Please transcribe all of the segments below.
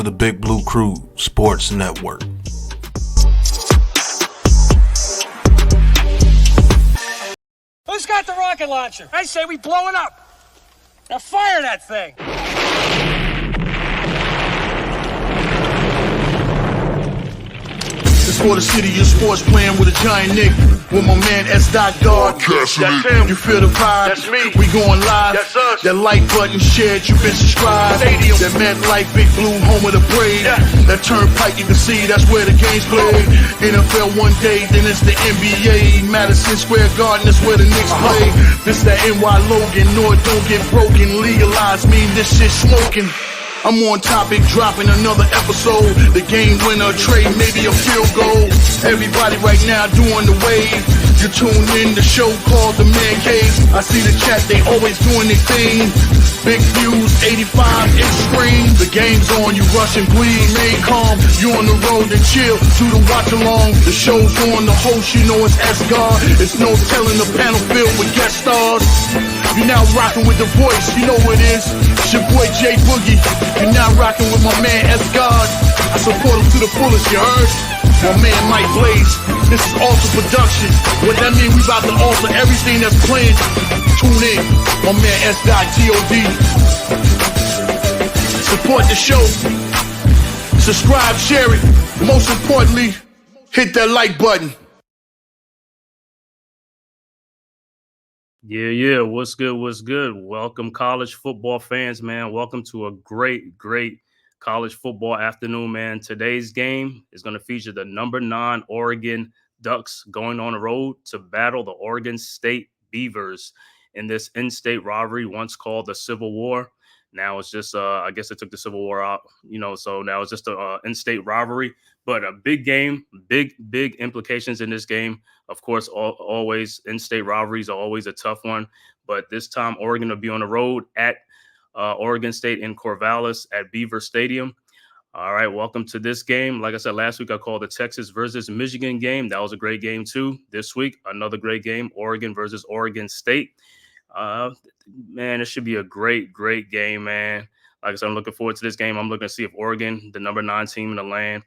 the Big Blue Crew Sports Network. Who's got the rocket launcher? I say we blow it up. Now fire that thing. It's for the city of sports, playing with a giant Nick. With my man S. Guard. That's him. You feel the vibe? That's me. We going live. That's us. That like button shared, you been subscribed. Stadium. That MetLife Big Blue, home of the Braves. Yeah. That turnpike, you can see that's where the game's played. NFL one day, then it's the NBA. Madison Square Garden, that's where the Knicks play. This that NY Logan, no it don't get broken. Legalized mean this shit smoking. I'm on topic, dropping another episode. The game winner, trade, maybe a field goal. Everybody right now doing the wave. You tune in, the show called TheMan-Cave. I see the chat, they always doing their thing. Big views, 85-inch screen. The game's on, you rushing, please. Stay calm, you on the road to chill. Do the watch along. The show's on, the host, you know it's S-Guard. It's no telling the panel filled with guest stars. You're now rocking with the voice, you know what it is. It's your boy J Boogie. You're now rocking with my man S-Guard. I support him to the fullest, you heard? My man Mike Blaze. This is Alter Production. What that mean? We about to alter everything that's playing. Tune in. My man S.G.O.D. Support the show. Subscribe, share it. Most importantly, hit that like button. Yeah. What's good? Welcome, college football fans, man. Welcome to a great college football afternoon, man. Today's game is going to feature the number 9 Oregon Ducks going on the road to battle the Oregon State Beavers in this in-state rivalry once called the Civil War. Now it's just, I guess they took the Civil War out, so now it's just a in-state rivalry, but a big game, big implications in this game. Of course, always in-state rivalries are always a tough one, but this time Oregon will be on the road at Oregon State in Corvallis at Beaver Stadium. All right, welcome to this game. Like I said, last week I called the Texas versus Michigan game. That was a great game too. This week, another great game, Oregon versus Oregon State. Man, it should be a great game, man. Like I said, I'm looking forward to this game. I'm looking to see if Oregon, the number 9 team in the land,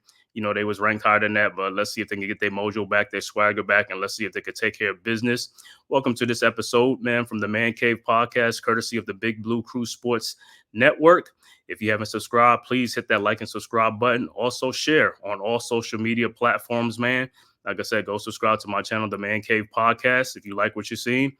they was ranked higher than that, but let's see if they can get their mojo back, their swagger back, and let's see if they could take care of business. Welcome to this episode, man, from the Man Cave podcast, courtesy of the Big Blue Crew Sports Network. If you haven't subscribed, please hit that like and subscribe button. Also share on all social media platforms, man. Like I said, go subscribe to my channel, the Man Cave podcast, if you like what you're seeing.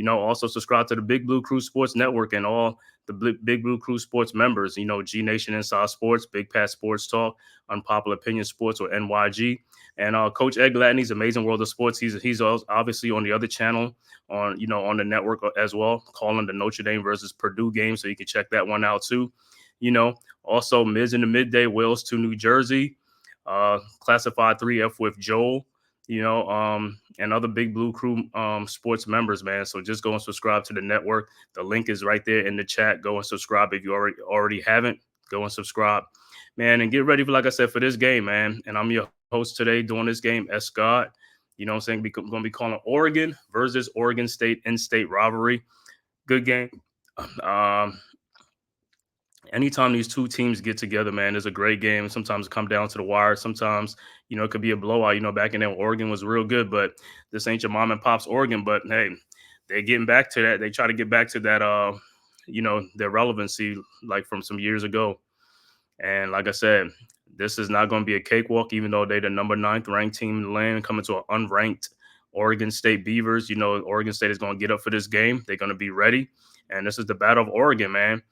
Also subscribe to the Big Blue Crew Sports Network and all the Big Blue Crew Sports members, G Nation Inside Sports, Big Pat Sports Talk, Unpopular Opinion Sports, or NYG. And Coach Ed Gladney's Amazing World of Sports. He's obviously on the other channel on the network as well, calling the Notre Dame versus Purdue game. So you can check that one out too. Also Miz in the Midday, Wales to New Jersey, Classified 3F with Joel. And other Big Blue Crew sports members, man. So just go and subscribe to the network. The link is right there in the chat. Go and subscribe if you already haven't. Go and subscribe, man, and get ready for, like I said, for this game, man. And I'm your host today doing this game, S. Scott. We're going to be calling Oregon versus Oregon State in-state rivalry. Good game. Anytime these two teams get together, man, it's a great game. Sometimes it comes down to the wire. Sometimes, it could be a blowout. Back in then, Oregon was real good, but this ain't your mom and pop's Oregon. But, hey, they're getting back to that. They try to get back to that, their relevancy, like from some years ago. And like I said, this is not going to be a cakewalk, even though they're the number 9th ranked team in the land coming to an unranked Oregon State Beavers. Oregon State is going to get up for this game. They're going to be ready. And this is the Battle of Oregon, man.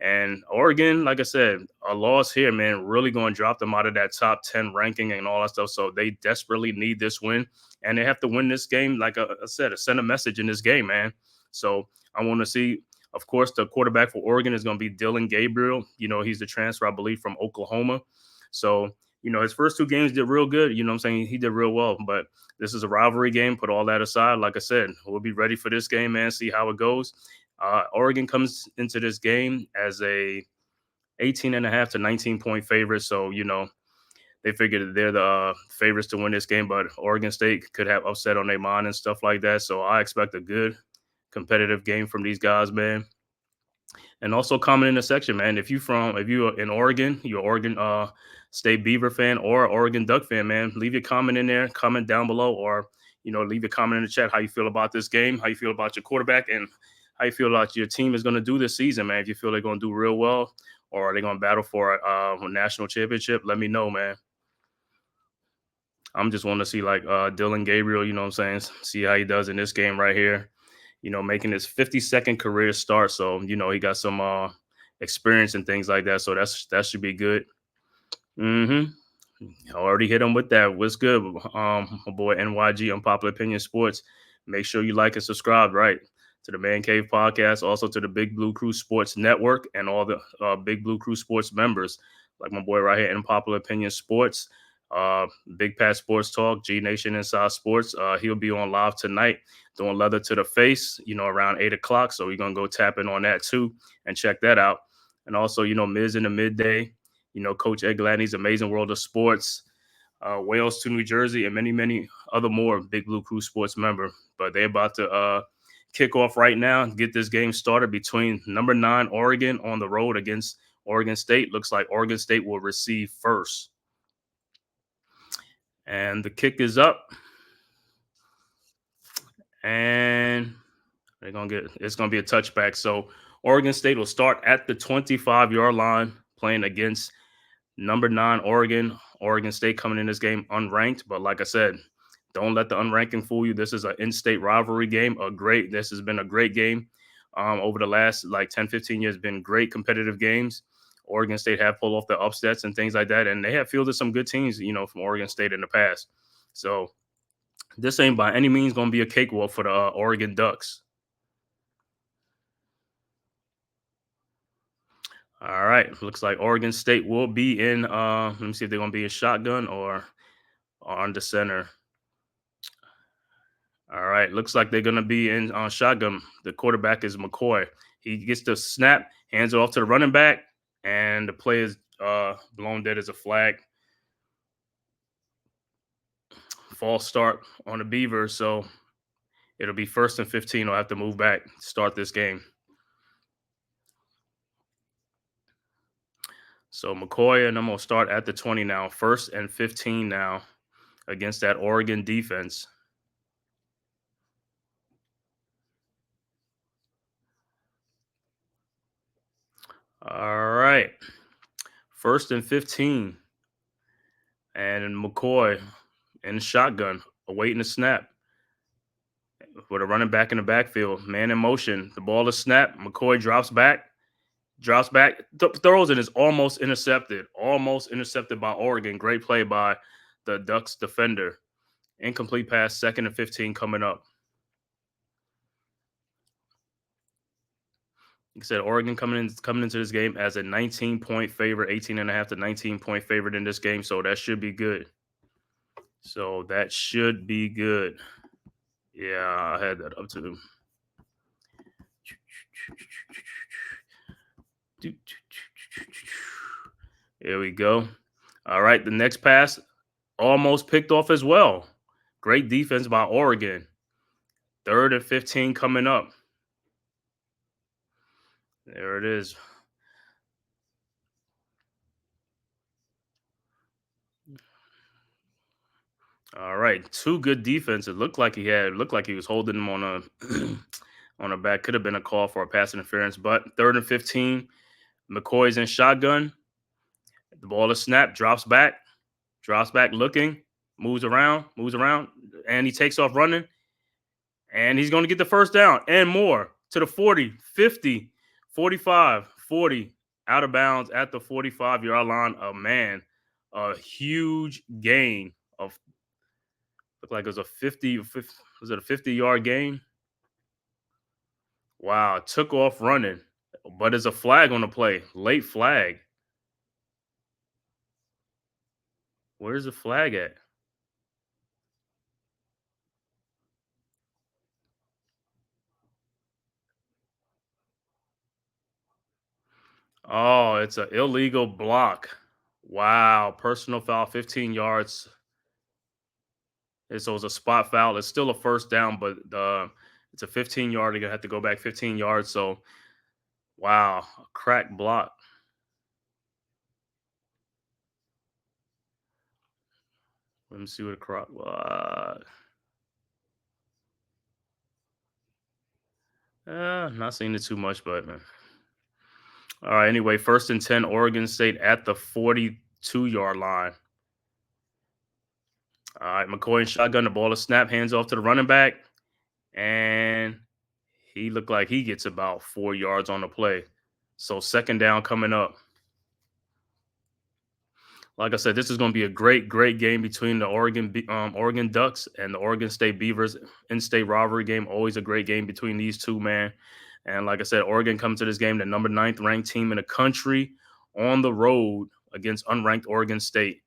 And Oregon, like I said, a loss here, man, really going to drop them out of that top 10 ranking and all that stuff. So they desperately need this win. And they have to win this game, like I said, send a message in this game, man. So I want to see, of course, the quarterback for Oregon is going to be Dylan Gabriel. He's the transfer, I believe, from Oklahoma. So, his first 2 games did real good. What I'm saying? He did real well. But this is a rivalry game. Put all that aside. Like I said, we'll be ready for this game, man, see how it goes. Oregon comes into this game as a 18.5 to 19-point favorite. So, they figured that they're the favorites to win this game, but Oregon State could have upset on their mind and stuff like that. So I expect a good competitive game from these guys, man. And also comment in the section, man. If you're in Oregon, you're Oregon State Beaver fan or Oregon Duck fan, man, leave your comment in there, comment down below, or leave your comment in the chat how you feel about this game, how you feel about your quarterback, and how you feel about your team is going to do this season, man. If you feel they're going to do real well, or are they going to battle for a national championship, let me know, man. I'm just wanting to see like Dylan Gabriel, you know what I'm saying? See how he does in this game right here. Making his 52nd career start. So, he got some experience and things like that. So that should be good. I already hit him with that. What's good? My boy NYG, Unpopular Opinion Sports. Make sure you like and subscribe, right? To the Man Cave podcast, also to the Big Blue Crew Sports Network and all the Big Blue Crew Sports members, like my boy right here, Unpopular Opinion Sports, Big Pat Sports Talk, G Nation Inside Sports. He'll be on live tonight doing Leather to the Face, around 8 o'clock. So we're going to go tap in on that too and check that out. And also, Miz in the midday, Coach Ed Gladney's Amazing World of Sports, Wales to New Jersey, and many, many other more Big Blue Crew Sports member. But they're about to kick off right now, get this game started between number 9 Oregon on the road against Oregon State. Looks like Oregon State will receive first. And the kick is up. And it's gonna be a touchback. So Oregon State will start at the 25-yard line, playing against number 9 Oregon. Oregon State coming in this game unranked, but like I said, don't let the unranking fool you. This is an in-state rivalry game. This has been a great game over the last 10, 15 years. Been great competitive games. Oregon State have pulled off the upsets and things like that, and they have fielded some good teams, from Oregon State in the past. So this ain't by any means going to be a cakewalk for the Oregon Ducks. All right. Looks like Oregon State will be in. Let me see if they're going to be in shotgun or on the center. All right. Looks like they're going to be in shotgun. The quarterback is McCoy. He gets the snap, hands it off to the running back, and the play is blown dead as a flag. False start on the Beavers. So it'll be 1st and 15. They'll have to move back to start this game. So McCoy and I'm going to start at the 20 now. 1st and 15 now against that Oregon defense. All right. 1st and 15. And McCoy in the shotgun, awaiting the snap. With a running back in the backfield. Man in motion. The ball is snapped. McCoy drops back. Throws it is almost intercepted. Almost intercepted by Oregon. Great play by the Ducks defender. Incomplete pass, 2nd and 15 coming up. Like I said, Oregon coming into this game as a 19-point favorite, 18.5 to 19-point favorite in this game. So that should be good. Yeah, I had that up to. Here we go. All right, the next pass almost picked off as well. Great defense by Oregon. 3rd and 15 coming up. There it is. All right, 2 good defenses. Looked like he was holding him on a back. Could have been a call for a pass interference, but 3rd and 15. McCoy's in shotgun. The ball is snapped, drops back looking, moves around, and he takes off running. And he's going to get the first down and more to the 40, 50, 45, 40, out of bounds at the 45-yard line. A huge gain of, looked like it was a 50-yard gain? Wow, took off running, but there's a flag on the play, late flag. Where's the flag at? Oh, it's an illegal block. Wow, personal foul, 15 yards. So it's a spot foul. It's still a first down, but it's a 15-yard. You're going to have to go back 15 yards. So Wow, a crack block. Let me see what a crack. Not seeing it too much, but all right. Anyway, 1st and 10, Oregon State at the 42-yard line. All right, McCoy and shotgun. The ball is snap, hands off to the running back, and he looked like he gets about 4 yards on the play. So 2nd down coming up. Like I said, this is going to be a great game between the Oregon Ducks and the Oregon State Beavers. In-state rivalry game, always a great game between these two, man. And like I said, Oregon comes to this game, the number 9th ranked team in the country, on the road against unranked Oregon State.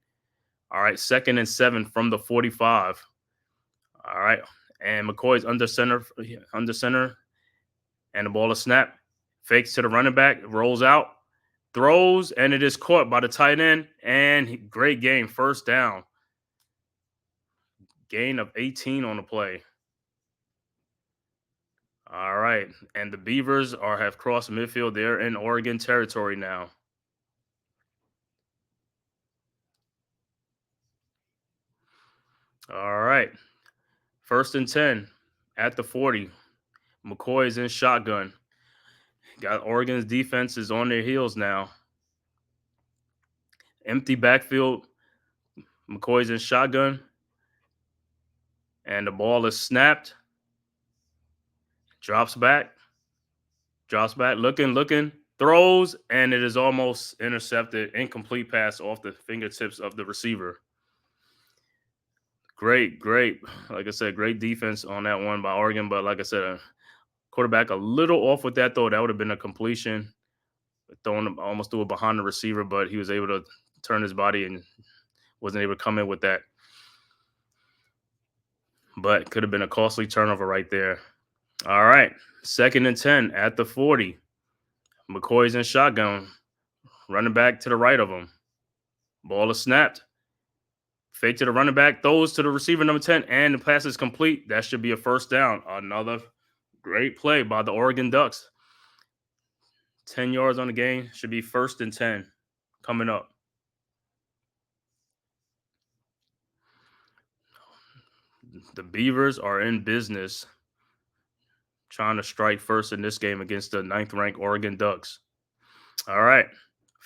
All right, 2nd and 7 from the 45. All right, and McCoy's under center, and the ball is snapped. Fakes to the running back, rolls out, throws, and it is caught by the tight end. And great game, 1st down. Gain of 18 on the play. All right, and the Beavers have crossed midfield. They're in Oregon territory now. All right, 1st and 10 at the 40. McCoy is in shotgun. Got Oregon's defense is on their heels now. Empty backfield. McCoy's in shotgun. And the ball is snapped. Drops back, looking, throws, and it is almost intercepted. Incomplete pass off the fingertips of the receiver. Great. Like I said, great defense on that one by Oregon. But like I said, quarterback a little off with that, though. That would have been a completion. Almost threw it behind the receiver, but he was able to turn his body and wasn't able to come in with that. But could have been a costly turnover right there. All right, 2nd and 10 at the 40. McCoy's in shotgun, running back to the right of him. Ball is snapped. Fake to the running back, throws to the receiver, number 10, and the pass is complete. That should be a 1st down. Another great play by the Oregon Ducks. 10 yards on the game. Should be 1st and 10 coming up. The Beavers are in business, trying to strike first in this game against the 9th-ranked Oregon Ducks. All right,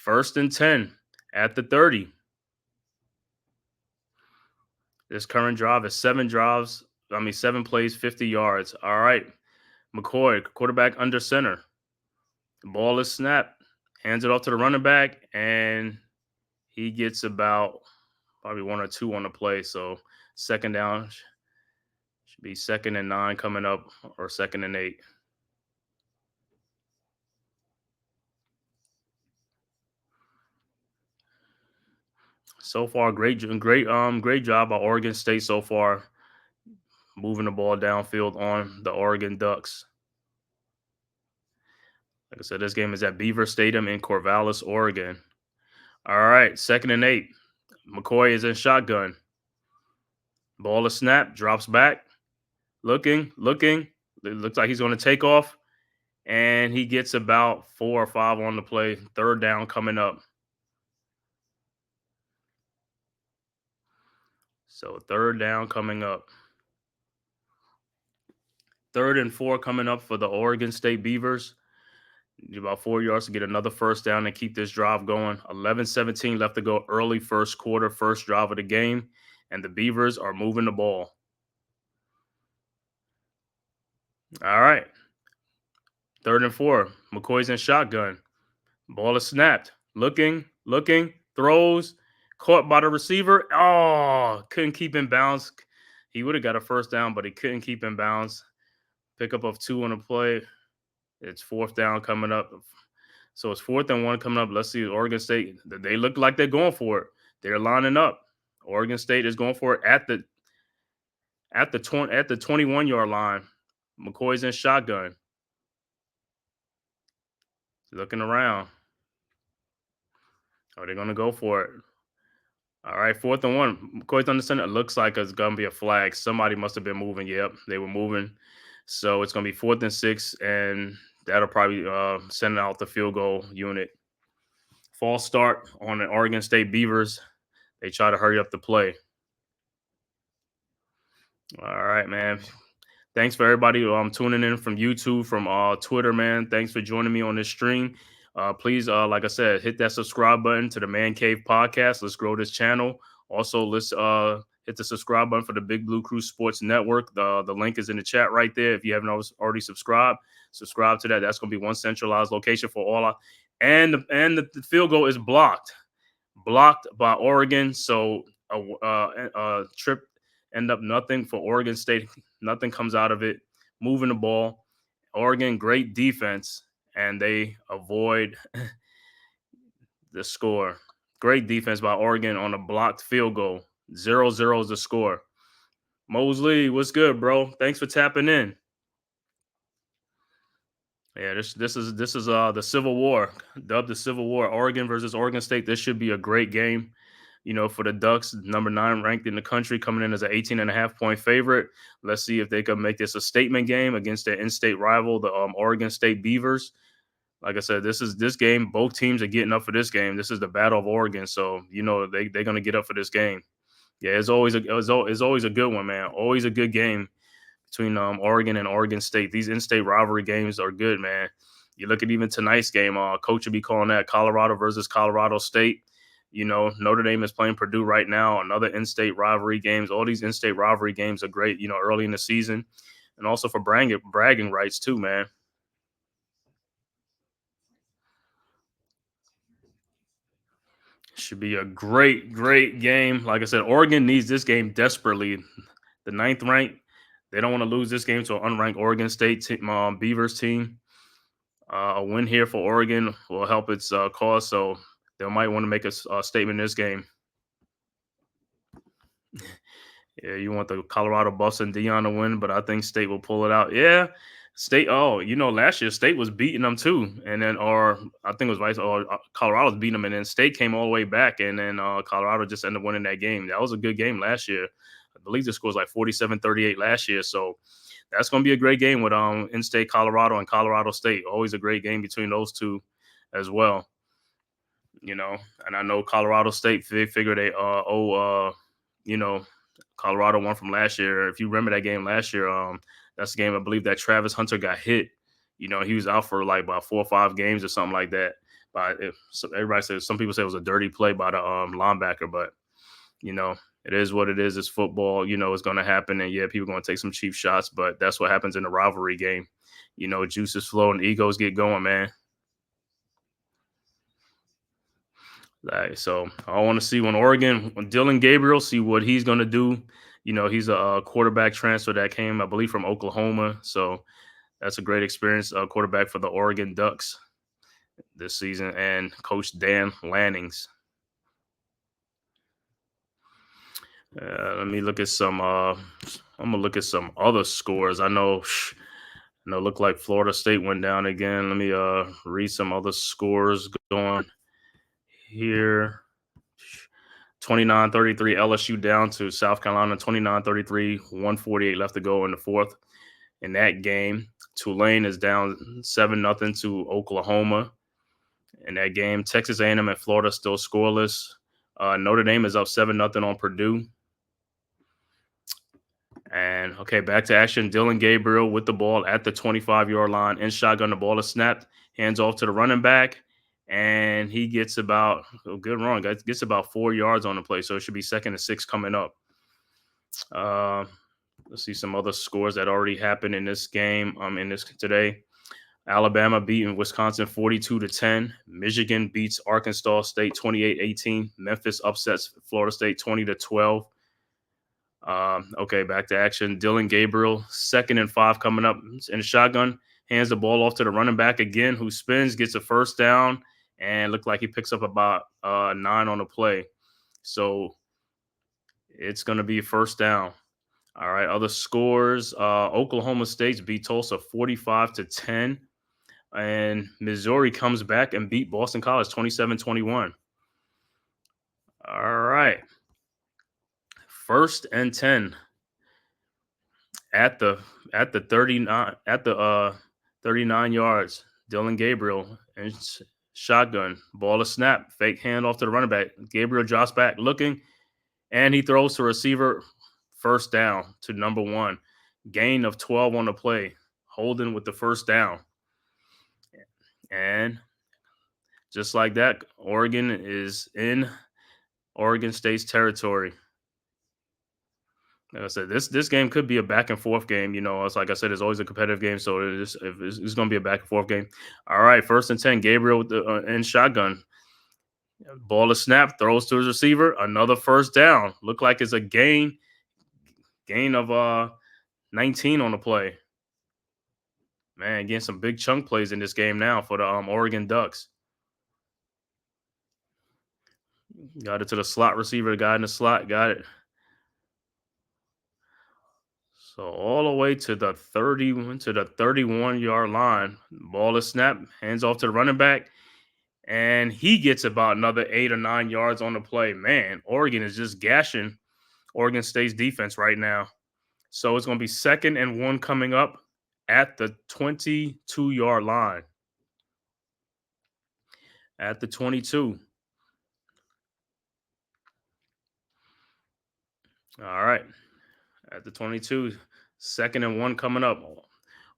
1st and 10 at the 30. This current drive is 7 plays, 50 yards. All right, McCoy, quarterback under center. The ball is snapped, hands it off to the running back, and he gets about probably 1 or 2 on the play. So 2nd down should be 2nd and 9 coming up, or 2nd and 8. So far, great job by Oregon State so far, moving the ball downfield on the Oregon Ducks. Like I said, this game is at Beaver Stadium in Corvallis, Oregon. All right, 2nd and 8. McCoy is in shotgun. Ball is snapped, drops back, looking. It looks like he's going to take off, and he gets about 4 or 5 on the play. 3rd down coming up. So 3rd down coming up. 3rd and 4 coming up for the Oregon State Beavers. Need about 4 yards to get another 1st down and keep this drive going. 11-17 left to go early 1st quarter, 1st drive of the game. And the Beavers are moving the ball. All right. 3rd and 4. McCoy's in shotgun. Ball is snapped. Looking, throws, caught by the receiver. Oh, couldn't keep in bounds. He would have got a 1st down, but he couldn't keep in bounds. Pickup of 2 on the play. It's 4th down coming up. So it's 4th-and-1 coming up. Let's see, Oregon State, they look like they're going for it. They're lining up. Oregon State is going for it at the 21-yard line. McCoy's in shotgun. Looking around. Are they going to go for it? All right, 4th-and-1. McCoy's on the center. It looks like it's going to be a flag. Somebody must have been moving. Yep, they were moving. So it's going to be 4th-and-6, and that'll probably send out the field goal unit. False start on the Oregon State Beavers. They try to hurry up the play. All right, man. Thanks for everybody tuning in from YouTube, from Twitter, man. Thanks for joining me on this stream. Please, like I said, hit that subscribe button to the Man Cave podcast. Let's grow this channel. Also, let's hit the subscribe button for the Big Blue Crew Sports Network. The link is in the chat right there. If you haven't already subscribed, subscribe to that. That's going to be one centralized location for all. And the field goal is blocked by Oregon. So a trip end up nothing for Oregon State. Nothing comes out of it. Moving the ball. Oregon, great defense, and they avoid the score. Great defense by Oregon on a blocked field goal. 0-0 is the score. Mosley, what's good, bro? Thanks for tapping in. Yeah, this is the Civil War, dubbed the Civil War. Oregon versus Oregon State. This should be a great game. For the Ducks, number 9 ranked in the country, coming in as an 18.5-point favorite. Let's see if they can make this a statement game against their in-state rival, the Oregon State Beavers. Like I said, this game. Both teams are getting up for this game. This is the Battle of Oregon, so they're gonna get up for this game. Yeah, it's always a good one, man. Always a good game between Oregon and Oregon State. These in-state rivalry games are good, man. You look at even tonight's game. Coach will be calling that Colorado versus Colorado State. Notre Dame is playing Purdue right now. Another in-state rivalry games. All these in-state rivalry games are great, early in the season. And also for bragging rights too, man. Should be a great, great game. Like I said, Oregon needs this game desperately. The 9th rank, they don't want to lose this game to an unranked Oregon State Beavers team. A win here for Oregon will help its cause, so they might want to make a statement in this game. Yeah, you want the Colorado Buffs and Dion to win, but I think State will pull it out. Yeah, State. Oh, last year State was beating them too, and then I think it was vice. Or Colorado was beating them, and then State came all the way back, and then Colorado just ended up winning that game. That was a good game last year. I believe the score was like 47-38 last year. So that's going to be a great game with in-state Colorado and Colorado State. Always a great game between those two as well. And I know Colorado State figured they Colorado won from last year. If you remember that game last year, that's the game I believe that Travis Hunter got hit. He was out for like about 4 or 5 games or something like that. But everybody says, some people say it was a dirty play by the linebacker, but it is what it is. It's football. It's going to happen, and yeah, people are going to take some cheap shots, but that's what happens in a rivalry game. Juices flow and egos get going, man. So I want to see when Dillon Gabriel, see what he's going to do. He's a quarterback transfer that came, I believe, from Oklahoma. So that's a great experience. Quarterback for the Oregon Ducks this season, and Coach Dan Lannings. Let me look at some. I'm gonna look at some other scores. I know. Look like Florida State went down again. Let me read some other scores going here. 29-33 LSU down to South Carolina. 29-33, 148 left to go in the 4th. In that game, Tulane is down 7-0 to Oklahoma. In that game, Texas A&M and Florida still scoreless. Notre Dame is up 7-0 on Purdue. And okay, back to action. Dillon Gabriel with the ball at the 25-yard line. In shotgun, the ball is snapped. Hands off to the running back. And he gets about, good run, gets about 4 yards on the play. So it should be 2nd and 6 coming up. Let's see some other scores that already happened in this game. Today. Alabama beating Wisconsin 42-10. Michigan beats Arkansas State 28-18. Memphis upsets Florida State 20-12. Okay, back to action. Dillon Gabriel, 2nd and 5 coming up in the shotgun. Hands the ball off to the running back again, who spins, gets a first down, and looked like he picks up about 9 on the play. So it's going to be a first down. All right, other scores. Oklahoma State beat Tulsa 45-10. And Missouri comes back and beat Boston College 27-21. All right. 1st and 10 at the 39 at the 39 yards. Dylan Gabriel and shotgun. Ball to snap. Fake handoff to the running back. Gabriel drops back looking, and he throws to receiver. First down to number 1. Gain of 12 on the play. Holden with the first down. And just like that, Oregon is in Oregon State's territory. Like I said, this game could be a back and forth game. It's like I said, it's always a competitive game, so it's going to be a back and forth game. All right, 1st and 10. Gabriel with the in shotgun. Ball to snap, throws to his receiver. Another first down. Look like it's a gain of 19 on the play. Man, getting some big chunk plays in this game now for the Oregon Ducks. Got it to the slot receiver. Guy in the slot got it. So all the way to the 31-yard line. Ball is snapped, hands off to the running back, and he gets about another 8 or 9 yards on the play. Man, Oregon is just gashing Oregon State's defense right now. So it's going to be 2nd and 1 coming up at the 22-yard line. At the 22. All right. At the 22, 2nd and 1 coming up.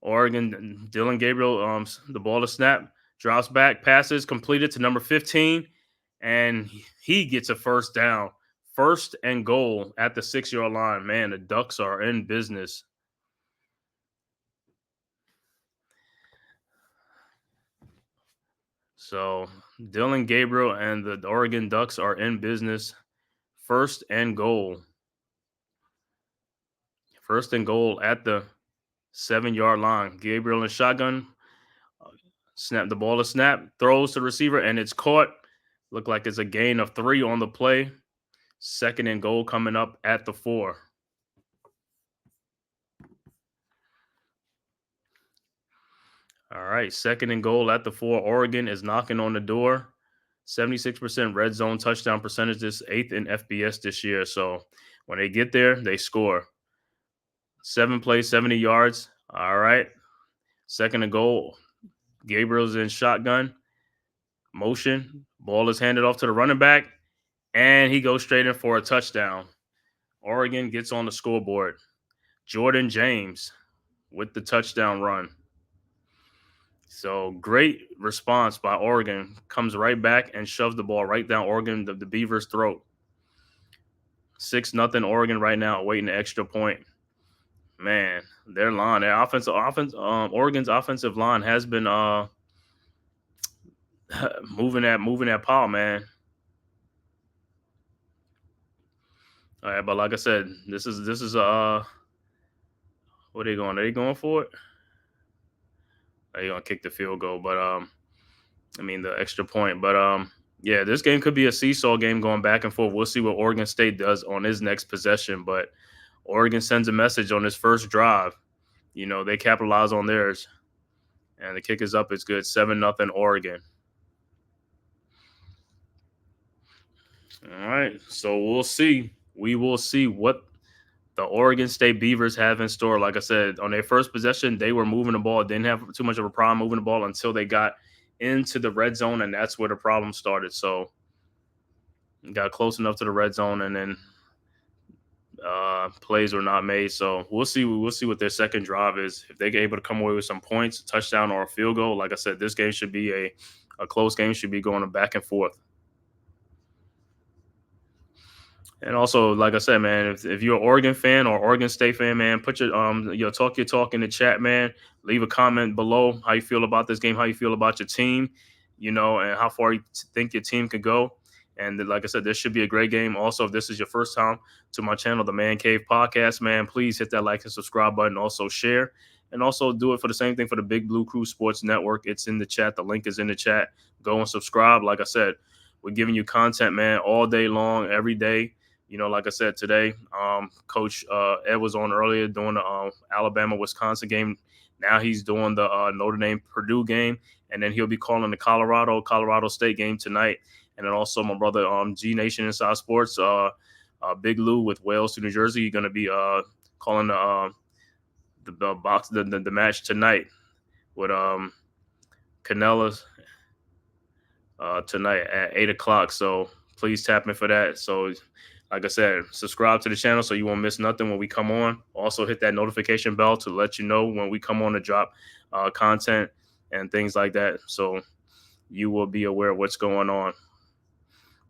Oregon, Dylan Gabriel, the ball to snap, drops back, passes, completed to number 15, and he gets a first down. 1st and goal at the 6-yard line. Man, the Ducks are in business. So Dylan Gabriel and the Oregon Ducks are in business. 1st and goal. 1st and goal at the 7-yard line. Gabriel in shotgun. Snap the ball to snap. Throws to the receiver, and it's caught. Look like it's a gain of 3 on the play. 2nd and goal coming up at the 4. All right, 2nd and goal at the 4. Oregon is knocking on the door. 76% red zone touchdown percentage, this 8th in FBS this year. So when they get there, they score. 7 plays, 70 yards. All right. 2nd and goal. Gabriel's in shotgun. Motion. Ball is handed off to the running back, and he goes straight in for a touchdown. Oregon gets on the scoreboard. Jordan James with the touchdown run. So great response by Oregon. Comes right back and shoves the ball right down Oregon, the Beavers' throat. 6-0 Oregon right now, awaiting the extra point. Man, their line, Oregon's offensive line has been moving that pile, man. All right, but like I said, this is what are they going? Are they going for it? They're gonna kick the field goal, but the extra point. But yeah, this game could be a seesaw game going back and forth. We'll see what Oregon State does on his next possession, but Oregon sends a message on his first drive. They capitalize on theirs. And the kick is up. It's good. 7-0 Oregon. All right. So we'll see. We will see what the Oregon State Beavers have in store. Like I said, on their first possession, they were moving the ball. Didn't have too much of a problem moving the ball until they got into the red zone, and that's where the problem started. So got close enough to the red zone, and then plays were not made. So we'll see. We'll see what their second drive is. If they're able to come away with some points, a touchdown, or a field goal, like I said, this game should be a close game. Should be going back and forth. And also, like I said, man, if you're an Oregon fan or Oregon State fan, man, put your talk in the chat, man. Leave a comment below how you feel about this game, how you feel about your team, and how far you think your team could go. And like I said, this should be a great game. Also, if this is your first time to my channel, the Man-Cave Podcast, man, please hit that like and subscribe button. Also share, and also do it for the same thing for the Big Blue Crew Sports Network. It's in the chat. The link is in the chat. Go and subscribe. Like I said, we're giving you content, man, all day long, every day. Like I said, today, Coach Ed was on earlier doing the Alabama-Wisconsin game. Now he's doing the Notre Dame-Purdue game, and then he'll be calling the Colorado State game tonight. And then also my brother G Nation Inside Sports, Big Lou with Wales to New Jersey, going to be calling the match tonight. with Canellas tonight at 8 o'clock. So please tap in for that. So, like I said, subscribe to the channel so you won't miss nothing when we come on. Also, hit that notification bell to let you know when we come on to drop content and things like that. So you will be aware of what's going on.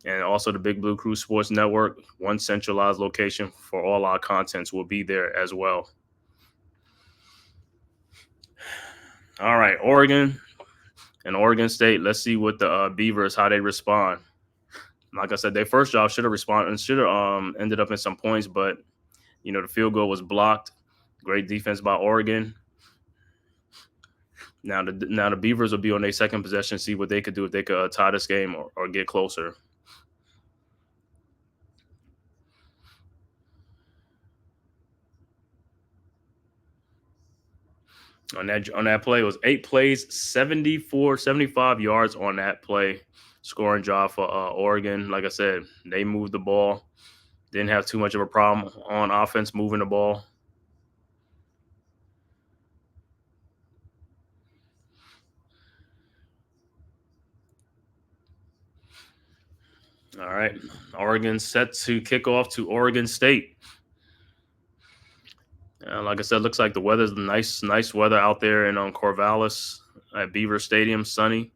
And also, the Big Blue Crew Sports Network, one centralized location for all our contents, will be there as well. All right, Oregon and Oregon State. Let's see what the Beavers, how they respond. Like I said, their first drive should have responded and should have ended up in some points, but the field goal was blocked. Great defense by Oregon. Now the Beavers will be on their second possession, see what they could do if they could tie this game or get closer. On that play, it was 8 plays, 75 yards on that play. Scoring drive for Oregon. Like I said, they moved the ball. Didn't have too much of a problem on offense moving the ball. All right. Oregon set to kick off to Oregon State. Like I said, looks like the weather's nice weather out there in Corvallis at Beaver Stadium, sunny.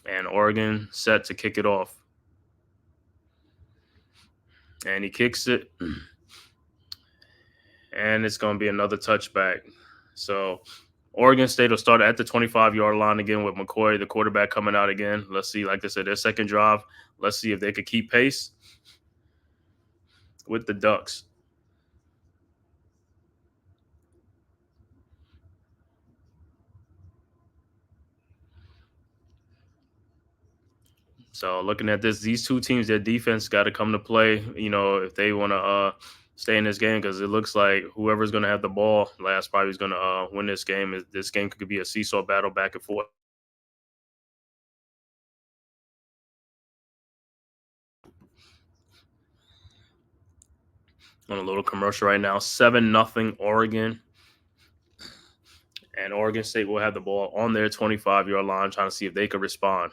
And Oregon set to kick it off. And he kicks it. And it's going to be another touchback. So Oregon State will start at the 25-yard line again with McCoy, the quarterback, coming out again. Let's see, like I said, their second drive. Let's see if they could keep pace with the Ducks. So looking at these two teams, their defense got to come to play, if they want to stay in this game, because it looks like whoever's going to have the ball last probably is going to win this game. This game could be a seesaw battle back and forth. On a little commercial right now, 7-0 Oregon. And Oregon State will have the ball on their 25-yard line, trying to see if they could respond.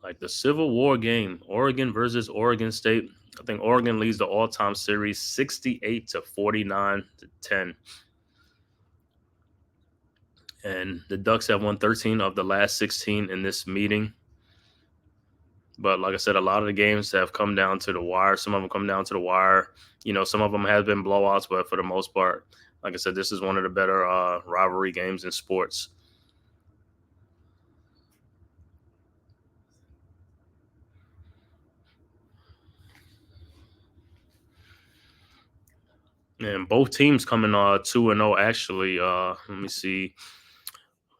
Like the Civil War game, Oregon versus Oregon State. I think Oregon leads the all-time series 68-49-10. And the Ducks have won 13 of the last 16 in this meeting. But like I said, a lot of the games have come down to the wire. Some of them come down to the wire. Some of them have been blowouts, but for the most part, like I said, this is one of the better rivalry games in sports. And both teams coming 2-0 actually. Let me see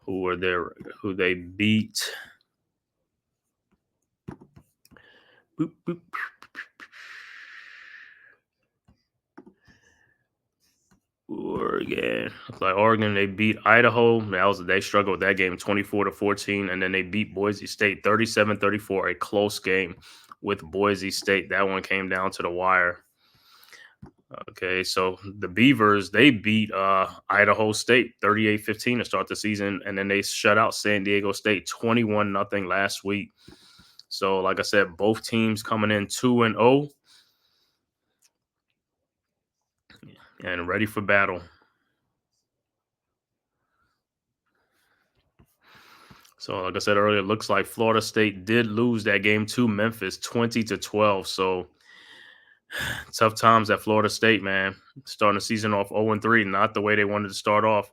who they beat. Boop, boop. Oregon. Like Oregon, they beat Idaho. They struggled with that game 24-14. And then they beat Boise State 37-34, a close game with Boise State. That one came down to the wire. Okay, so the Beavers, they beat Idaho State 38-15 to start the season, and then they shut out San Diego State 21-0 last week. So, like I said, both teams coming in 2-0 and ready for battle. So, like I said earlier, it looks like Florida State did lose that game to Memphis 20-12. So, tough times at Florida State, man. Starting the season off 0-3, not the way they wanted to start off.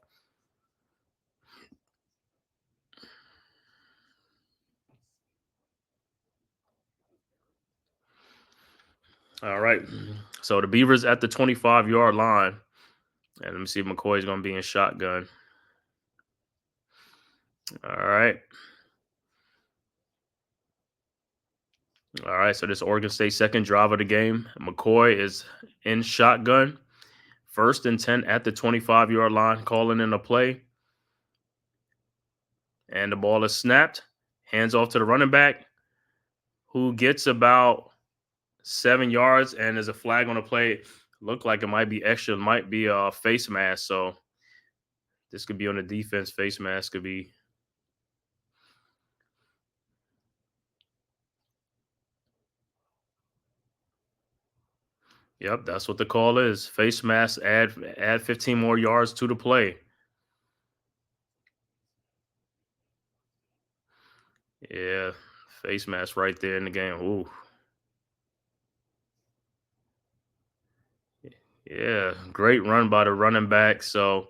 All right. So the Beavers at the 25-yard line. And let me see if McCoy's going to be in shotgun. All right. All right, so this Oregon State second drive of the game. McCoy is in shotgun. 1st and 10 at the 25-yard line, calling in a play. And the ball is snapped. Hands off to the running back, who gets about 7 yards, and there's a flag on the play. Look like it might be extra. It might be a face mask. So this could be on the defense. Face mask could be. Yep, that's what the call is. Face mask, add 15 more yards to the play. Yeah, face mask right there in the game. Ooh. Yeah, great run by the running back. So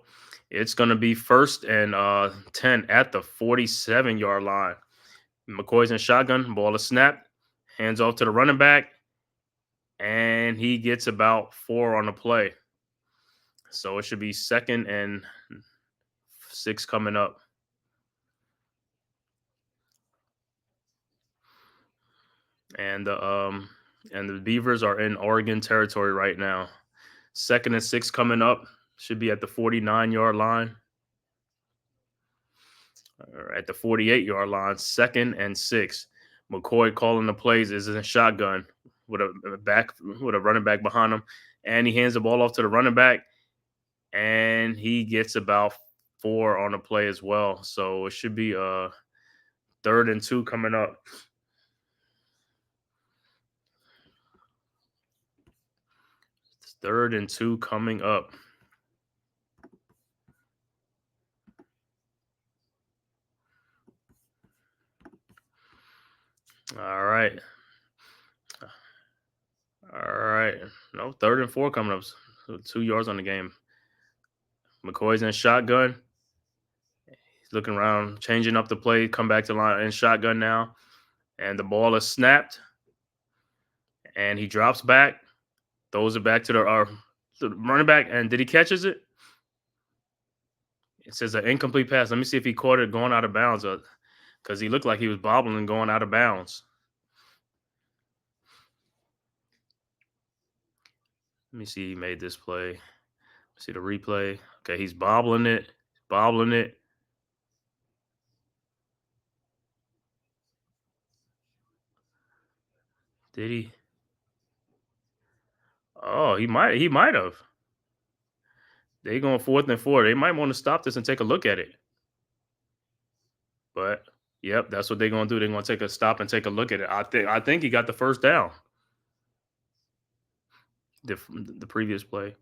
it's going to be 1st and 10 at the 47-yard line. McCoy's in shotgun. Ball is snapped. Hands off to the running back. And he gets about 4 on the play. So it should be 2nd and 6 coming up. And the Beavers are in Oregon territory right now. 2nd and 6 coming up. Should be at the 49-yard line. Or at the 48-yard line. 2nd and 6. McCoy calling the plays is in shotgun with a running back behind him. And he hands the ball off to the running back. And he gets about 4 on the play as well. So it should be 3rd and 2 coming up. It's 3rd and 2 coming up. All right. All right. No, 3rd and 4 coming up. So 2 yards on the game. McCoy's in shotgun. He's looking around, changing up the play, come back to line in shotgun now. And the ball is snapped. And he drops back, throws it back to the running back. And did he catches it? It says an incomplete pass. Let me see if he caught it going out of bounds, because he looked like he was bobbling going out of bounds. Let me see. He made this play. See the replay. Okay, he's bobbling it. Did he? Oh, he might have. They going 4th and 4. They might want to stop this and take a look at it. But yep, that's what they're gonna do. They're gonna take a stop and take a look at it. I think he got the first down. The previous play.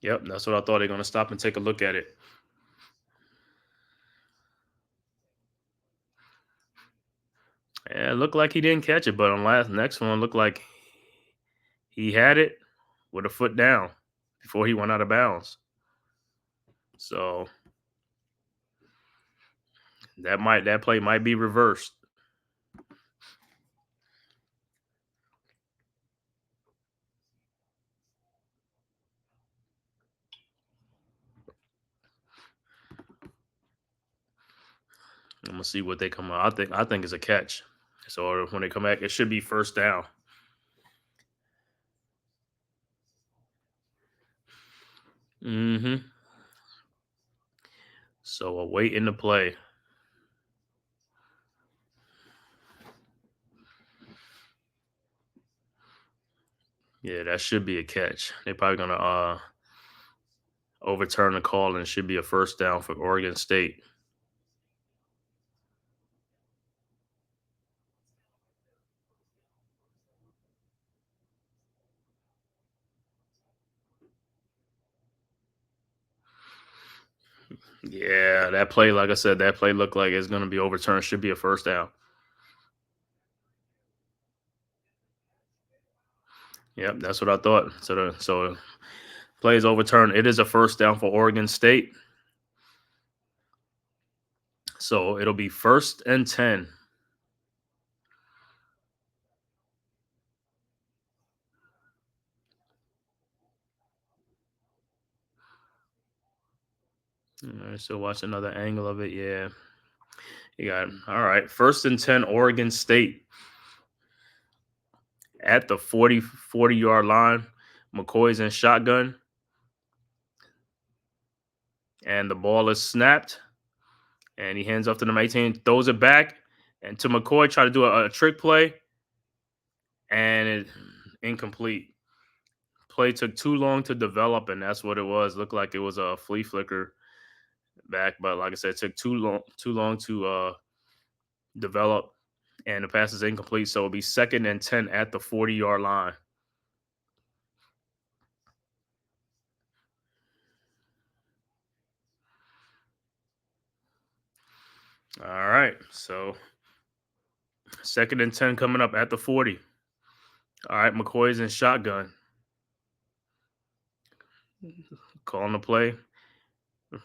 Yep, that's what I thought. They're gonna stop and take a look at it. Yeah, it looked like he didn't catch it, but on next one looked like he had it with a foot down before he went out of bounds. So that play might be reversed. I'm gonna see what they come out. I think it's a catch. So when they come back, it should be 1st down. Mm-hmm. So a wait in the play. Yeah, that should be a catch. They're probably gonna overturn the call, and it should be a 1st down for Oregon State. Yeah, that play, like I said, that play looked like it's gonna be overturned. Should be a 1st down. Yep, that's what I thought. So play is overturned. It is a 1st down for Oregon State. So it'll be 1st and 10. All right, so watch another angle of it. Yeah, you got it. All right, 1st and 10, Oregon State at the 40-yard line. McCoy's in shotgun, and the ball is snapped, and he hands off to number 18, throws it back, and to McCoy, try to do a trick play, and it incomplete. Play took too long to develop, and that's what it was. Looked like it was a flea flicker back, but like I said, it took too long to develop, and the pass is incomplete. So it'll be 2nd and 10 at the 40-yard line. All right, so 2nd and 10 coming up at the 40. All right, McCoy's in shotgun, calling the play.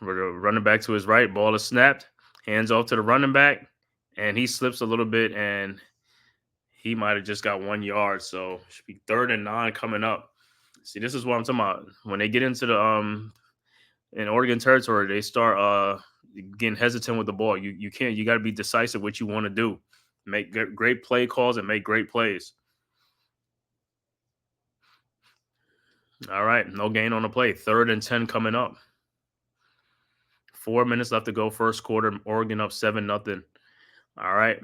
Running back to his right, ball is snapped, hands off to the running back, and he slips a little bit, and he might have just got 1 yard. So it should be 3rd and 9 coming up. See, this is what I'm talking about. When they get into the in Oregon territory, they start getting hesitant with the ball. You got to be decisive what you want to do. Make great play calls and make great plays. All right, no gain on the play. 3rd and 10 coming up. 4 minutes left to go, first quarter. Oregon up 7-0. All right,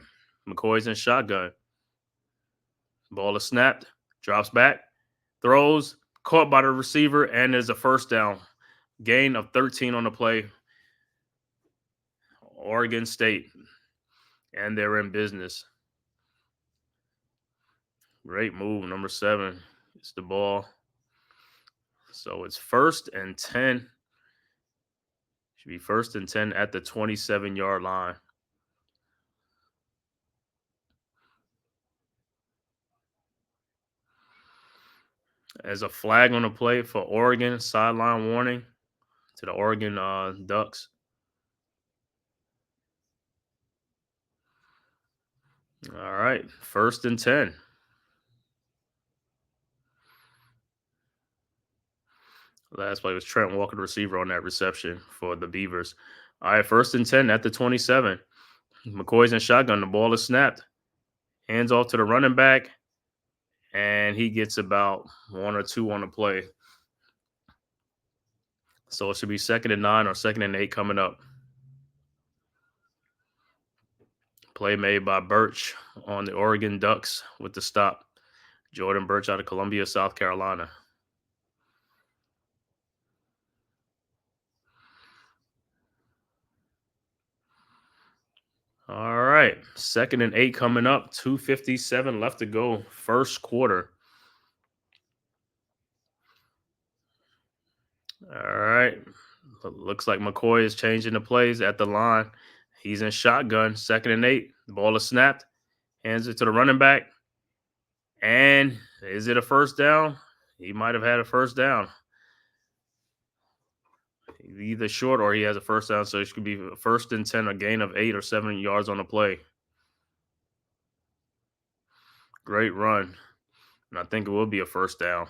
McCoy's in shotgun. Ball is snapped, drops back, throws, caught by the receiver, and there's a first down. Gain of 13 on the play. Oregon State, and they're in business. Great move, number 7. It's the ball. So it's 1st and 10. Should be 1st and 10 at the 27-yard line. As a flag on the play for Oregon, sideline warning to the Oregon Ducks. All right, 1st and 10. Last play was Trent Walker, the receiver, on that reception for the Beavers. All right, 1st and 10 at the 27. McCoy's in shotgun. The ball is snapped. Hands off to the running back, and he gets about 1 or 2 on the play. So it should be 2nd and 9 or 2nd and 8 coming up. Play made by Birch on the Oregon Ducks with the stop. Jordan Birch out of Columbia, South Carolina. All right, 2nd and 8 coming up. 2:57 left to go, first quarter. All right, looks like McCoy is changing the plays at the line. He's in shotgun, 2nd and 8. The ball is snapped, hands it to the running back, and is it a first down? He might have had a first down. Either short or he has a first down, so it could be 1st and 10, a gain of 8 or 7 yards on the play. Great run, and I think it will be a first down.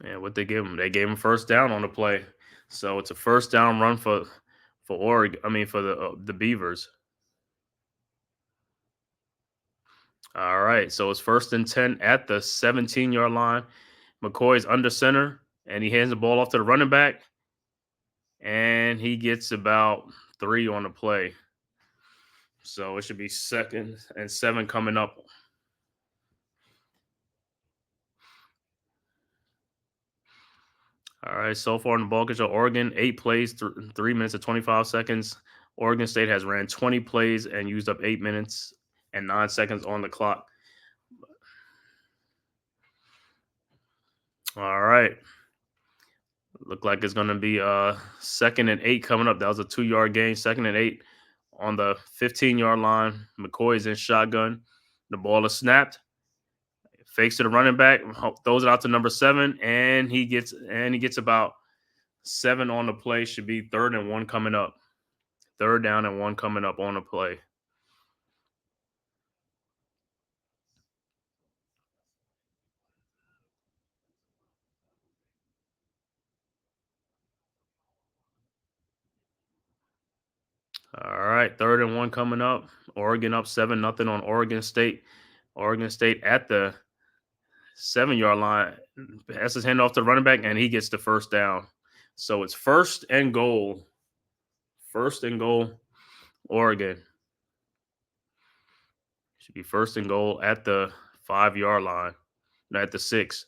And what they gave him? They gave him first down on the play, so it's a first down run for Oregon. I mean for the Beavers. All right, so it's 1st and 10 at the 17-yard line. McCoy's under center, and he hands the ball off to the running back, and he gets about 3 on the play. So it should be 2nd and 7 coming up. All right, so far in the ball control, Oregon, 8 plays, 3 minutes and 25 seconds. Oregon State has ran 20 plays and used up 8 minutes and 9 seconds on the clock. All right. Look like it's going to be 2nd and 8 coming up. That was a 2-yard gain. 2nd and 8 on the 15-yard line. McCoy is in shotgun. The ball is snapped. Fakes to the running back, throws it out to number 7, and he gets about 7 on the play. Should be 3rd and 1 coming up. 3rd down and 1 coming up on the play. All right, 3rd and 1 coming up. Oregon up 7-0 on Oregon State. Oregon State at the 7-yard line. Passes hand off to the running back, and he gets the first down. So it's 1st and goal. 1st and goal, Oregon. Should be 1st and goal at the 5-yard line. No, at the 6.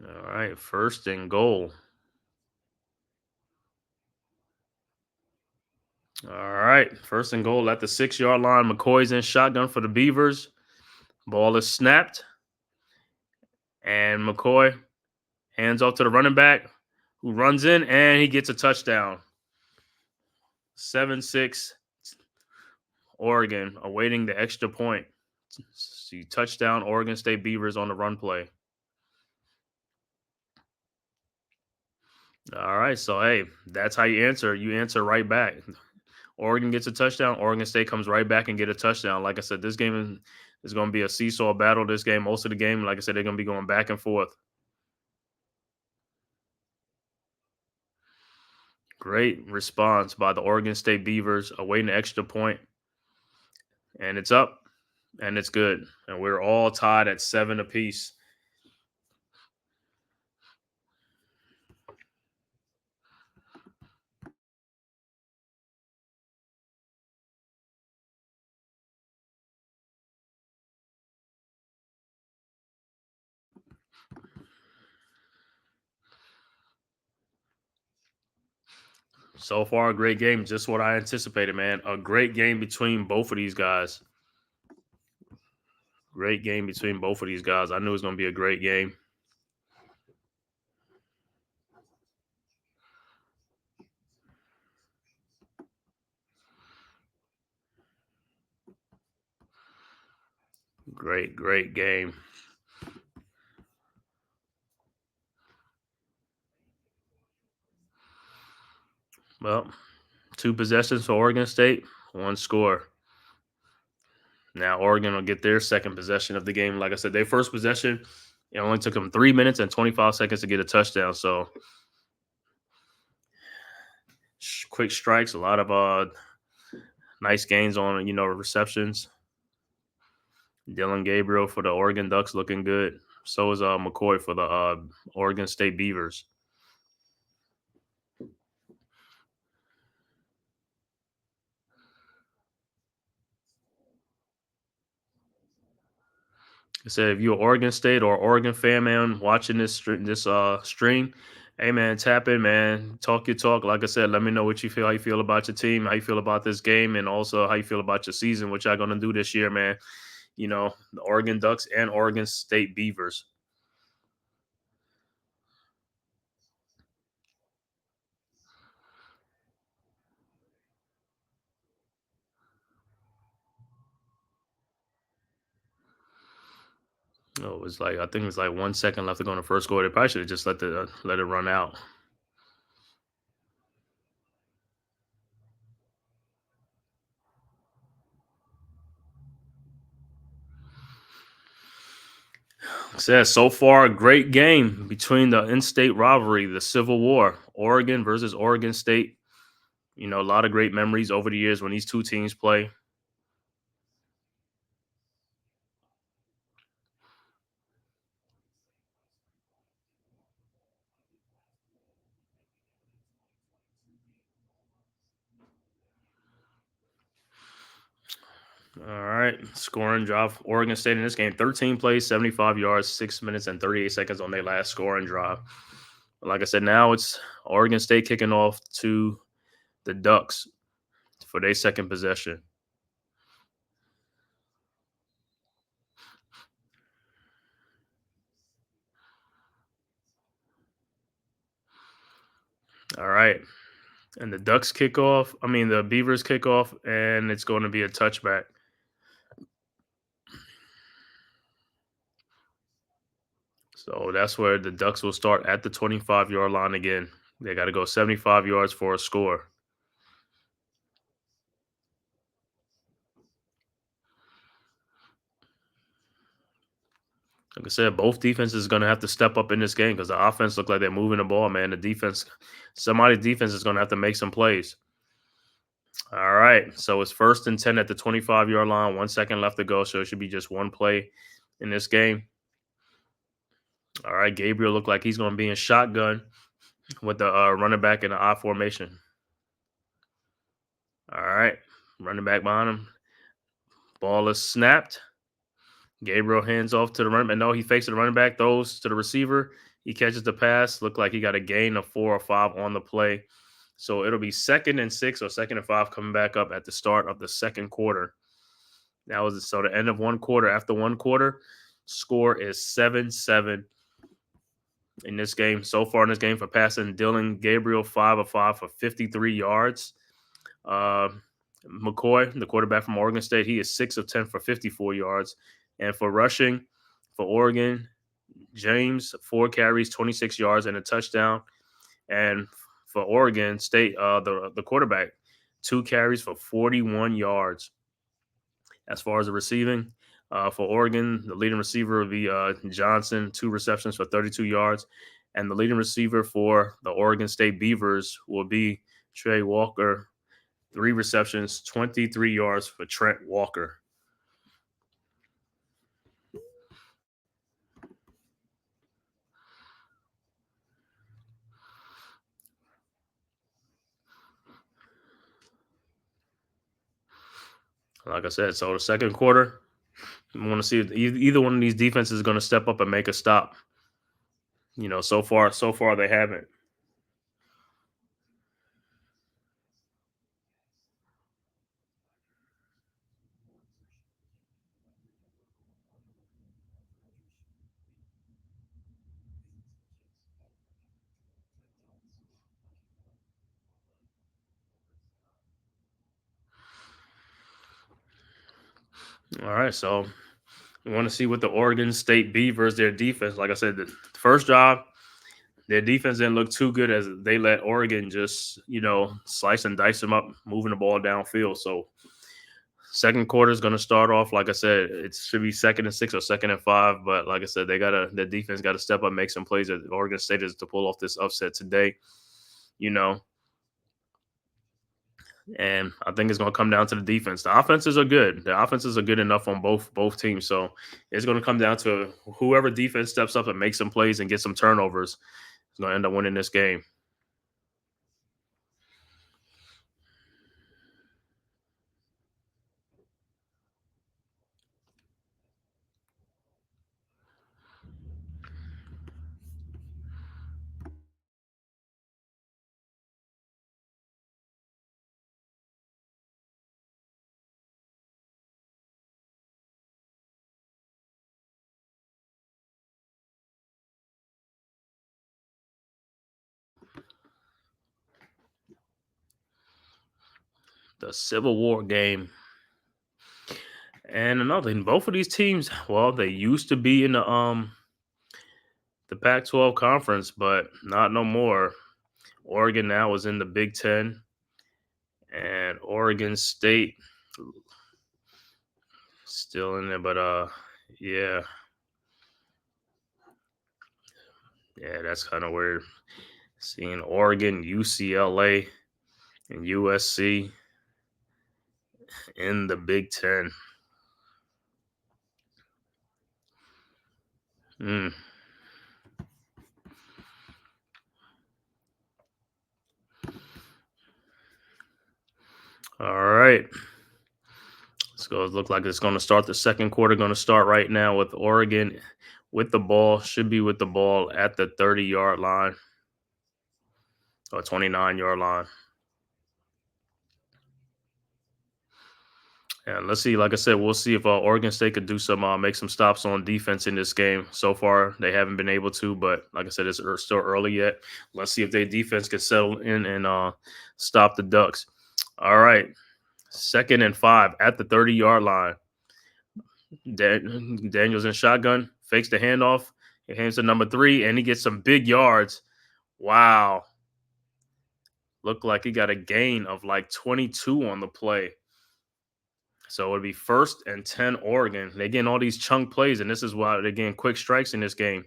All right, 1st and goal. All right, 1st and goal at the 6-yard line. McCoy's in shotgun for the Beavers. Ball is snapped. And McCoy hands off to the running back who runs in and he gets a touchdown. 7-6 Oregon awaiting the extra point. See touchdown Oregon State Beavers on the run play. All right, so hey, that's how you answer. You answer right back. Oregon gets a touchdown. Oregon State comes right back and get a touchdown. Like I said, this game is going to be a seesaw battle. This game, most of the game, like I said, they're going to be going back and forth. Great response by the Oregon State Beavers awaiting the extra point. And it's up and it's good. And we're all tied at 7 apiece. So far, a great game. Just what I anticipated, man. A great game between both of these guys. Great game between both of these guys. I knew it was going to be a great game. Great game. Well, 2 possessions for Oregon State, 1 score. Now Oregon will get their second possession of the game. Like I said, their first possession, it only took them 3 minutes and 25 seconds to get a touchdown. So quick strikes, a lot of nice gains on receptions. Dylan Gabriel for the Oregon Ducks looking good. So is McCoy for the Oregon State Beavers. I said, if you're an Oregon State or Oregon fan, man, watching this stream, hey man, tap in, man, talk your talk. Like I said, let me know what you feel, how you feel about your team, how you feel about this game, and also how you feel about your season, what y'all gonna do this year, man. The Oregon Ducks and Oregon State Beavers. Oh, I think it was like 1 second left to go in the first quarter. They probably should have just let it run out. Says so far a great game between the in-state rivalry, the Civil War, Oregon versus Oregon State. A lot of great memories over the years when these two teams play. All right, scoring drive. Oregon State in this game, 13 plays, 75 yards, 6 minutes and 38 seconds on their last scoring drive. Like I said, now it's Oregon State kicking off to the Ducks for their second possession. All right. And the Beavers kick off, and it's going to be a touchback. So that's where the Ducks will start at the 25-yard line again. They got to go 75 yards for a score. Like I said, both defenses is going to have to step up in this game because the offense look like they're moving the ball, man. The defense, somebody's defense is going to have to make some plays. All right, so it's 1st and 10 at the 25-yard line. 1 second left to go, so it should be just one play in this game. All right, Gabriel looked like he's going to be in shotgun with the running back in the I formation. All right, running back behind him. Ball is snapped. Gabriel hands off to the running back. No, he fakes the running back, throws to the receiver. He catches the pass. Looked like he got a gain of 4 or 5 on the play. So it'll be 2nd and 6 or 2nd and 5 coming back up at the start of the second quarter. That was so the end of one quarter. After one quarter, score is 7-7 in this game. So far in this game for passing, Dylan Gabriel 5 of 5 for 53 yards. McCoy, the quarterback from Oregon State, he is 6 of 10 for 54 yards. And for rushing for Oregon, James, 4 carries, 26 yards, and a touchdown. And for Oregon State, the quarterback, 2 carries for 41 yards. As far as the receiving, for Oregon, the leading receiver will be Johnson, 2 receptions for 32 yards. And the leading receiver for the Oregon State Beavers will be Trey Walker, 3 receptions, 23 yards for Trent Walker. Like I said, so the second quarter, I want to see if either one of these defenses is going to step up and make a stop. You know, so far they haven't. All right, so we want to see what the Oregon State Beavers, their defense. Like I said, the first drive, their defense didn't look too good as they let Oregon just, slice and dice them up, moving the ball downfield. So second quarter is going to start off, like I said, it should be 2nd and 6 or 2nd and 5. But like I said, their defense got to step up, make some plays. At Oregon State is to pull off this upset today, And I think it's going to come down to the defense. The offenses are good. The offenses are good enough on both teams. So it's going to come down to whoever defense steps up and makes some plays and get some turnovers is going to end up winning this game. The Civil War game. And another thing, both of these teams, well, they used to be in the Pac-12 conference, but not no more. Oregon now is in the Big Ten, and Oregon State still in there, but yeah, that's kind of weird. Seeing Oregon, UCLA, and USC in the Big Ten. All right. Let's go. It looks like it's going to start the second quarter. Going to start right now with Oregon with the ball. Should be with the ball at the 30-yard line or 29-yard line. And let's see. Like I said, we'll see if Oregon State could do some, make some stops on defense in this game. So far, they haven't been able to. But like I said, it's still early yet. Let's see if their defense can settle in and stop the Ducks. All right. 2nd and 5 at the 30-yard line. Daniel's in shotgun, fakes the handoff. He hands to number 3, and he gets some big yards. Wow. Looked like he got a gain of like 22 on the play. So it'll be 1st and 10 Oregon. They're getting all these chunk plays, and this is why they're getting quick strikes in this game.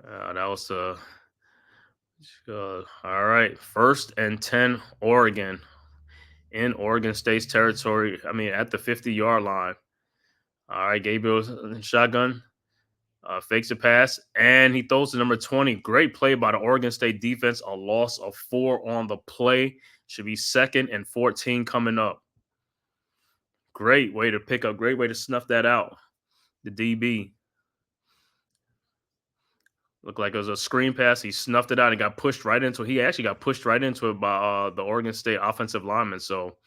That was all right. 1st and 10 Oregon in Oregon State's territory. I mean, at the 50-yard line. All right, Gabriel's shotgun. Fakes a pass, and he throws to number 20. Great play by the Oregon State defense. A loss of 4 on the play. Should be 2nd and 14 coming up. Great way to pick up. Great way to snuff that out. The DB. Looked like it was a screen pass. He snuffed it out and got pushed right into it. He actually got pushed right into it by the Oregon State offensive lineman. So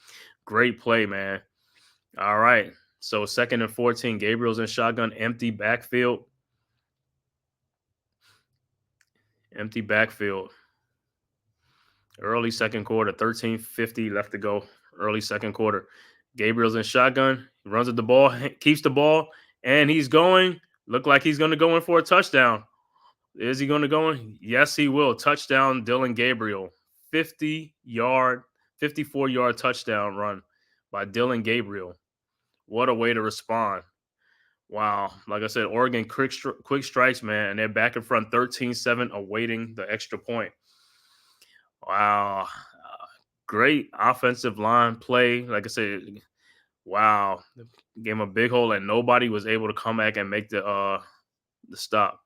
great play, man. All right. So 2nd and 14. Gabriel's in shotgun. Empty backfield. Empty backfield. Early second quarter. 13:50 left to go. Early second quarter. Gabriel's in shotgun. He runs at the ball. Keeps the ball. And he's going. Look like he's going to go in for a touchdown. Is he going to go in? Yes, he will. Touchdown, Dylan Gabriel. 54-yard touchdown run by Dylan Gabriel. What a way to respond. Wow. Like I said, Oregon quick strikes, man, and they're back in front 13-7 awaiting the extra point. Wow. Great offensive line play. Like I said, wow. Gave him a big hole, and nobody was able to come back and make the stop.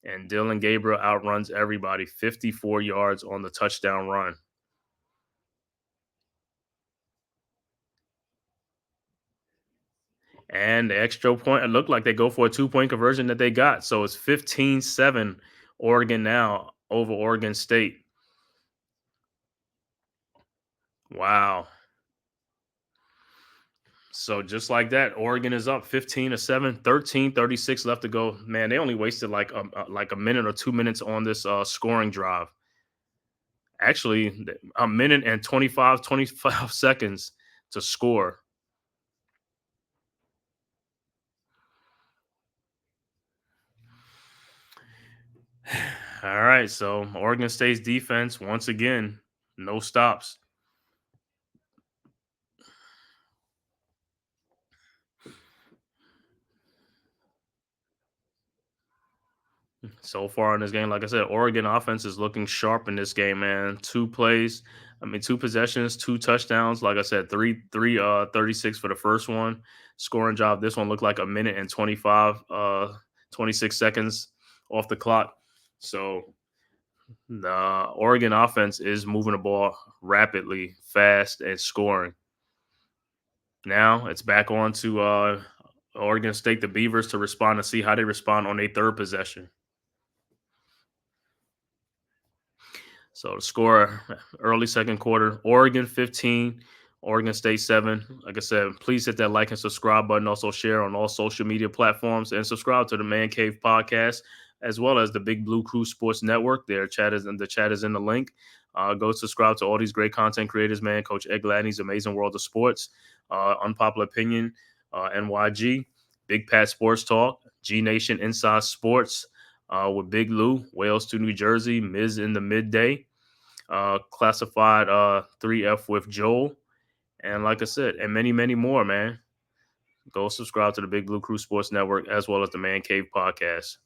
And Dylan Gabriel outruns everybody, 54 yards on the touchdown run. And the extra point, it looked like they go for a 2-point conversion that they got. So it's 15-7 Oregon now over Oregon State. Wow. So just like that, Oregon is up 15-7, 13:36 left to go. Man, they only wasted like a minute or 2 minutes on this scoring drive. Actually, a minute and 25 seconds to score. All right, so Oregon State's defense, once again, no stops. So far in this game, like I said, Oregon offense is looking sharp in this game, man. 2 possessions, 2 touchdowns. Like I said, 36 for the first one. Scoring job. This one looked like a minute and 26 seconds off the clock. So the Oregon offense is moving the ball rapidly, fast, and scoring. Now it's back on to Oregon State, the Beavers, to respond and see how they respond on their 3rd possession. So the score early second quarter, Oregon 15, Oregon State 7. Like I said, please hit that like and subscribe button. Also share on all social media platforms and subscribe to the Man-Cave podcast as well as the Big Blue Crew Sports Network. The chat is in the link. Go subscribe to all these great content creators, man. Coach Ed Gladney's Amazing World of Sports, Unpopular Opinion, NYG, Big Pat Sports Talk, G Nation Inside Sports with Big Lou, Wales to New Jersey, Miz in the Midday. Classified 3F with Joel. And like I said, and many, many more, man. Go subscribe to the Big Blue Crew Sports Network as well as the Man-Cave podcast.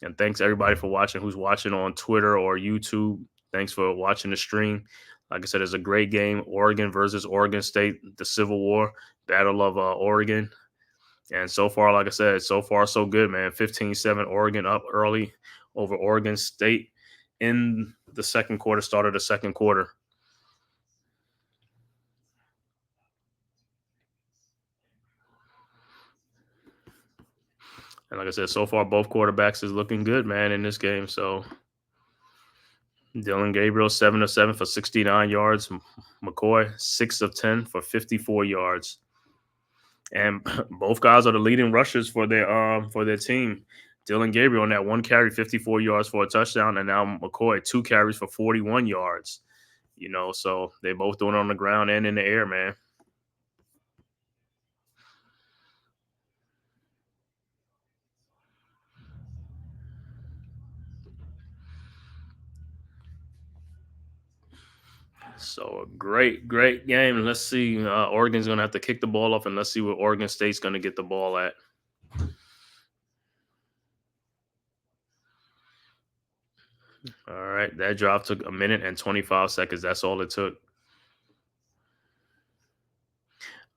And thanks everybody for watching, who's watching on Twitter or YouTube. Thanks for watching the stream. Like I said, it's a great game. Oregon versus Oregon State, the Civil War, Battle of Oregon. And so far, like I said, so far so good, man. 15-7, Oregon up early over Oregon State in the second quarter, start of the second quarter. And like I said, so far both quarterbacks is looking good, man, in this game. So Dylan Gabriel 7 of 7 for 69 yards. McCoy 6 of 10 for 54 yards. And both guys are the leading rushers for their team. Dylan Gabriel on that 1 carry, 54 yards for a touchdown, and now McCoy 2 carries for 41 yards. You know, so they both doing it on the ground and in the air, man. So a great game. Let's see. Oregon's going to have to kick the ball off, and let's see where Oregon State's going to get the ball at. All right, that drive took 1 minute and 25 seconds. That's all it took.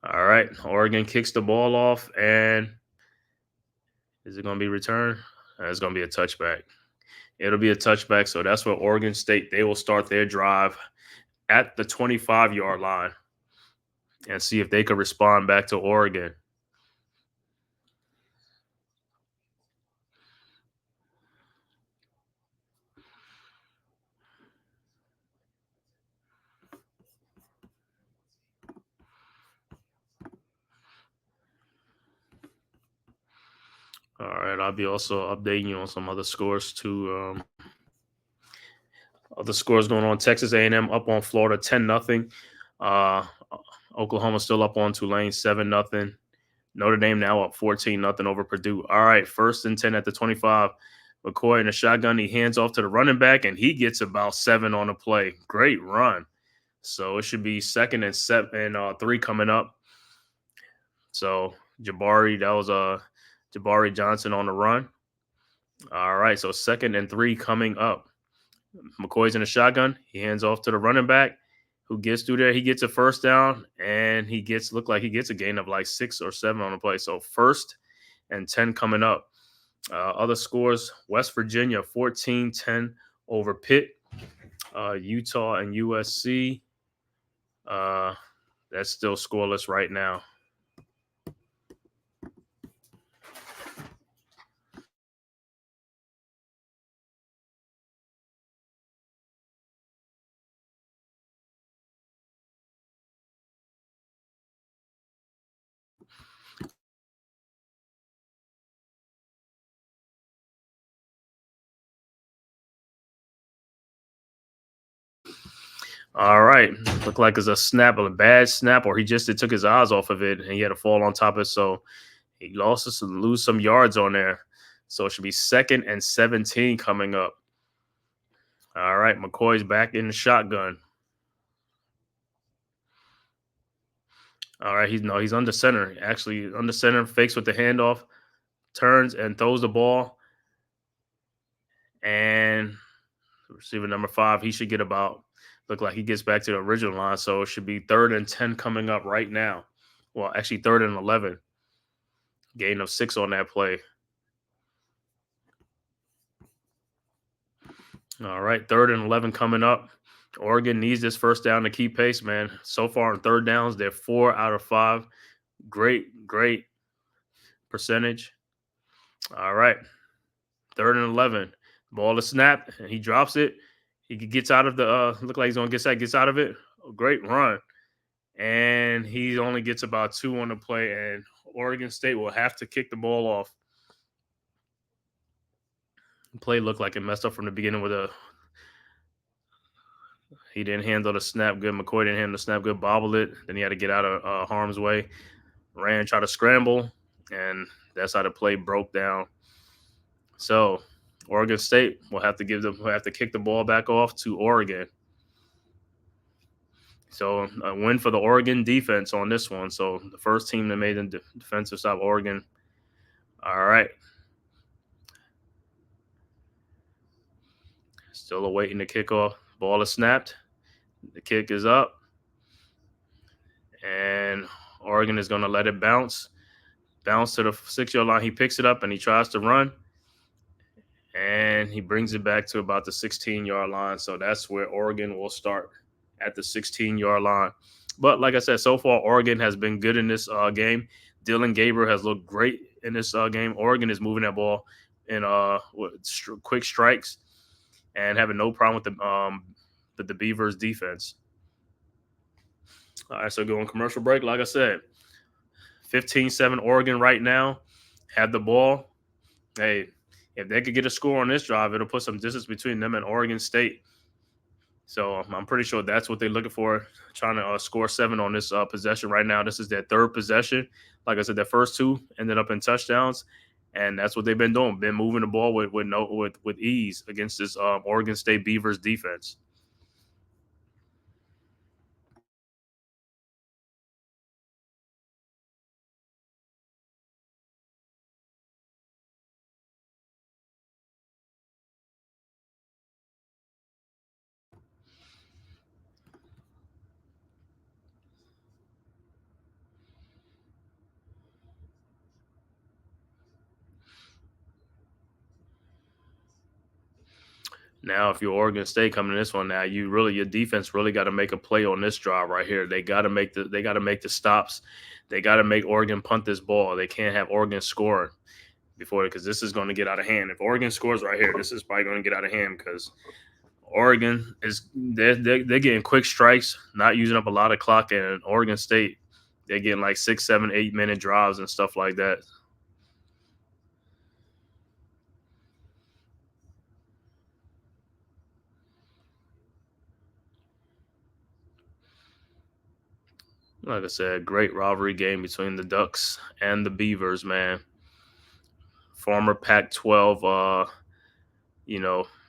All right, Oregon kicks the ball off, and is it going to be returned? It's going to be a touchback. It'll be a touchback, so that's where Oregon State, they will start their drive at the 25-yard line and see if they could respond back to Oregon. All right, I'll be also updating you on some other scores too. Other scores going on: Texas A&M up on Florida 10-0. Oklahoma still up on Tulane 7-0. Notre Dame now up 14-0 over Purdue. All right, 1st and 10 at the 25. McCoy in the shotgun. He hands off to the running back, and he gets about 7 on the play. Great run. So it should be 2nd and 3 coming up. So Jabari, that was Jabari Johnson on the run. All right, so 2nd and 3 coming up. McCoy's in the shotgun. He hands off to the running back who gets through there. He gets a 1st down, and he gets a gain of like 6 or 7 on the play. So 1st and 10 coming up. Other scores: West Virginia 14-10 over Pitt. Utah and USC. That's still scoreless right now. All right. Looked like it's a bad snap, or he took his eyes off of it and he had to fall on top of it. So he lose some yards on there. So it should be 2nd and 17 coming up. All right. McCoy's back in the shotgun. All right. He's under center. Actually, under center, fakes with the handoff, turns and throws the ball. And receiver number 5, he should get look like he gets back to the original line. So it should be 3rd and 10 coming up right now. Well, actually 3rd and 11. Gain of 6 on that play. All right, 3rd and 11 coming up. Oregon needs this 1st down to keep pace, man. So far on 3rd downs, they're 4 out of 5. Great percentage. All right, 3rd and 11. Ball is snapped, and he drops it. He gets out of the look like he's going to gets out of it. Great run. And he only gets about 2 on the play, and Oregon State will have to kick the ball off. The play looked like it messed up from the beginning he didn't handle the snap good. McCoy didn't handle the snap good, bobbled it. Then he had to get out of harm's way. Tried to scramble, and that's how the play broke down. So Oregon State will have to kick the ball back off to Oregon. So a win for the Oregon defense on this one. So the first team that made the defensive stop, Oregon. All right. Still awaiting the kickoff. Ball is snapped. The kick is up. And Oregon is going to let it bounce. Bounce to the 6-yard line. He picks it up and he tries to run. And he brings it back to about the 16-yard line. So that's where Oregon will start, at the 16-yard line. But like I said, so far, Oregon has been good in this game. Dylan Gabriel has looked great in this game. Oregon is moving that ball in quick strikes and having no problem with the Beavers defense. All right, so going commercial break. Like I said, 15-7 Oregon right now. Have the ball. Hey, if they could get a score on this drive, it'll put some distance between them and Oregon State. So I'm pretty sure that's what they're looking for, trying to score 7 on this possession right now. This is their 3rd possession. Like I said, their first 2 ended up in touchdowns, and that's what they've been doing. Been moving the ball with ease against this Oregon State Beavers defense. Now, if you're Oregon State coming in this one, now your defense really got to make a play on this drive right here. They got to make the stops. They got to make Oregon punt this ball. They can't have Oregon scoring before, because this is going to get out of hand. If Oregon scores right here, this is probably going to get out of hand, because Oregon they're getting quick strikes, not using up a lot of clock, and Oregon State, they're getting like 6, 7, 8 minute drives and stuff like that. Like I said, great rivalry game between the Ducks and the Beavers, man. Former Pac-12,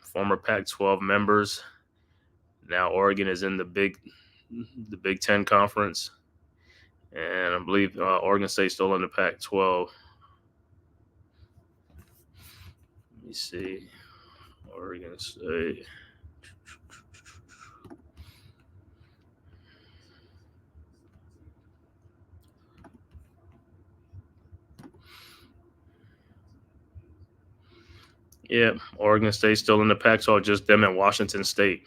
former Pac-12 members. Now Oregon is in the Big Ten conference, and I believe Oregon State's still in the Pac-12. Let me see, Oregon State. Yeah, Oregon State's still in the Pac-12, just them and Washington State.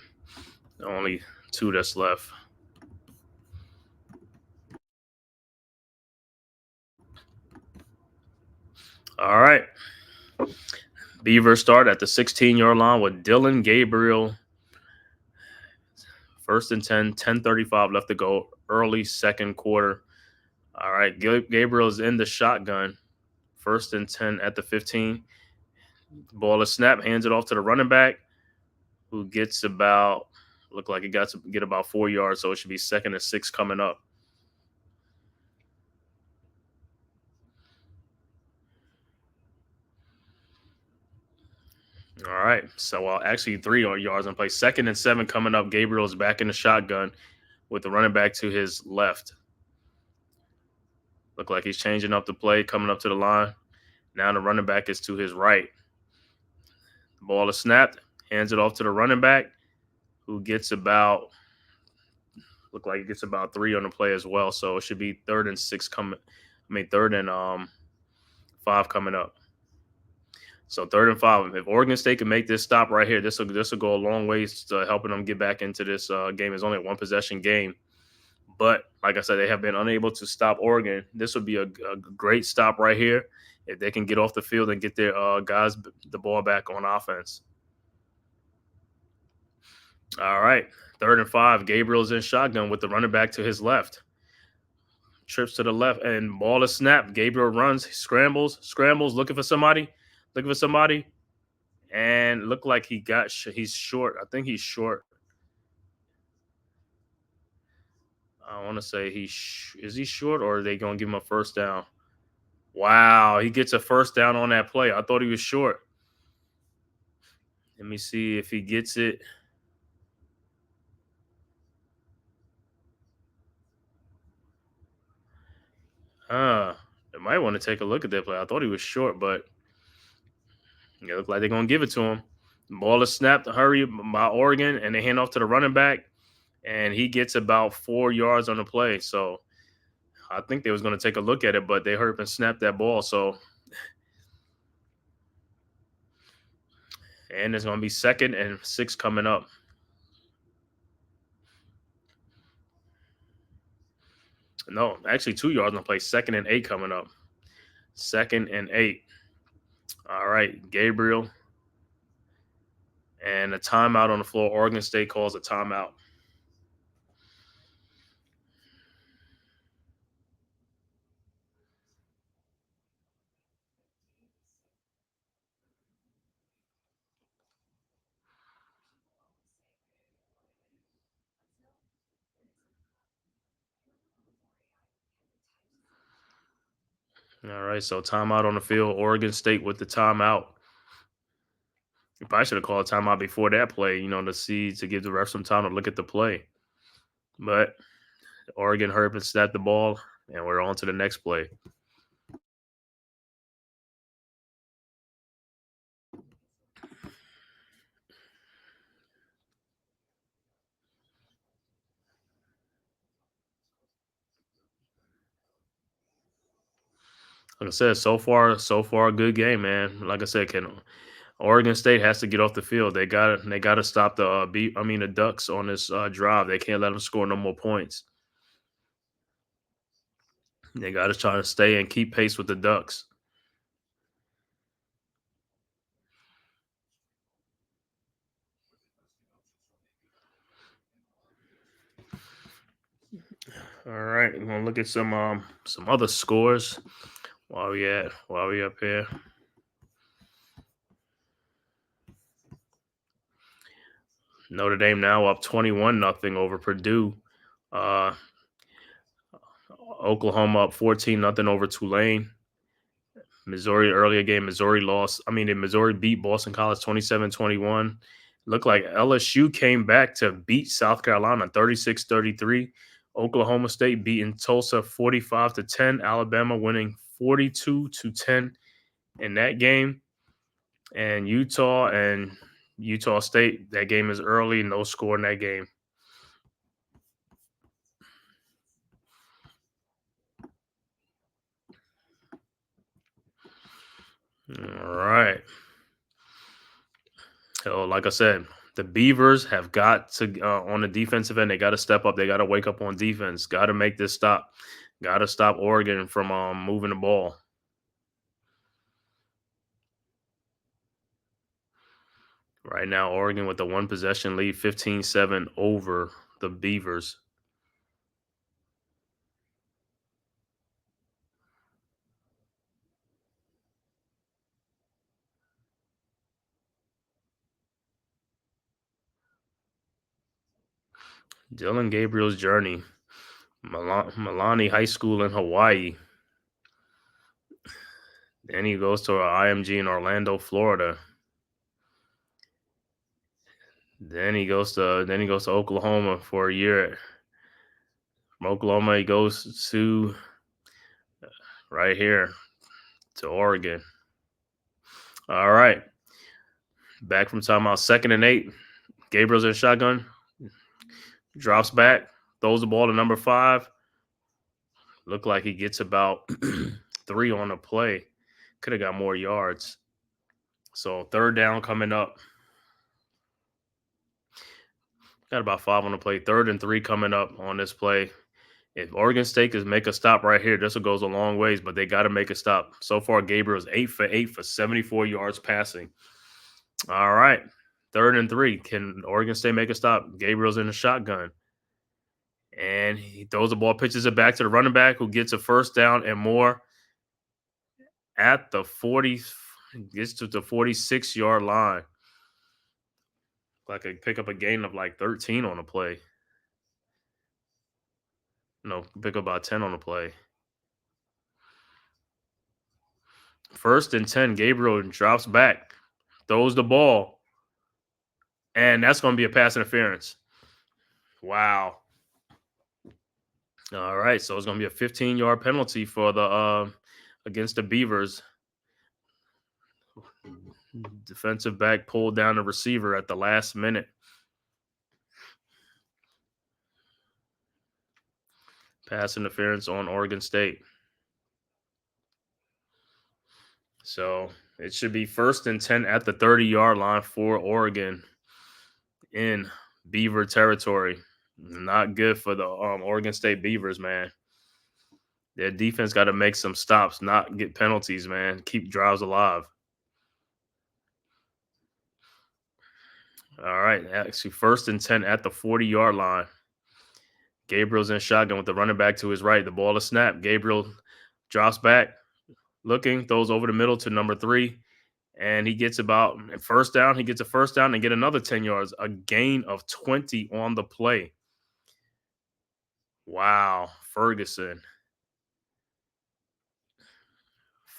The only two that's left. All right. Beavers start at the 16-yard line with Dylan Gabriel. 1st and 10, 10:35 left to go, early second quarter. All right, Gabriel's in the shotgun. 1st and 10 at the 15. Ball is snapped, hands it off to the running back, who gets look like he got to get about 4 yards, so it should be 2nd and 6 coming up. All right, so actually 3 yards on play. 2nd and 7 coming up. Gabriel's back in the shotgun with the running back to his left. Look like he's changing up the play, coming up to the line. Now the running back is to his right. The ball is snapped, hands it off to the running back, who gets about 3 on the play as well. So it should be 3rd and 6 coming. 3rd and 5 coming up. So 3rd and 5. If Oregon State can make this stop right here, this will go a long ways to helping them get back into this game. It's only a 1-possession game, but like I said, they have been unable to stop Oregon. This would be a great stop right here if they can get off the field and get their guys the ball back on offense. All right, 3rd and 5. Gabriel's in shotgun with the running back to his left. Trips to the left, and ball is snapped. Gabriel runs, scrambles, looking for somebody, and looked like he's short. I think he's short. I want to say is he short, or are they going to give him a first down? Wow, he gets a first down on that play. I thought he was short. Let me see if he gets it. They might want to take a look at that play. I thought he was short, but it looked like they're going to give it to him. The ball is snapped, hurry by Oregon, and they hand off to the running back, and he gets about 4 yards on the play. So I think they was going to take a look at it, but they hurried and snapped that ball. So, and it's going to be 2nd and 6 coming up. No, actually 2 yards on the play. 2nd and 8 coming up. 2nd and 8. All right, Gabriel. And a timeout on the floor. Oregon State calls a timeout. All right, so timeout on the field. Oregon State with the timeout. You probably should have called a timeout before that play, to give the ref some time to look at the play. But Oregon hurried and snapped the ball, and we're on to the next play. Like I said, so far, a good game, man. Like I said, can Oregon State has to get off the field. They got to stop the Ducks on this drive. They can't let them score no more points. They got to try to stay and keep pace with the Ducks. All right, we're gonna look at some other scores while we up here. Notre Dame now up 21-0 over Purdue. Oklahoma up 14-0 over Tulane. Missouri earlier game, Missouri beat Boston College 27-21. Looked like LSU came back to beat South Carolina 36-33. Oklahoma State beating Tulsa 45-10. Alabama winning 42-10 in that game. And Utah State, that game is early, no score in that game. All right. So, like I said, the Beavers have got to, on the defensive end, they got to step up. They got to wake up on defense. Got to make this stop. Got to stop Oregon from moving the ball. Right now, Oregon with the one possession lead, 15-7 over the Beavers. Dylan Gabriel's journey. Milani High School in Hawaii. Then he goes to IMG in Orlando, Florida. Then he goes to Oklahoma for a year. From Oklahoma, he goes to right here to Oregon. All right. Back from timeout, 2nd and 8. Gabriel's in shotgun. Drops back, throws the ball to number 5. Looked like he gets about 3 on the play. Could have got more yards. So 3rd down coming up. Got about 5 on the play. 3rd and 3 coming up on this play. If Oregon State can make a stop right here, this will goes a long ways, but they got to make a stop. So far, Gabriel's 8 for 8 for 74 yards passing. All right. 3rd and 3. Can Oregon State make a stop? Gabriel's in the shotgun. And he throws the ball, pitches it back to the running back who gets a 1st down and more at the 40, gets to the 46-yard line. Like I pick up a gain of like 13 on the play. No, pick up about 10 on the play. 1st and 10, Gabriel drops back, throws the ball, and that's going to be a pass interference. Wow. All right, so it's going to be a 15-yard penalty for the against the Beavers. Defensive back pulled down the receiver at the last minute. Pass interference on Oregon State. So it should be 1st and 10 at the 30-yard line for Oregon in Beaver territory. Not good for the Oregon State Beavers, man. Their defense got to make some stops, not get penalties, man. Keep drives alive. All right, actually 1st and 10 at the 40-yard line. Gabriel's in shotgun with the running back to his right. The ball is snapped. Gabriel drops back, looking, throws over the middle to number 3, and he gets about 1st down. He gets a 1st down and get another 10 yards, a gain of 20 on the play. Wow, Ferguson.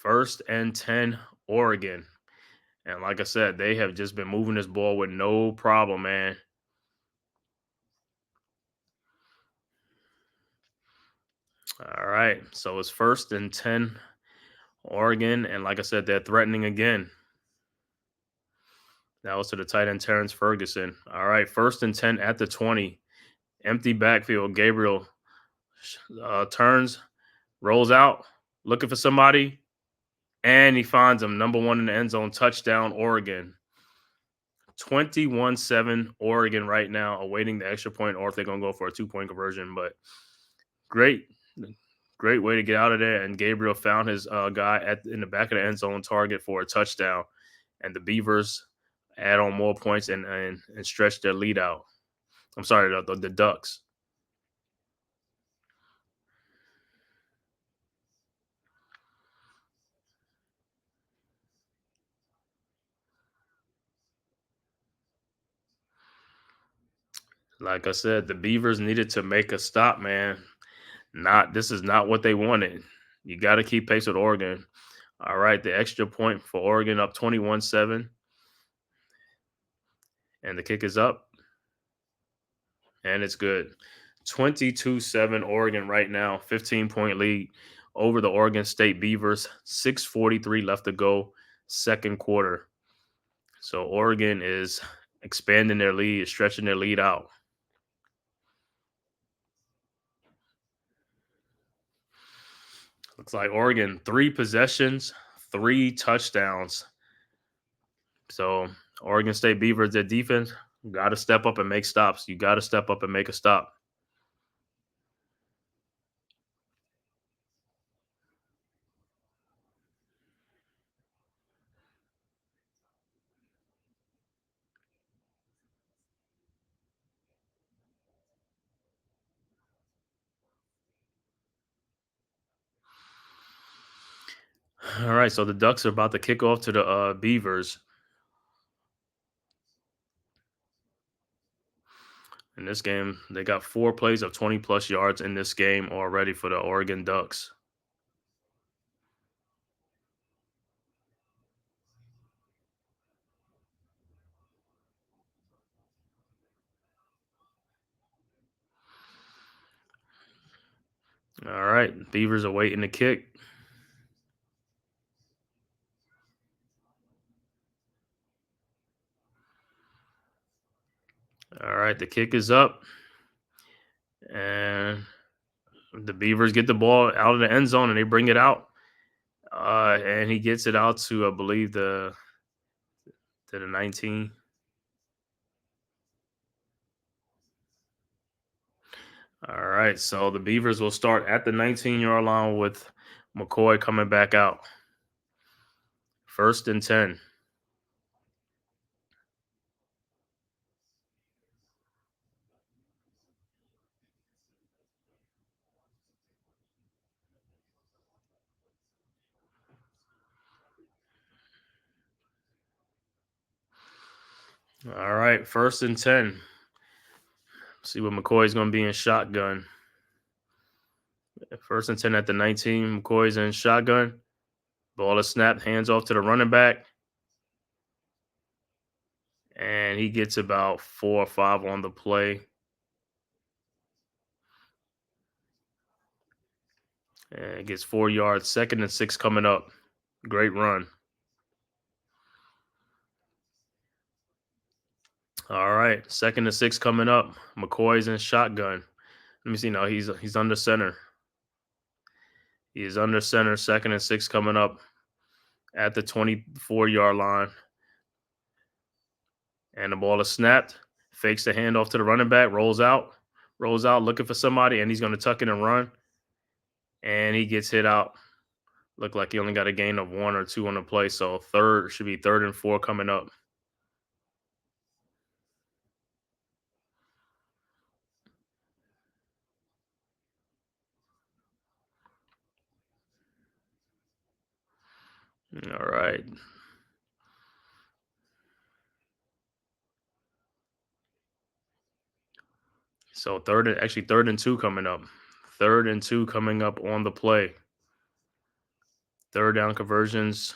1st and 10, Oregon. And like I said, they have just been moving this ball with no problem, man. All right, so it's 1st and 10, Oregon, and like I said, they're threatening again. That was to the tight end, Terrence Ferguson. All right, 1st and 10 at the 20. Empty backfield. Gabriel turns, rolls out, looking for somebody. And he finds him, number one in the end zone, touchdown, Oregon. 21-7 Oregon right now, awaiting the extra point, or if they're going to go for a 2-point conversion. But great way to get out of there. And Gabriel found his guy in the back of the end zone target for a touchdown. And the Beavers add on more points and stretch their lead out. I'm sorry, the Ducks. Like I said, the Beavers needed to make a stop, man. This is not what they wanted. You got to keep pace with Oregon. All right, the extra point for Oregon up 21-7. And the kick is up. And it's good. 22-7 Oregon right now, 15-point lead over the Oregon State Beavers. 6:43 left to go, second quarter. So Oregon is expanding their lead, stretching their lead out. Looks like Oregon, 3 possessions, 3 touchdowns. So Oregon State Beavers, their defense, got to step up and make stops. You got to step up and make a stop. All right, so the Ducks are about to kick off to the Beavers. In this game, they got 4 plays of 20-plus yards in this game already for the Oregon Ducks. All right, Beavers are waiting to kick. All right, the kick is up. And the Beavers get the ball out of the end zone and they bring it out. And he gets it out to, I believe, to the 19. All right, so the Beavers will start at the 19-yard line with McCoy coming back out. 1st and 10. All right, 1st and 10. See what McCoy's going to be in shotgun. 1st and 10 at the 19. McCoy's in shotgun. Ball is snapped, hands off to the running back. And he gets about 4 or 5 on the play. And gets 4 yards. 2nd and 6 coming up. Great run. All right, 2nd and 6 coming up. McCoy's in shotgun. Let me see now. He's under center. He is under center. 2nd and 6 coming up at the 24-yard line. And the ball is snapped. Fakes the handoff to the running back. Rolls out looking for somebody, and he's going to tuck it and run. And he gets hit out. Looked like he only got a gain of 1 or 2 on the play. So should be 3rd and 4 coming up. All right. So 3rd and 2 coming up. 3rd and 2 coming up on the play. 3rd down conversions.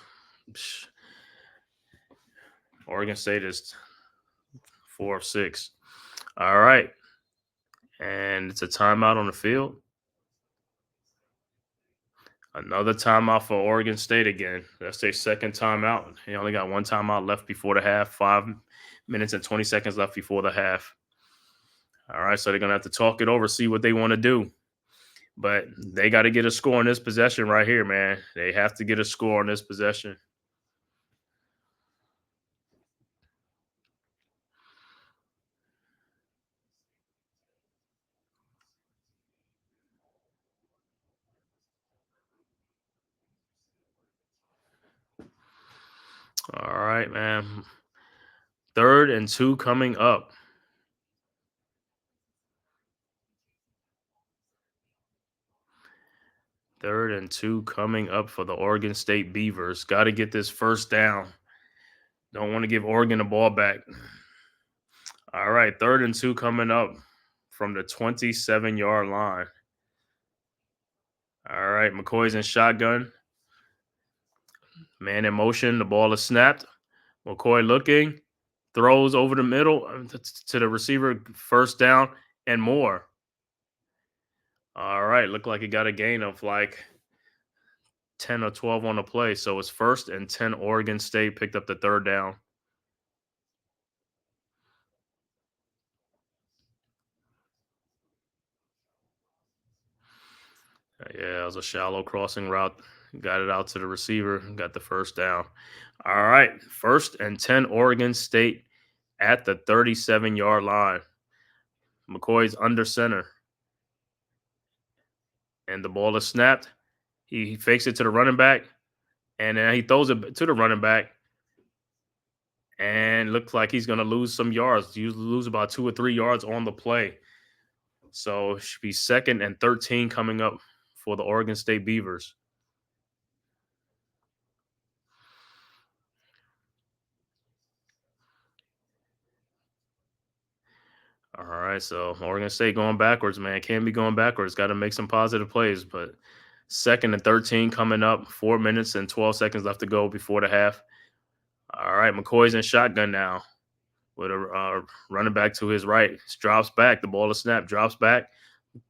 Oregon State is 4 of 6. All right. And it's a timeout on the field. Another timeout for Oregon State again. That's their 2nd timeout. He only got 1 timeout left before the half. 5 minutes and 20 seconds left before the half. All right, so they're going to have to talk it over, see what they want to do. But they got to get a score on this possession right here, man. They have to get a score on this possession. All right, man. 3rd and 2 coming up. Third and 2 coming up for the Oregon State Beavers. Got to get this first down. Don't want to give Oregon the ball back. All right, 3rd and 2 coming up from the 27-yard line. All right, McCoy's in shotgun. Man in motion. The ball is snapped. McCoy looking. Throws over the middle to the receiver. First down and more. All right, looked like he got a gain of like 10 or 12 on the play. So it's 1st and 10. Oregon State picked up the 3rd down. Yeah, it was a shallow crossing route. Got it out to the receiver. Got the first down. All right, 1st and 10. Oregon State at the 37-yard line. McCoy's under center. And the ball is snapped. He fakes it to the running back. And then he throws it to the running back. And looks like he's going to lose some yards. He lose about 2 or 3 yards on the play. So it should be 2nd and 13 coming up for the Oregon State Beavers. All right, so Oregon State going backwards, man. Can't be going backwards. Got to make some positive plays. But 2nd and 13 coming up. 4 minutes and 12 seconds left to go before the half. All right, McCoy's in shotgun now with a running back to his right. Drops back. The ball is snapped. Drops back.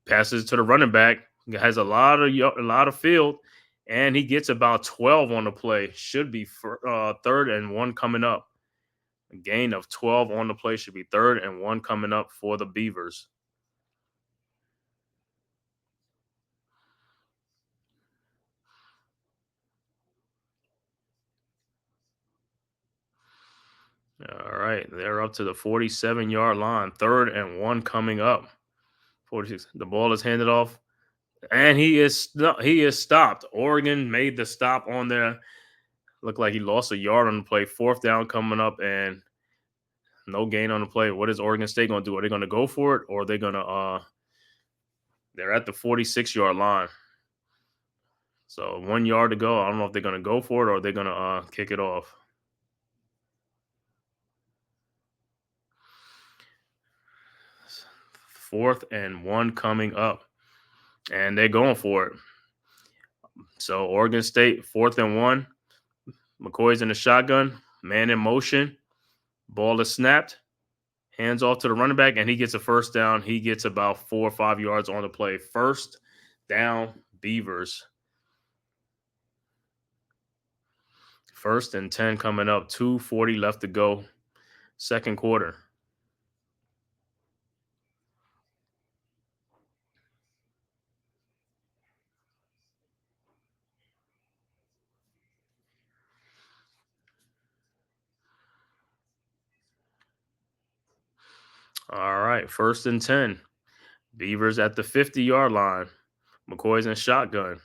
Passes to the running back. He has a lot of field, and he gets about 12 on the play. Should be 3rd and 1 coming up. A gain of 12 on the play should be 3rd and 1 coming up for the Beavers. All right, they're up to the 47-yard line. 3rd and 1 coming up. 46. The ball is handed off, and he is stopped. Oregon made the stop on there. Looked like he lost a yard on the play. 4th down coming up, and no gain on the play. What is Oregon State going to do? Are they going to go for it, or are they going to? They're at the 46-yard line, so 1 yard to go. I don't know if they're going to go for it or they're going to kick it off. 4th and 1 coming up, and they're going for it. So Oregon State 4th and 1. McCoy's in the shotgun, man in motion. Ball is snapped. Hands off to the running back, and he gets a first down. He gets about 4 or 5 yards on the play. 1st down, Beavers. 1st and 10 coming up. 2:40 left to go. 2nd quarter. All right, 1st and 10. Beavers at the 50-yard line. McCoy's in shotgun.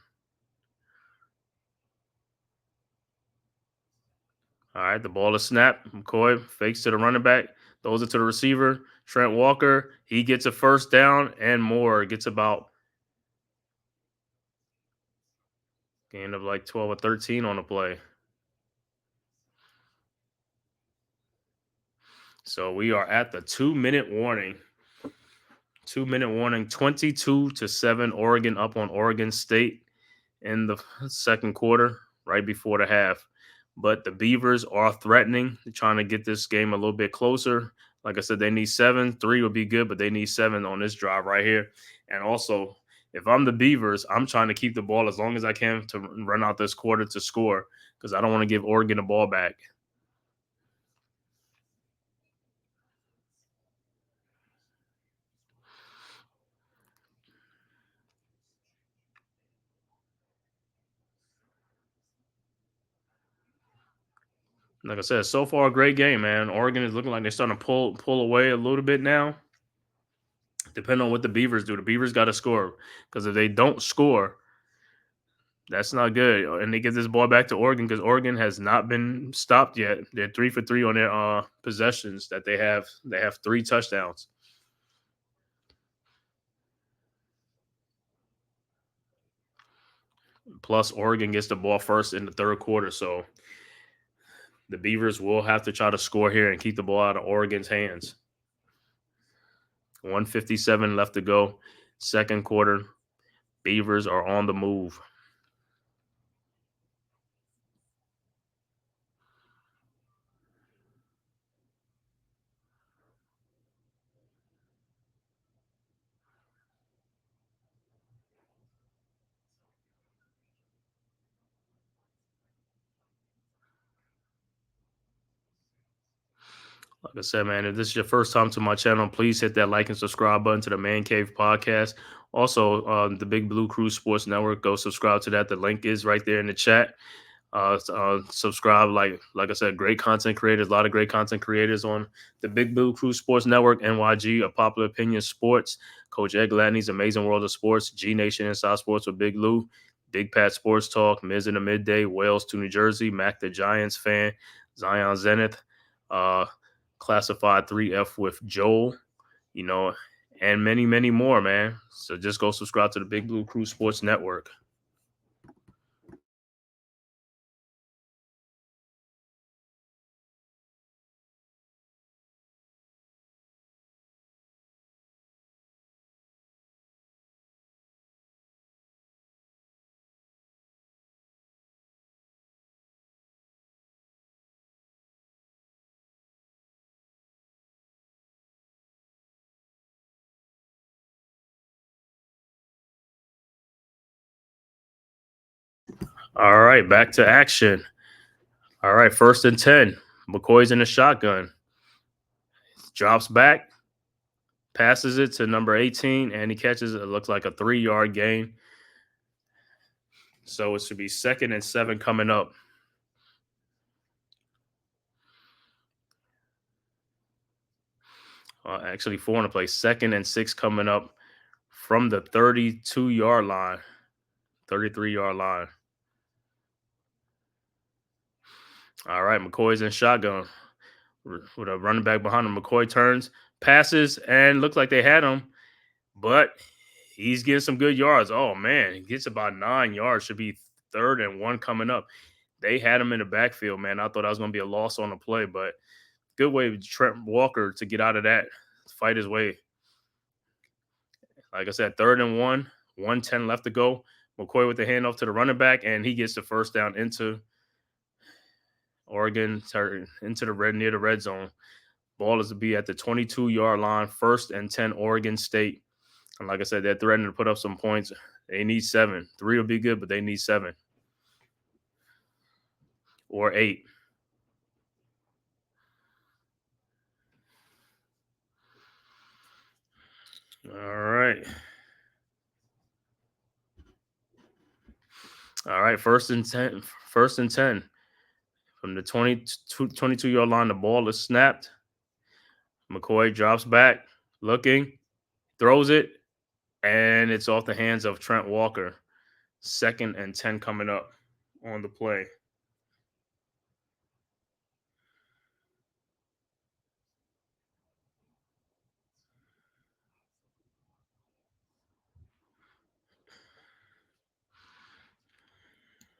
All right, the ball is snapped. McCoy fakes to the running back, throws it to the receiver. Trent Walker, he gets a first down and more. Gets about gain of like 12 or 13 on the play. So we are at the 2-minute warning. 2-minute warning. 22-7. Oregon up on Oregon State in the 2nd quarter, right before the half. But the Beavers are threatening, trying to get this game a little bit closer. Like I said, they need 7. 3 would be good, but they need 7 on this drive right here. And also, if I'm the Beavers, I'm trying to keep the ball as long as I can to run out this quarter to score because I don't want to give Oregon the ball back. Like I said, so far a great game, man. Oregon is looking like they're starting to pull away a little bit now. Depending on what the Beavers do, the Beavers got to score because if they don't score, that's not good. And they get this ball back to Oregon because Oregon has not been stopped yet. They're 3 for 3 on their possessions that they have. They have 3 touchdowns. Plus, Oregon gets the ball first in the third quarter, so the Beavers will have to try to score here and keep the ball out of Oregon's hands. 1:57 left to go. Second quarter. Beavers are on the move. Like I said, man, if this is your first time to my channel, please hit that like and subscribe button to the Man Cave podcast. Also, the Big Blue Crew Sports Network, go subscribe to that. The link is right there in the chat. Subscribe, like I said, great content creators, a lot of great content creators on the Big Blue Crew Sports Network, NYG, A Popular Opinion Sports, Coach Ed Gladney's Amazing World of Sports, G Nation Inside Sports with Big Lou, Big Pat Sports Talk, Miz in the Midday, Wales to New Jersey, Mac the Giants fan, Zion Zenith, Classified 3F with Joel, and many, many more, man. So just go subscribe to the Big Blue Crew Sports Network. All right, back to action. All right, 1st and 10. McCoy's in the shotgun. Drops back, passes it to number 18, and he catches it. It looks like a 3-yard gain. So it should be 2nd and 7 coming up. Actually, 4 on the play. 2nd and 6 coming up from the 32-yard line, 33-yard line. All right, McCoy's in shotgun with a running back behind him. McCoy turns, passes, and looks like they had him, but he's getting some good yards. Oh, man, he gets about 9 yards. Should be 3rd and 1 coming up. They had him in the backfield, man. I thought I was going to be a loss on the play, but good way with Trent Walker to get out of that, fight his way. Like I said, 3rd and 1, 1:10 left to go. McCoy with the handoff to the running back, and he gets the first down into Oregon, into the near the red zone. Ball is to be at the 22-yard line, 1st and 10, Oregon State. And like I said, they're threatening to put up some points. They need 7. 3 will be good, but they need 7 or 8. All right. All right, 1st and 10. 1st and 10. From the 22-yard line, the ball is snapped. McCoy drops back, looking, throws it, and it's off the hands of Trent Walker. 2nd and 10 coming up on the play.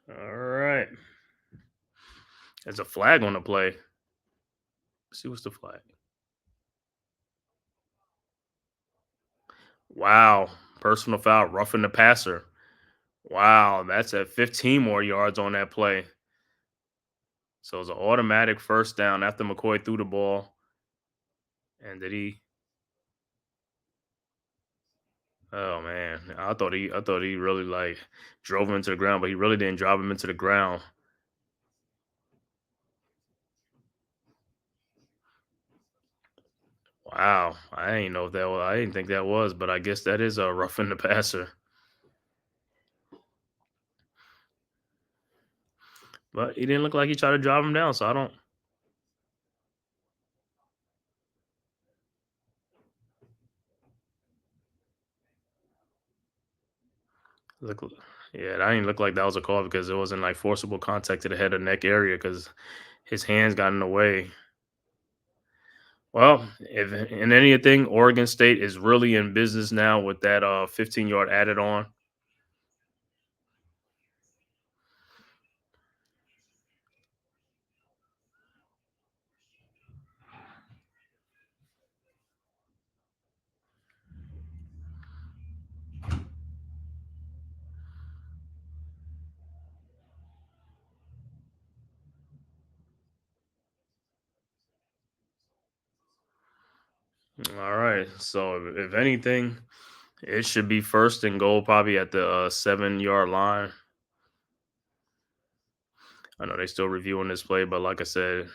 All right. There's a flag on the play. Let's see what's the flag. Wow. Personal foul, roughing the passer. Wow, that's at 15 more yards on that play. So it's an automatic first down after McCoy threw the ball. And did he? Oh man, I thought he really drove him into the ground, but he really didn't drive him into the ground. Wow, I didn't know if that was. I didn't think that was, but I guess that is a roughing the passer. But he didn't look like he tried to drive him down, so I don't. Look, yeah, that didn't look like that was a call because it wasn't like forcible contact to the head or neck area because his hands got in the way. Well, if in anything, Oregon State is really in business now with that 15-yard added on. All right. So if anything, it should be first and goal, probably at the 7-yard line. I know they still reviewing this play, but like I said,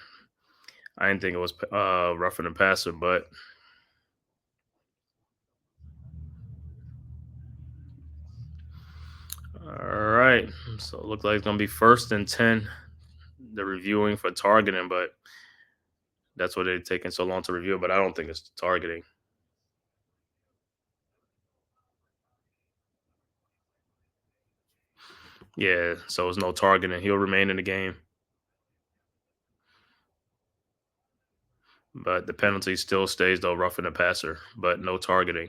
I didn't think it was roughing the passer. But all right, so it looks like it's gonna be first and 10. They're reviewing for targeting, but that's what they're taking so long to review. But I don't think it's targeting. Yeah, so it's no targeting. He'll remain in the game. But the penalty still stays though, roughing the passer, but no targeting.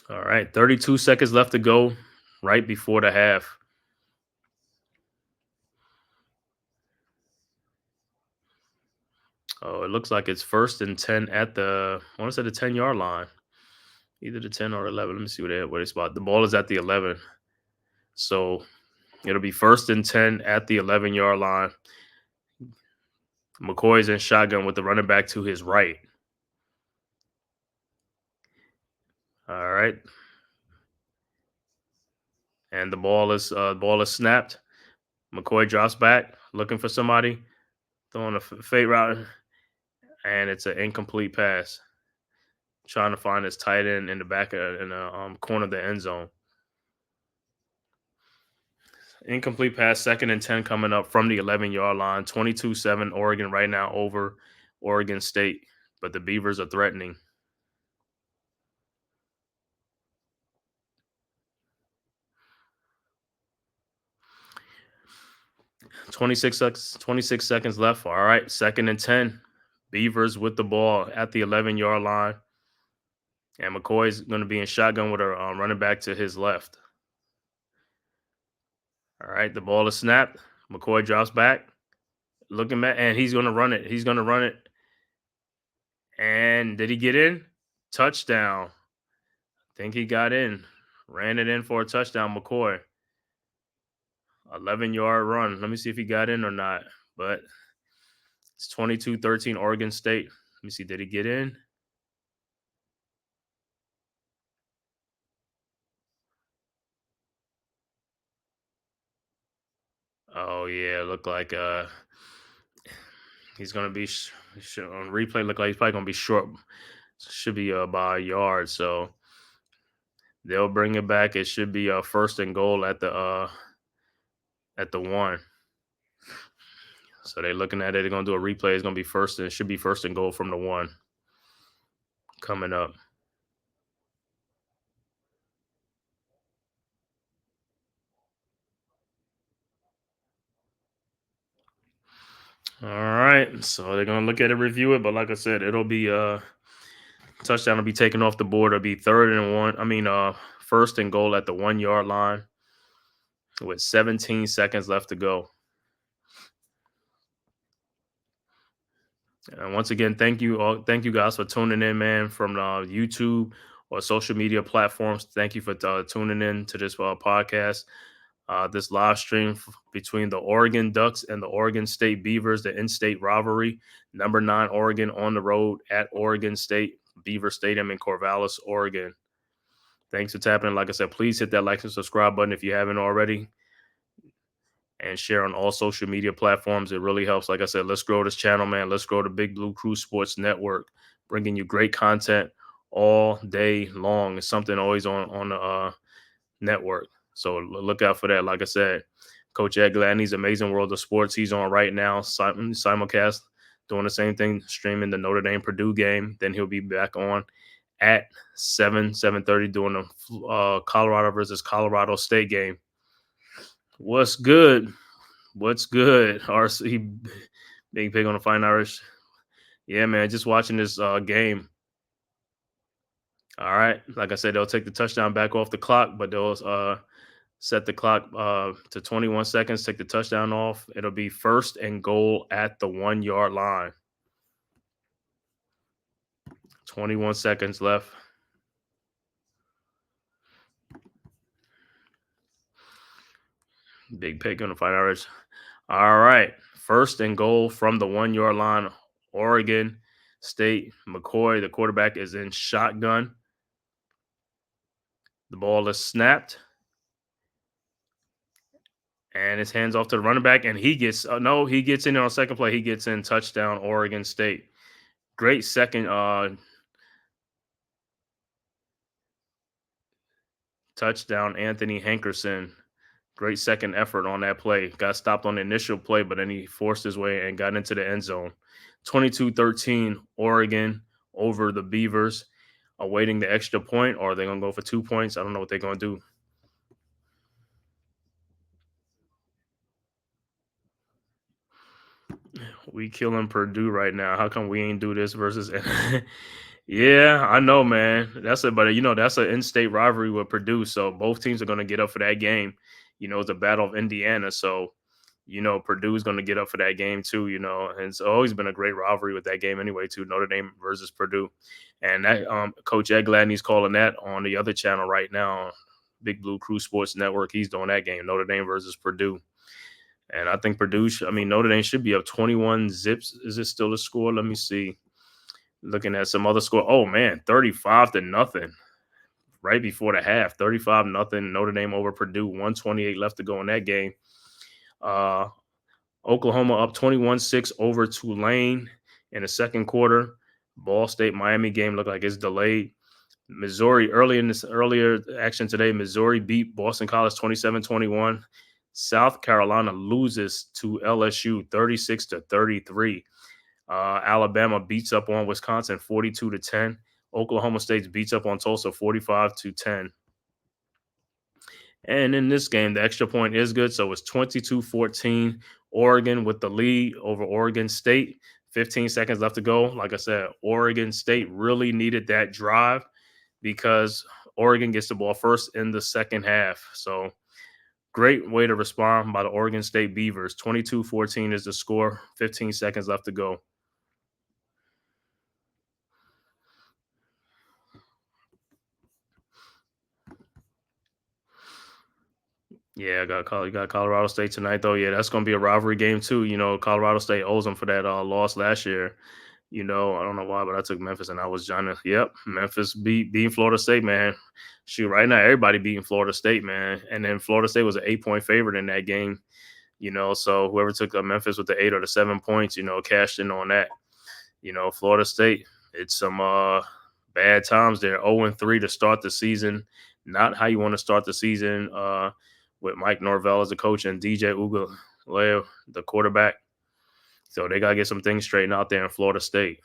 All right, 32 seconds left to go, right before the half. Oh, it looks like it's first and 10 at the, I want to say the 10-yard line, either the 10 or 11. Let me see where they spot. The ball is at the 11. So it'll be first and 10 at the 11-yard line. McCoy's in shotgun with the running back to his right. All right. And the ball is snapped. McCoy drops back, looking for somebody, throwing a fade route, and it's an incomplete pass. Trying to find his tight end in the back in the corner of the end zone. Incomplete pass, second and 10 coming up from the 11-yard line. 22-7 Oregon right now over Oregon State, but the Beavers are threatening. 26 seconds left. All right, second and 10. Beavers with the ball at the 11-yard line. And McCoy's going to be in shotgun with a running back to his left. All right, the ball is snapped. McCoy drops back, looking back, and he's going to run it. He's going to run it. And did he get in? Touchdown. Think he got in. Ran it in for a touchdown, McCoy. 11-yard run. Let me see if he got in or not. But it's 22-13 Oregon State. Let me see. Did he get in? Oh, yeah. Looked like he's going to be on replay. Look like he's probably going to be short. Should be by a yard. So they'll bring it back. It should be first and goal at the 1. So they're looking at it. They're going to do a replay. It's going to be first. And it should be first and goal from the 1 coming up. All right. So they're going to look at it, review it. But like I said, it'll be touchdown will be taken off the board. It'll be first and goal at the 1-yard line with 17 seconds left to go. And once again, thank you guys for tuning in, man, from YouTube or social media platforms. Thank you for tuning in to this podcast. This live stream between the Oregon Ducks and the Oregon State Beavers, the in-state rivalry. Number 9 Oregon on the road at Oregon State Beaver Stadium in Corvallis, Oregon. Thanks for tapping in. Like I said, please hit that like and subscribe button if you haven't already. And share on all social media platforms. It really helps. Like I said, let's grow this channel, man. Let's grow the Big Blue Crew Sports Network, bringing you great content all day long. It's something always on the network. So look out for that. Like I said, Coach Ed Gladney's Amazing World of Sports. He's on right now, simulcast, doing the same thing, streaming the Notre Dame Purdue game. Then he'll be back on at 7:30 during the Colorado versus Colorado State game. What's good? What's good? RC Big Pig on the Fine Irish. Yeah, man, just watching this game. All right. Like I said, they'll take the touchdown back off the clock, but they'll set the clock to 21 seconds, take the touchdown off. It'll be 1st and goal at the 1-yard line. 21 seconds left. Big Pig on the Fine Irish. All right. 1st and goal from the 1-yard line. Oregon State. McCoy, the quarterback, is in shotgun. The ball is snapped. And his hands off to the running back. And he gets, he gets in there on second play. He gets in, touchdown, Oregon State. Great second touchdown, Anthony Hankerson. Great second effort on that play. Got stopped on the initial play, but then he forced his way and got into the end zone. 22-13, Oregon over the Beavers. Awaiting the extra point, or are they going to go for 2 points? I don't know what they're going to do. We killing Purdue right now. How come we ain't do this versus? Yeah, I know, man. That's but that's an in-state rivalry with Purdue, so both teams are going to get up for that game. It's a battle of Indiana, so Purdue is going to get up for that game too. And it's always been a great rivalry with that game anyway, too. Notre Dame versus Purdue, and that Coach Ed Gladney's calling that on the other channel right now, Big Blue Crew Sports Network. He's doing that game, Notre Dame versus Purdue. And I think Notre Dame should be up 21 zips. Is it still a score? Let me see. Looking at some other score. Oh, man, 35-0 right before the half. 35-0. Notre Dame over Purdue. 1:28 left to go in that game. Oklahoma up 21-6 over Tulane in the second quarter. Ball State-Miami game looked like it's delayed. Missouri, earlier action today, Missouri beat Boston College 27-21. South Carolina loses to LSU 36-33. Alabama beats up on Wisconsin 42-10. Oklahoma State beats up on Tulsa 45-10. And in this game, the extra point is good. So it's 22-14. Oregon with the lead over Oregon State. 15 seconds left to go. Like I said, Oregon State really needed that drive because Oregon gets the ball first in the second half. So great way to respond by the Oregon State Beavers. 22-14 is the score. 15 seconds left to go. Yeah, you got Colorado State tonight, though. Yeah, that's going to be a rivalry game, too. Colorado State owes them for that loss last year. I don't know why, but I took Memphis and I was trying to, Memphis beating Florida State, man. Shoot, right now, everybody beating Florida State, man. And then Florida State was an 8-point favorite in that game, so whoever took Memphis with the 8 or the 7 points, cashed in on that. Florida State, it's some bad times there. 0-3 to start the season. Not how you want to start the season with Mike Norvell as the coach and DJ Uiagalelei, the quarterback. So they got to get some things straightened out there in Florida State.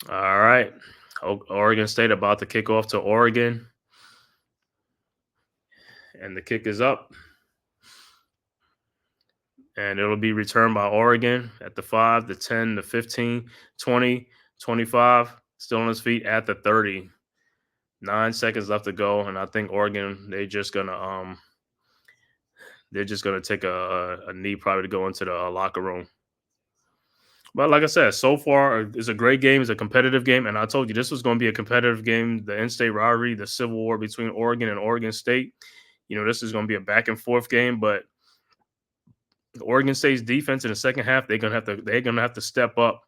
All right. Oregon State about to kick off to Oregon. And the kick is up. And it'll be returned by Oregon at the 5, the 10, the 15, 20, 25. Still on his feet at the 30. 9 seconds left to go. And I think Oregon, they're just going to take a knee probably to go into the locker room. But like I said, so far, it's a great game. It's a competitive game. And I told you this was going to be a competitive game. The in-state rivalry, the civil war between Oregon and Oregon State. This is going to be a back-and-forth game. But Oregon State's defense in the second half, they're gonna have to step up.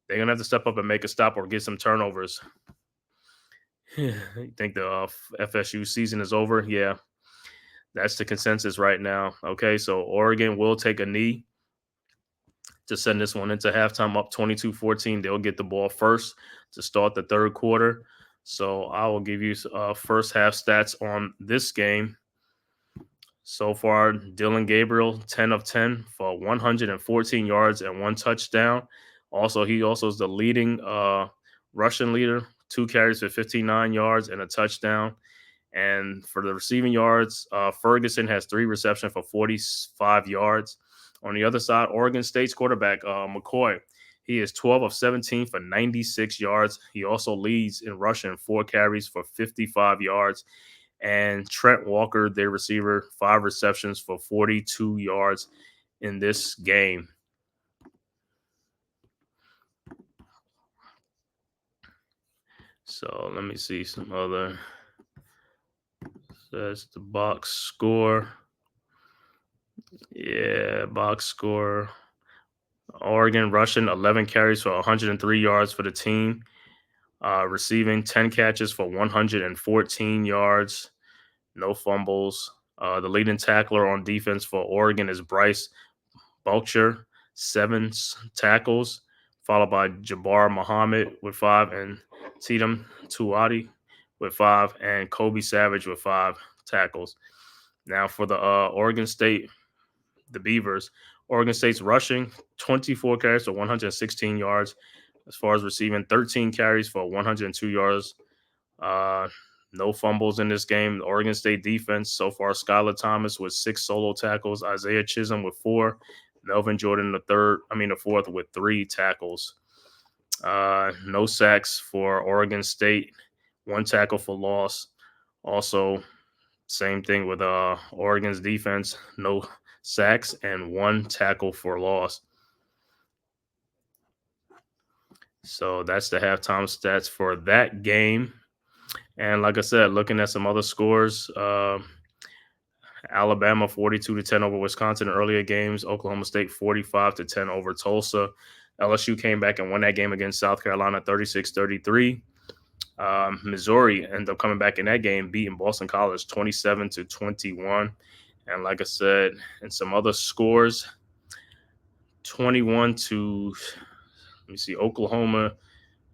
They're gonna have to step up and make a stop or get some turnovers. You think the FSU season is over? Yeah. That's the consensus right now. Okay, so Oregon will take a knee to send this one into halftime up 22-14. They'll get the ball first to start the third quarter. So I will give you first half stats on this game. So far, Dylan Gabriel, 10 of 10 for 114 yards and 1 touchdown. He also is the leading rushing leader, 2 carries for 59 yards and a touchdown. And for the receiving yards, Ferguson has 3 receptions for 45 yards. On the other side, Oregon State's quarterback, McCoy, he is 12 of 17 for 96 yards. He also leads in rushing, 4 carries for 55 yards. And Trent Walker, their receiver, 5 receptions for 42 yards in this game. So let me see some other. That's the box score. Yeah, box score. Oregon rushing 11 carries for 103 yards for the team. Receiving 10 catches for 114 yards. No fumbles. The leading tackler on defense for Oregon is Bryce Bulcher, 7 tackles, followed by Jabbar Muhammad with 5, and Tatum Tuati with 5, and Kobe Savage with 5 tackles. Now for the Oregon State, the Beavers, Oregon State's rushing 24 carries for 116 yards. As far as receiving, 13 carries for 102 yards. No fumbles in this game. The Oregon State defense so far: Skylar Thomas with 6 solo tackles, Isaiah Chisholm with 4, Melvin Jordan the fourth with 3 tackles. No sacks for Oregon State, 1 tackle for loss. Also, same thing with Oregon's defense, no sacks and 1 tackle for loss. So that's the halftime stats for that game. And like I said, looking at some other scores, Alabama 42-10 over Wisconsin in earlier games. Oklahoma State 45-10 over Tulsa. LSU came back and won that game against South Carolina 36-33. Missouri ended up coming back in that game, beating Boston College 27-21. And like I said, in some other scores, Oklahoma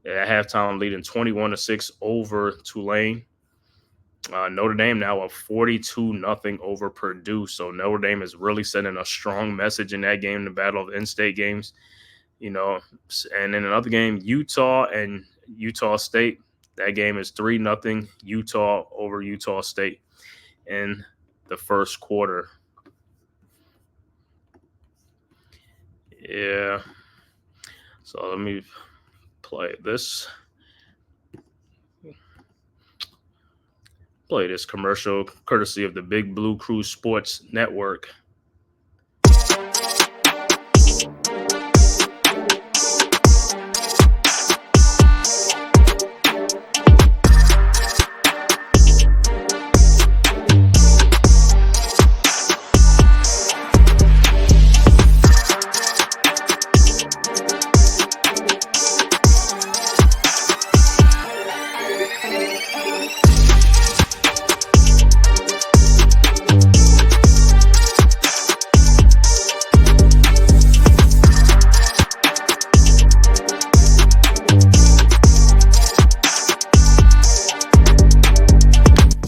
at halftime leading 21-6 over Tulane. Notre Dame now up 42-0 over Purdue. So Notre Dame is really sending a strong message in that game, the battle of in-state games. And in another game, Utah and Utah State. That game is 3-0 Utah over Utah State in the first quarter. Yeah. So let me play this commercial courtesy of the Big Blue Crew Sports Network.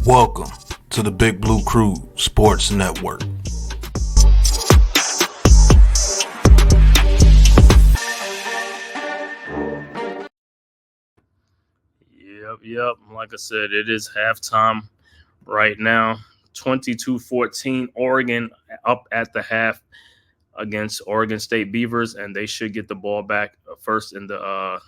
Welcome to the Big Blue Crew Sports Network. Yep. Like I said, it is halftime right now. 22-14, Oregon up at the half against Oregon State Beavers, and they should get the ball back first in the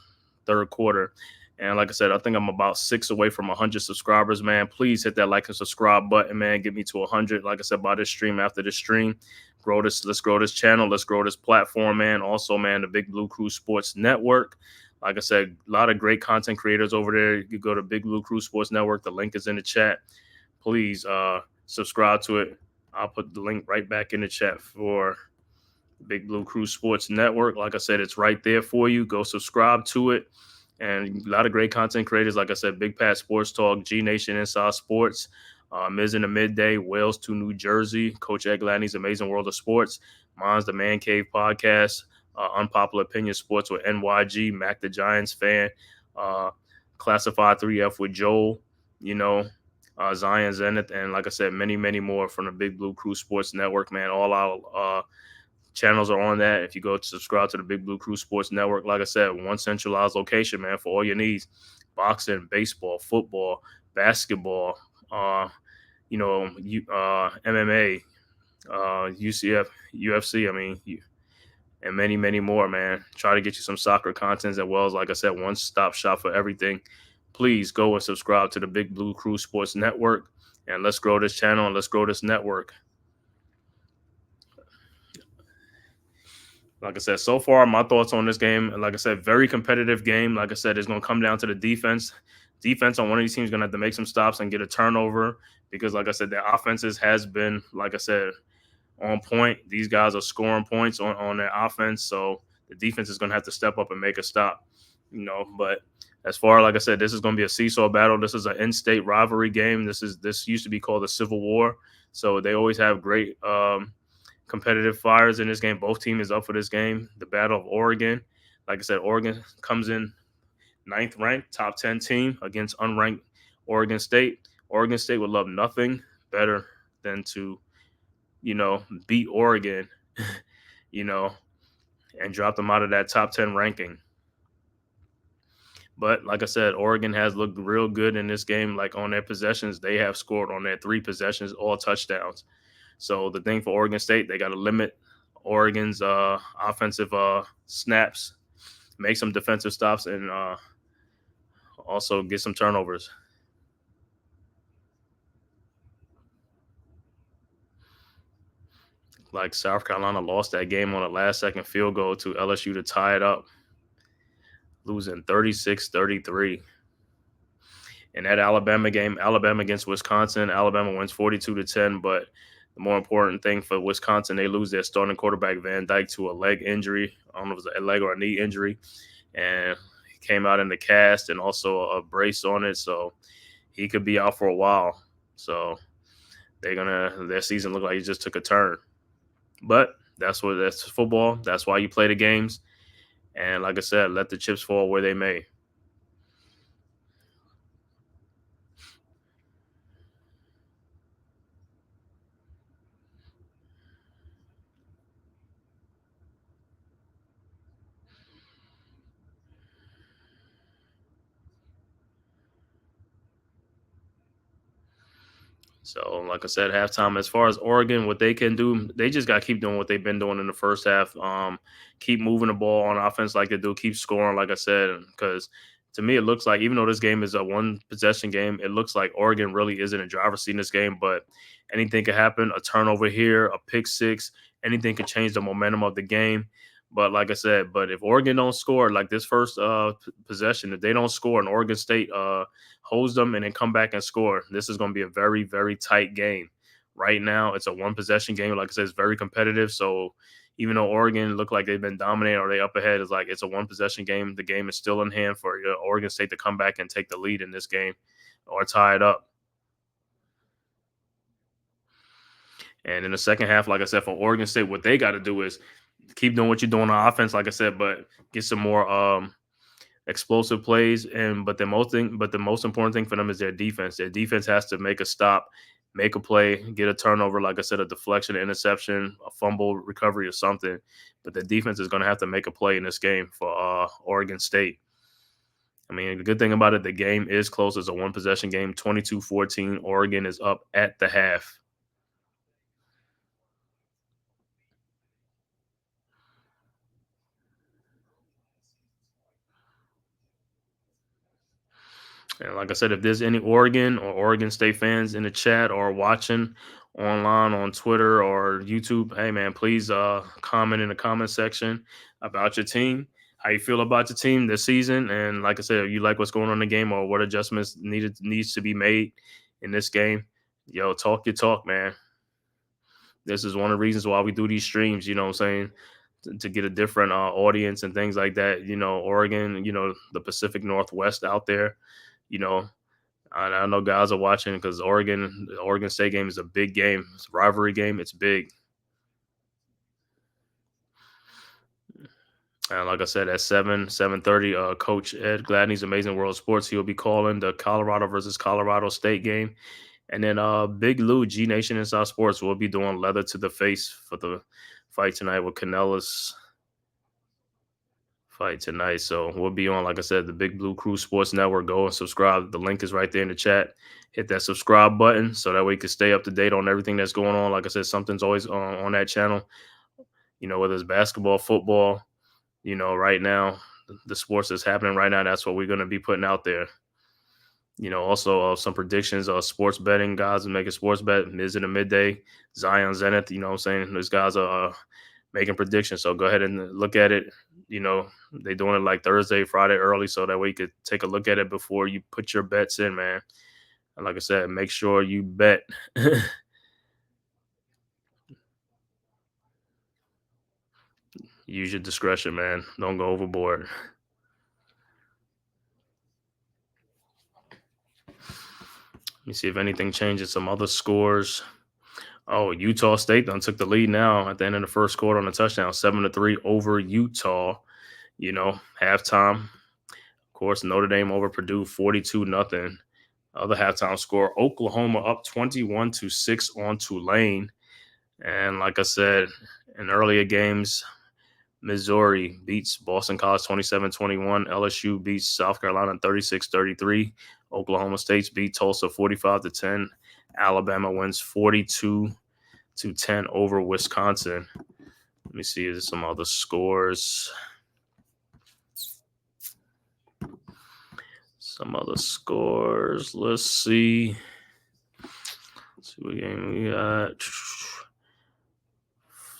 third quarter. And like I said, I think I'm about 6 away from 100 subscribers, man. Please hit that like and subscribe button, man. Get me to 100. Like I said, by this stream, after this stream, let's grow this channel. Let's grow this platform, man. Also, man, the Big Blue Crew Sports Network. Like I said, a lot of great content creators over there. You go to Big Blue Crew Sports Network. The link is in the chat. Please subscribe to it. I'll put the link right back in the chat for Big Blue Crew Sports Network. Like I said, it's right there for you. Go subscribe to it. And a lot of great content creators, like I said, Big Pat Sports Talk, G Nation Inside Sports, Miz in the Midday, Wales to New Jersey, Coach Ed Gladney's Amazing World of Sports, mine's the Man-Cave Podcast, Unpopular Opinion Sports with NYG, Mac the Giants fan, Classified 3F with Joel, Zion Zenith, and like I said, many, many more from the Big Blue Crew Sports Network, man. All our channels are on that. If you go to subscribe to the Big Blue Crew Sports Network, like I said, one centralized location, man, for all your needs: boxing, baseball, football, basketball, MMA, UCF, UFC. I mean, and many, many more, man. Try to get you some soccer content as well as, like I said, one-stop shop for everything. Please go and subscribe to the Big Blue Crew Sports Network, and let's grow this channel and let's grow this network. Like I said, so far, my thoughts on this game, like I said, very competitive game. Like I said, it's going to come down to the defense. Defense on one of these teams is going to have to make some stops and get a turnover because, like I said, their offenses has been, like I said, on point. These guys are scoring points on their offense, so the defense is going to have to step up and make a stop. But as far, like I said, this is going to be a seesaw battle. This is an in-state rivalry game. This used to be called the Civil War, so they always have great competitive fires in this game. Both teams is up for this game. The Battle of Oregon. Like I said, Oregon comes in 9th ranked, top 10 team against unranked Oregon State. Oregon State would love nothing better than to, beat Oregon, and drop them out of that top 10 ranking. But like I said, Oregon has looked real good in this game. Like on their possessions, they have scored on their 3 possessions, all touchdowns. So the thing for Oregon State, they got to limit Oregon's offensive snaps, make some defensive stops, and also get some turnovers. Like South Carolina lost that game on a last-second field goal to LSU to tie it up, losing 36-33. In that Alabama game, Alabama against Wisconsin, Alabama wins 42-10, but the more important thing for Wisconsin, they lose their starting quarterback, Van Dyke, to a leg injury. I don't know if it was a leg or a knee injury. And he came out in the cast and also a brace on it. So he could be out for a while. So their season looked like it just took a turn. But that's football. That's why you play the games. And like I said, let the chips fall where they may. So, like I said, halftime, as far as Oregon, what they can do, they just got to keep doing what they've been doing in the first half. Keep moving the ball on offense like they do. Keep scoring, like I said, because to me, it looks like even though this game is a one-possession game, it looks like Oregon really is in a driver's seat in this game. But anything could happen, a turnover here, a pick six, anything could change the momentum of the game. But like I said, if Oregon don't score, like this first possession, if they don't score and Oregon State holds them and then come back and score, this is going to be a very, very tight game. Right now, it's a one-possession game. Like I said, it's very competitive. So even though Oregon look like they've been dominating or they up ahead, it's a one-possession game. The game is still in hand for Oregon State to come back and take the lead in this game or tie it up. And in the second half, like I said, for Oregon State, what they got to do is keep doing what you're doing on offense, like I said, but get some more explosive plays. But the most important thing for them is their defense. Their defense has to make a stop, make a play, get a turnover, like I said, a deflection, an interception, a fumble recovery or something. But the defense is going to have to make a play in this game for Oregon State. I mean, the good thing about it, the game is close. It's a one-possession game, 22-14. Oregon is up at the half. And like I said, if there's any Oregon or Oregon State fans in the chat or watching online on Twitter or YouTube, hey man, please comment in the comment section about your team, how you feel about your team this season, and like I said, if you like what's going on in the game or what adjustments needs to be made in this game, talk your talk, man. This is one of the reasons why we do these streams. You know what I'm saying? To get a different audience and things like that. Oregon, the Pacific Northwest out there. I know guys are watching because the Oregon State game is a big game. It's a rivalry game. It's big. And like I said, at 7:30, Coach Ed Gladney's Amazing World Sports, he'll be calling the Colorado versus Colorado State game. And then Big Lou, G Nation Inside Sports, will be doing leather to the face fight tonight with Canella's fight tonight. So we'll be on, like I said, the Big Blue Crew Sports Network. Go and subscribe. The link is right there in the chat. Hit that subscribe button so that way you can stay up to date on everything that's going on. Like I said, something's always on that channel. Whether it's basketball, football, right now, the sports that's happening right now, that's what we're going to be putting out there. Also some predictions of sports betting guys and making sports bet. Miz in the midday, Zion Zenith. You know what I'm saying? Those guys are making predictions. So go ahead and look at it. They're doing it like Thursday, Friday early, so that way you could take a look at it before you put your bets in, man. And like I said, make sure you bet. Use your discretion, man. Don't go overboard. Let me see if anything changes. Some other scores. Oh, Utah State done took the lead now at the end of the first quarter on a touchdown, 7-3 over Utah. Halftime. Of course, Notre Dame over Purdue, 42-0. Other halftime score, Oklahoma up 21-6 on Tulane. And like I said, in earlier games, Missouri beats Boston College 27-21. LSU beats South Carolina 36-33. Oklahoma State beat Tulsa 45-10. Alabama wins 42-10 over Wisconsin. Let me see some other scores. Let's see. What game we got.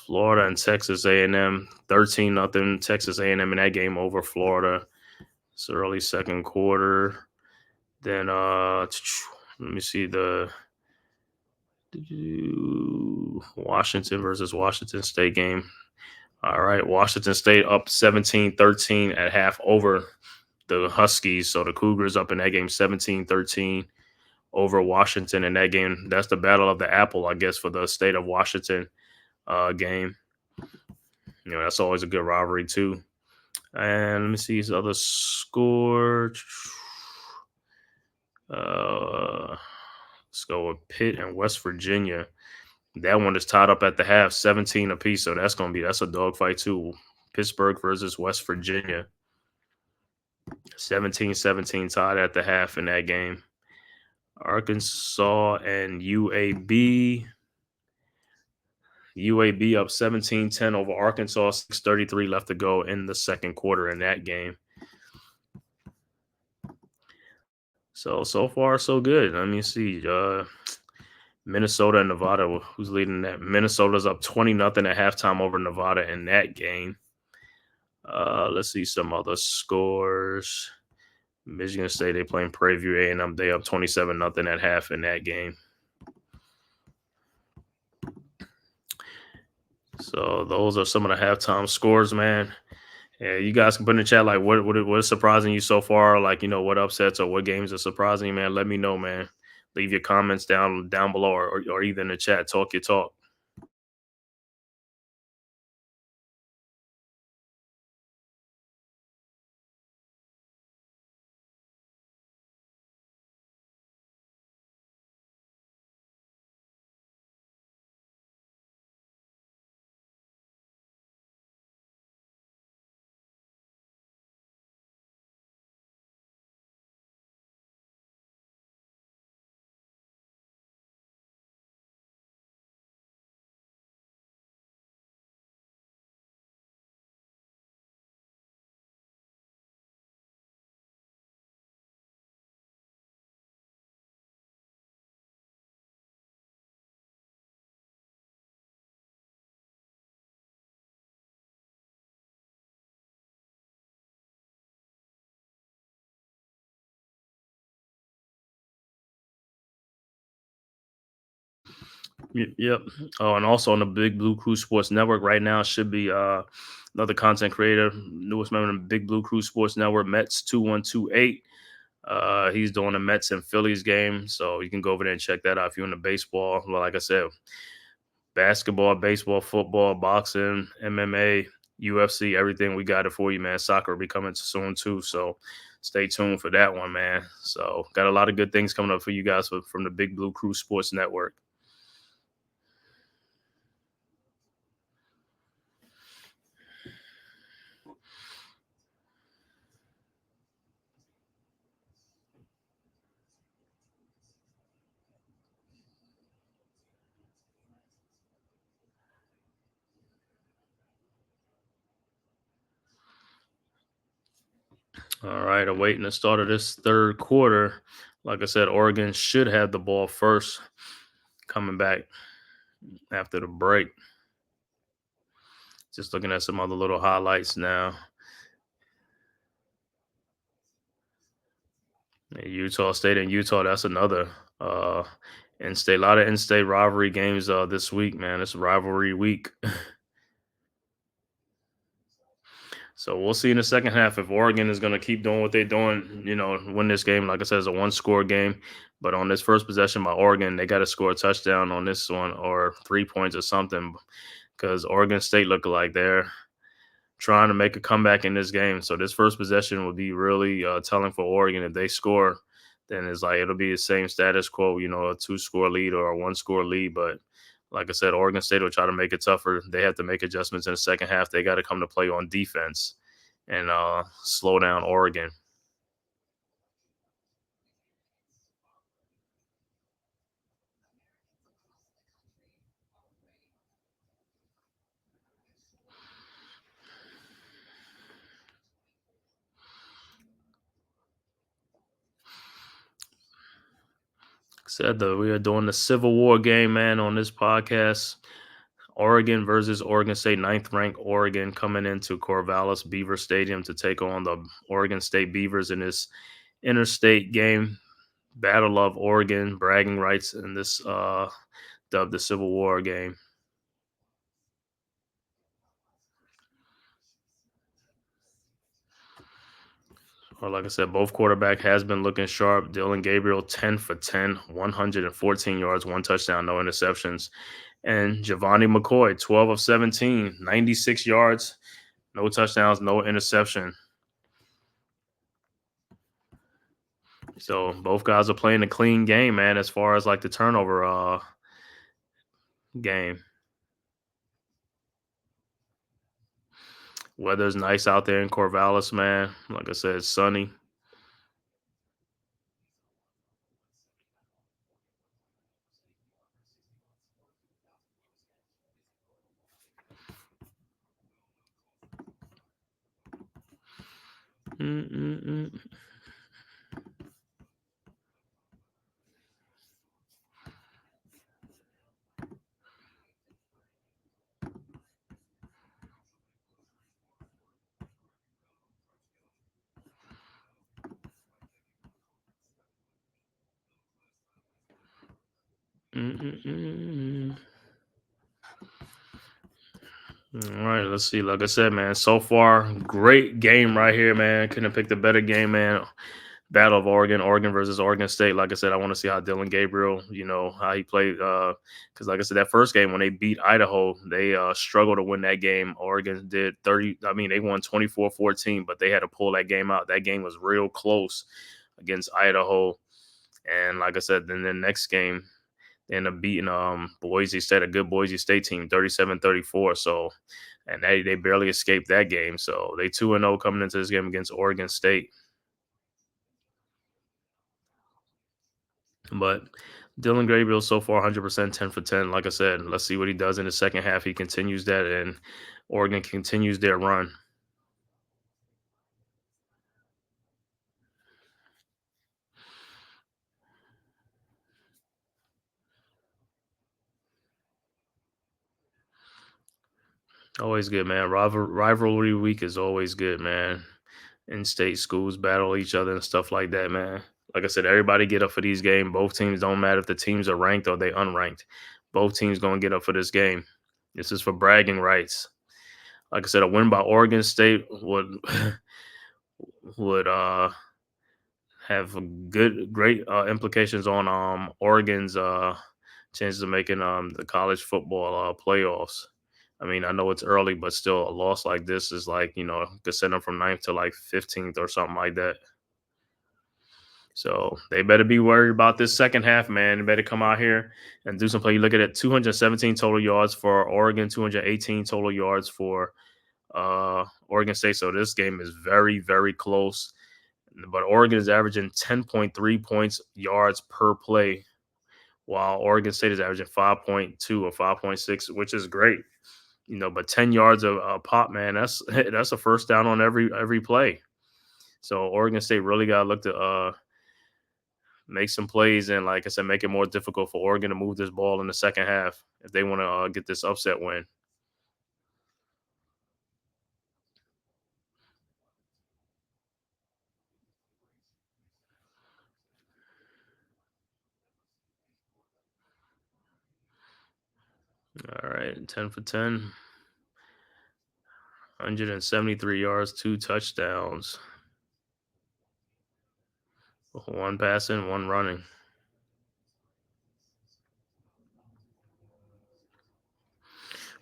Florida and Texas A&M, 13-0 Texas A&M in that game over Florida. It's early second quarter. Then let me see the Washington versus Washington State game. All right, Washington State up 17-13 at half over the Huskies. So the Cougars up in that game 17-13 over Washington in that game. That's the battle of the apple, I guess, for the state of Washington game. That's always a good rivalry too. And let me see his other score. Let's go with Pitt and West Virginia. That one is tied up at the half, 17 apiece. So that's a dogfight too. Pittsburgh versus West Virginia. 17-17 tied at the half in that game. Arkansas and UAB. UAB up 17-10 over Arkansas, 6:33 left to go in the second quarter in that game. So far, so good. Let me see. Minnesota and Nevada, who's leading that? Minnesota's up 20-0 at halftime over Nevada in that game. Let's see some other scores. Michigan State, they playing Prairie View A&M. They up 27-0 at half in that game. So those are some of the halftime scores, man. Yeah, you guys can put in the chat like what is surprising you so far, like what upsets or what games are surprising you, man. Let me know, man. Leave your comments down below or either in the chat. Talk your talk. Yep. Oh, and also on the Big Blue Crew Sports Network right now should be another content creator, newest member of the Big Blue Crew Sports Network, Mets 2128. He's doing the Mets and Phillies game, so you can go over there and check that out if you're into baseball. Well, like I said, basketball, baseball, football, boxing, MMA, UFC, everything, we got it for you, man. Soccer will be coming soon too, so stay tuned for that one, man. So got a lot of good things coming up for you guys from the Big Blue Crew Sports Network. All right, awaiting the start of this third quarter. Like I said, Oregon should have the ball first coming back after the break. Just looking at some other little highlights now. Utah State and Utah, that's another in-state. A lot of in-state rivalry games this week, man. It's rivalry week. So we'll see in the second half if Oregon is going to keep doing what they're doing, win this game. Like I said, it's a one-score game. But on this first possession by Oregon, they got to score a touchdown on this one or 3 points or something because Oregon State look like they're trying to make a comeback in this game. So this first possession will be really telling for Oregon. If they score, then it's like it'll be the same status quo, a 2-score lead or a 1-score lead. But like I said, Oregon State will try to make it tougher. They have to make adjustments in the second half. They got to come to play on defense and slow down Oregon. Said that we are doing the Civil War game, man, on this podcast. Oregon versus Oregon State, ninth ranked Oregon coming into Corvallis Beaver Stadium to take on the Oregon State Beavers in this interstate game. Battle of Oregon, bragging rights in this dubbed the Civil War game. Or like I said, both quarterback has been looking sharp. Dylan Gabriel, 10 for 10, 114 yards, 1 touchdown, no interceptions. And Giovanni McCoy, 12 of 17, 96 yards, no touchdowns, no interception. So both guys are playing a clean game, man, as far as like the turnover game. Weather's nice out there in Corvallis, man. Like I said, it's sunny. Mm-mm-mm. Mm-mm-mm. All right, let's see. Like I said, man, so far, great game right here, man. Couldn't pick the better game, man. Battle of Oregon versus Oregon State. Like I said, I want to see how Dylan Gabriel, how he played. Because like I said, that first game when they beat Idaho, they struggled to win that game. Oregon did 30. I mean, they won 24-14, but they had to pull that game out. That game was real close against Idaho. And like I said, then the next game, they ended up beating Boise State, a good Boise State team, 37-34. So, and they barely escaped that game. So they 2-0 coming into this game against Oregon State. But Dylan Gabriel so far 100%, 10 for 10. Like I said, let's see what he does in the second half. He continues that, and Oregon continues their run. Always good, man. Rivalry week is always good, man. In-state schools battle each other and stuff like that, man. Like I said, everybody get up for these games. Both teams don't matter if the teams are ranked or they unranked. Both teams going to get up for this game. This is for bragging rights. Like I said, a win by Oregon State would would have great implications on Oregon's chances of making the college football playoffs. I mean, I know it's early, but still, a loss like this is like could send them from 9th to like 15th or something like that. So they better be worried about this second half, man. They better come out here and do some play. You look at it, 217 total yards for Oregon, 218 total yards for Oregon State. So this game is very, very close. But Oregon is averaging 10.3 points yards per play, while Oregon State is averaging 5.2 or 5.6, which is great. But 10 yards of pop, man, that's a first down on every play. So Oregon State really got to look to make some plays and, like I said, make it more difficult for Oregon to move this ball in the second half if they want to get this upset win. All right, 10 for 10. 173 yards, 2 touchdowns. One passing, one running.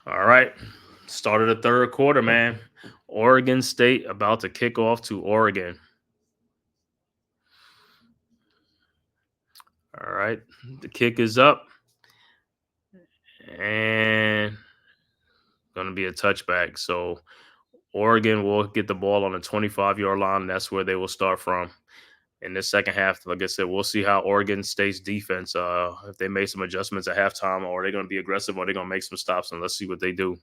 All right. Start of the third quarter, man. Oregon State about to kick off to Oregon. All right. The kick is up. And going to be a touchback. So Oregon will get the ball on the 25-yard line. And that's where they will start from. In the second half, like I said, we'll see how Oregon State's defense, if they made some adjustments at halftime, or they're going to be aggressive, or they're going to make some stops, and let's see what they do.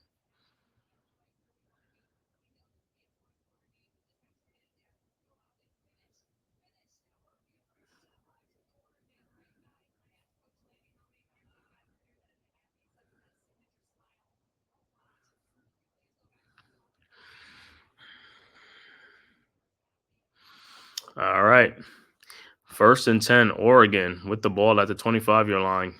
All right. 1st and 10, Oregon with the ball at the 25-yard line.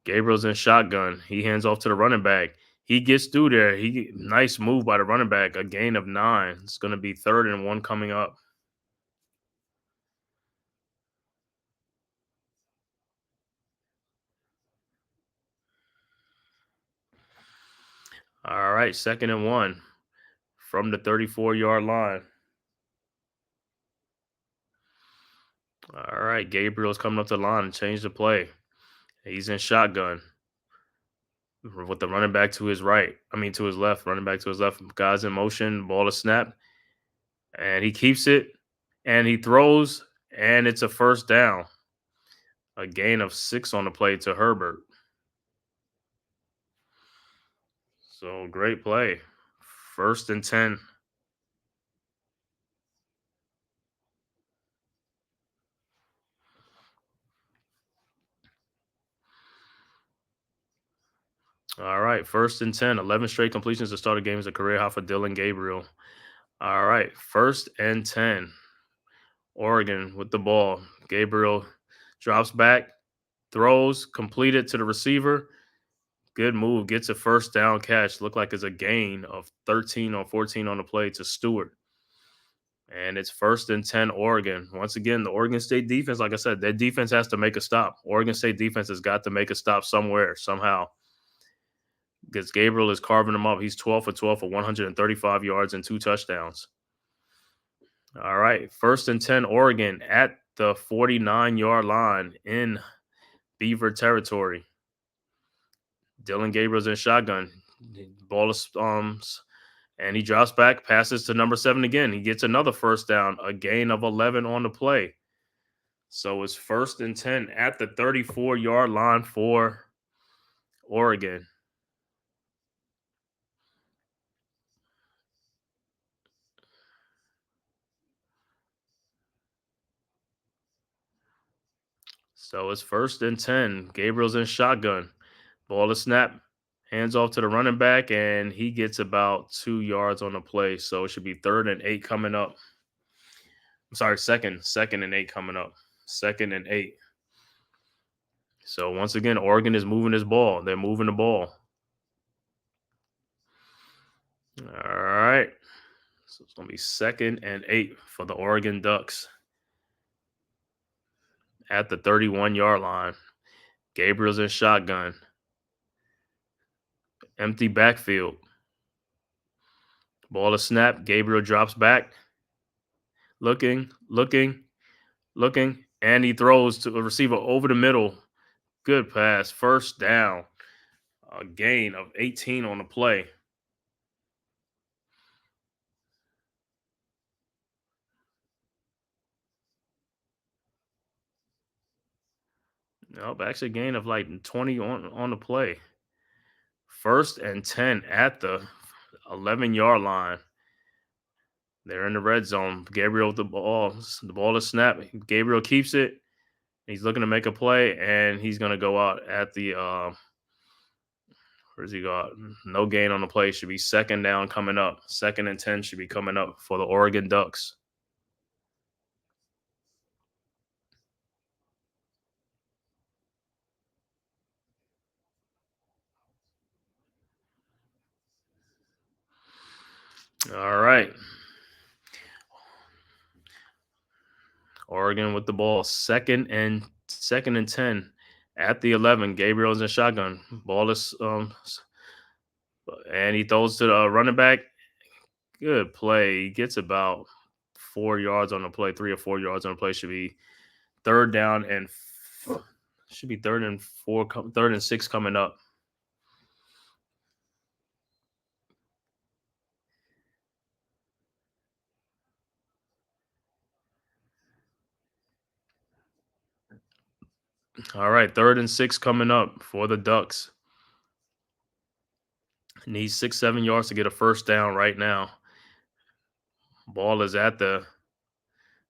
Gabriel's in shotgun. He hands off to the running back. He gets through there. Nice move by the running back. A gain of 9. It's going to be 3rd and 1 coming up. All right, 2nd and 1 from the 34-yard line. All right, Gabriel's coming up to the line and change the play. He's in shotgun with the running back to his right. To his left. Running back to his left. Guys in motion. Ball is snapped. And he keeps it. And he throws. And it's a 1st down. A gain of 6 on the play to Herbert. So great play. 1st and 10. All right. 1st and 10. 11 straight completions to start a game is a career high for Dylan Gabriel. All right. 1st and 10. Oregon with the ball. Gabriel drops back, throws, completed to the receiver. Good move. Gets a 1st down catch. Looked like it's a gain of 13 or 14 on the play to Stewart. And it's 1st and 10, Oregon. Once again, the Oregon State defense, like I said, their defense has to make a stop. Oregon State defense has got to make a stop somewhere, somehow. Because Gabriel is carving them up. He's 12 for 12 for 135 yards and 2 touchdowns. All right. 1st and 10, Oregon at the 49-yard line in Beaver territory. Dylan Gabriel's in shotgun. Ball is and he drops back, passes to number 7 again. He gets another 1st down, a gain of 11 on the play. So it's 1st and 10 at the 34-yard line for Oregon. So it's 1st and 10. Gabriel's in shotgun. Ball is snapped. Hands off to the running back, and he gets about 2 yards on the play. So it should be 3rd and 8 coming up. I'm sorry, second and 8 coming up. 2nd and 8. So once again, Oregon is moving this ball. They're moving the ball. All right. So it's going to be 2nd and 8 for the Oregon Ducks at the 31-yard line. Gabriel's in shotgun. Empty backfield. Ball is snapped. Gabriel drops back. Looking, and he throws to a receiver over the middle. Good pass. 1st down. A gain of 18 on the play. Nope, actually a gain of like 20 on the play. 1st and 10 at the 11-yard line. They're in the red zone. Gabriel with the ball. The ball is snapped. Gabriel keeps it. He's looking to make a play, and he's going to go out at the where's he got? No gain on the play. Should be second down coming up. 2nd and 10 should be coming up for the Oregon Ducks. All right. Oregon with the ball. Second and 10 at the 11. Gabriel's in shotgun. Ball is and he throws to the running back. Good play. He gets about 4 yards on the play, 3 or 4 yards on the play. Should be third down and should be third and 6 coming up. All right, 3rd and 6 coming up for the Ducks. Needs 6, 7 yards to get a first down right now. Ball is at the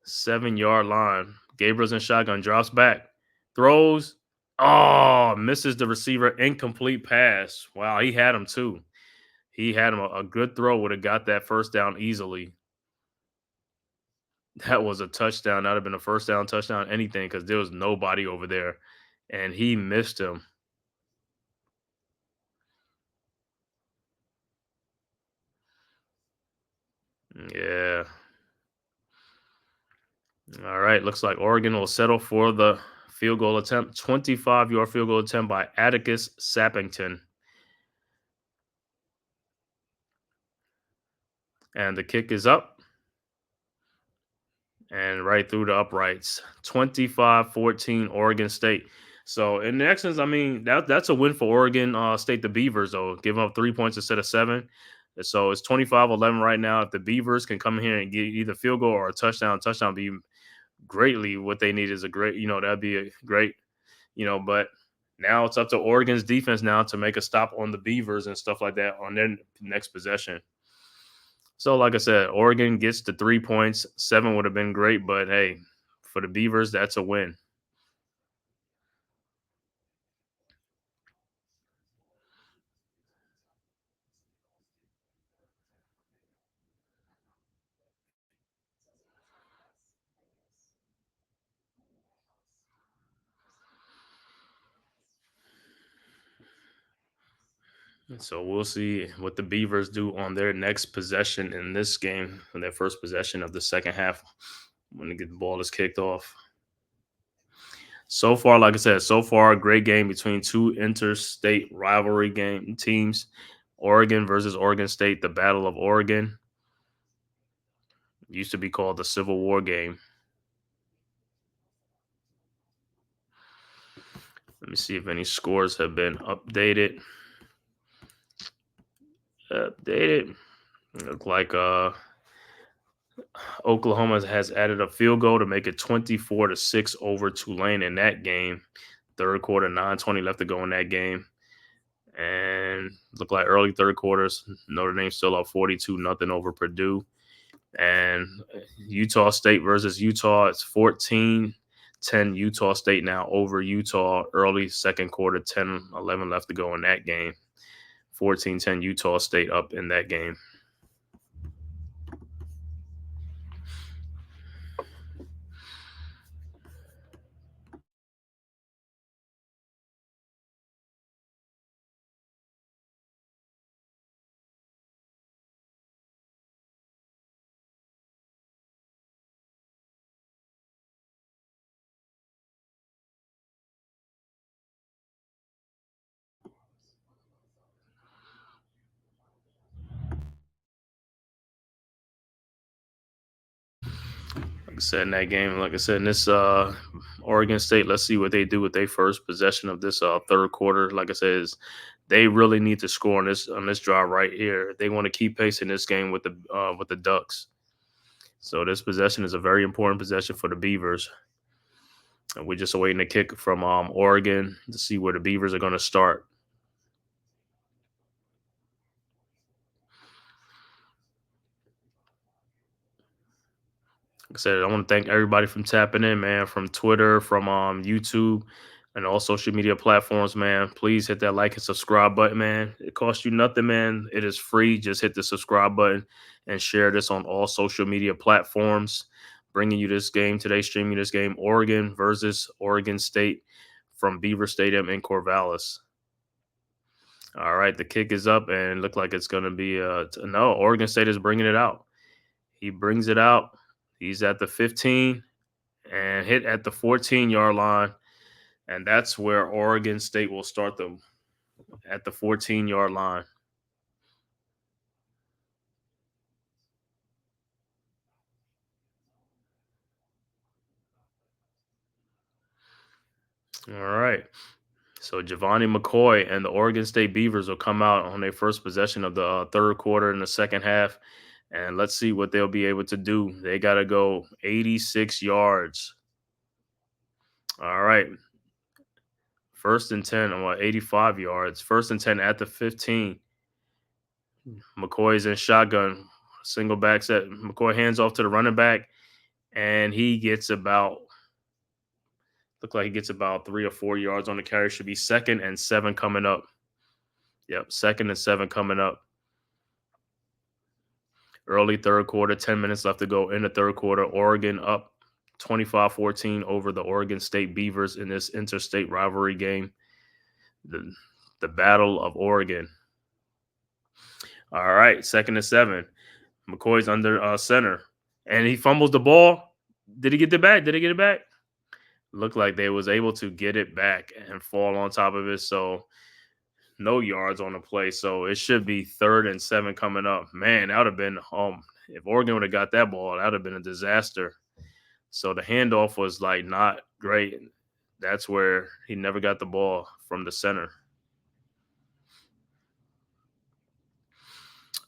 7-yard line. Gabriel's in shotgun, drops back, throws. Oh, misses the receiver. Incomplete pass. Wow, he had him too. He had him a good throw, would have got that first down easily. That was a touchdown. That would have been a first down, touchdown, anything, because there was nobody over there. And he missed him. Yeah. All right. Looks like Oregon will settle for the field goal attempt. 25-yard field goal attempt by Atticus Sappington. And the kick is up. And right through the uprights. 25-14 Oregon State. So in essence, I mean, that's a win for Oregon State, the Beavers, though, giving up 3 points instead of 7. So it's 25-11 right now. If the Beavers can come here and get either field goal or a touchdown be greatly what they need is a great, that'd be a great, but now it's up to Oregon's defense now to make a stop on the Beavers and stuff like that on their next possession. So, like I said, Oregon gets the 3 points. 7 would have been great, but hey, for the Beavers, that's a win. So we'll see what the Beavers do on their next possession in this game, on their first possession of the second half when the ball is kicked off. So far, like I said, a great game between two interstate rivalry game teams. Oregon versus Oregon State, the Battle of Oregon. Used to be called the Civil War game. Let me see if any scores have been updated. Look like Oklahoma has added a field goal to make it 24-6 over Tulane in that game. Third quarter, 9:20 left to go in that game. And look like early third quarters, Notre Dame still up 42-0 over Purdue. And Utah State versus Utah, it's 14-10 Utah State now over Utah. Early second quarter, 10-11 left to go in that game. 14-10 Utah State up in that game. Like I said, in that game, like I said, in this Oregon State, let's see what they do with their first possession of this third quarter. Like I said, they really need to score on this drive right here. They want to keep pace in this game with the Ducks. So this possession is a very important possession for the Beavers. And we're just awaiting a kick from Oregon to see where the Beavers are going to start. Like I said, I want to thank everybody from tapping in, man, from Twitter, from YouTube, and all social media platforms, man. Please hit that like and subscribe button, man. It costs you nothing, man. It is free. Just hit the subscribe button and share this on all social media platforms. Bringing you this game today, streaming this game, Oregon versus Oregon State from Beaver Stadium in Corvallis. All right, the kick is up and look like it's going to be no, Oregon State is bringing it out. He brings it out. He's at the 15 and hit at the 14-yard line. And that's where Oregon State will start them at the 14-yard line. All right. So Giovanni McCoy and the Oregon State Beavers will come out on their first possession of the third quarter in the second half. And let's see what they'll be able to do. They got to go 86 yards. All right. First and 10, 85 yards. First and 10 at the 15. McCoy's in shotgun. Single back set. McCoy hands off to the running back. And he gets about, look like he gets about 3 or 4 yards on the carry. Should be 2nd and 7 coming up. Yep, 2nd and 7 coming up. Early third quarter, 10 minutes left to go in the third quarter. Oregon up 25-14 over the Oregon State Beavers in this interstate rivalry game. The Battle of Oregon. All right, 2nd and 7. McCoy's under center. And he fumbles the ball. Did he get it back? Did he get it back? Looked like they was able to get it back and fall on top of it. So no yards on the play. So it should be 3rd and 7 coming up. Man, that would have been if Oregon would have got that ball, that would have been a disaster. So the handoff was like not great. That's where he never got the ball from the center.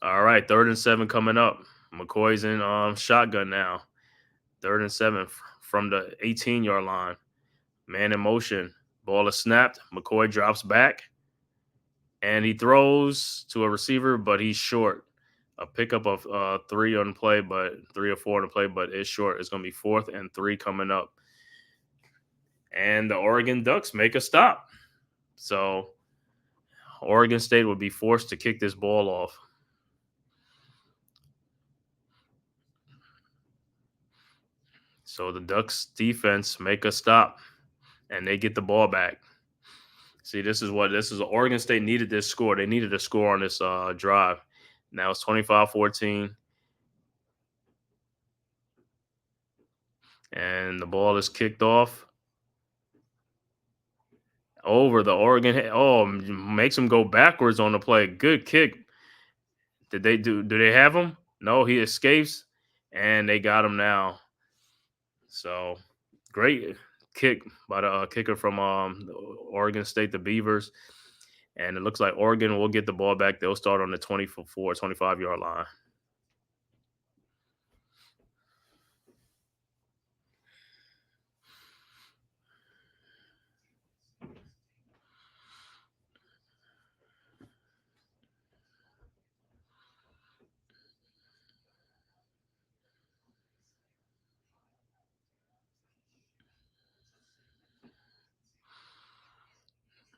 All right, 3rd and 7 coming up. McCoy's in shotgun now. 3rd and 7 from the 18-yard line. Man in motion. Ball is snapped. McCoy drops back. And he throws to a receiver, but he's short. A pickup of 3 on the play, but 3 or 4 on the play, but it's short. It's going to be 4th and 3 coming up. And the Oregon Ducks make a stop. So Oregon State would be forced to kick this ball off. So the Ducks defense make a stop, and they get the ball back. See, this is Oregon State needed this score. They needed a score on this drive. Now it's 25-14. And the ball is kicked off over the Oregon. Oh, makes them go backwards on the play. Good kick. Do they have him? No, he escapes, and they got him now. So great kick by the kicker from Oregon State, the Beavers. And it looks like Oregon will get the ball back. They'll start on the 25-yard line.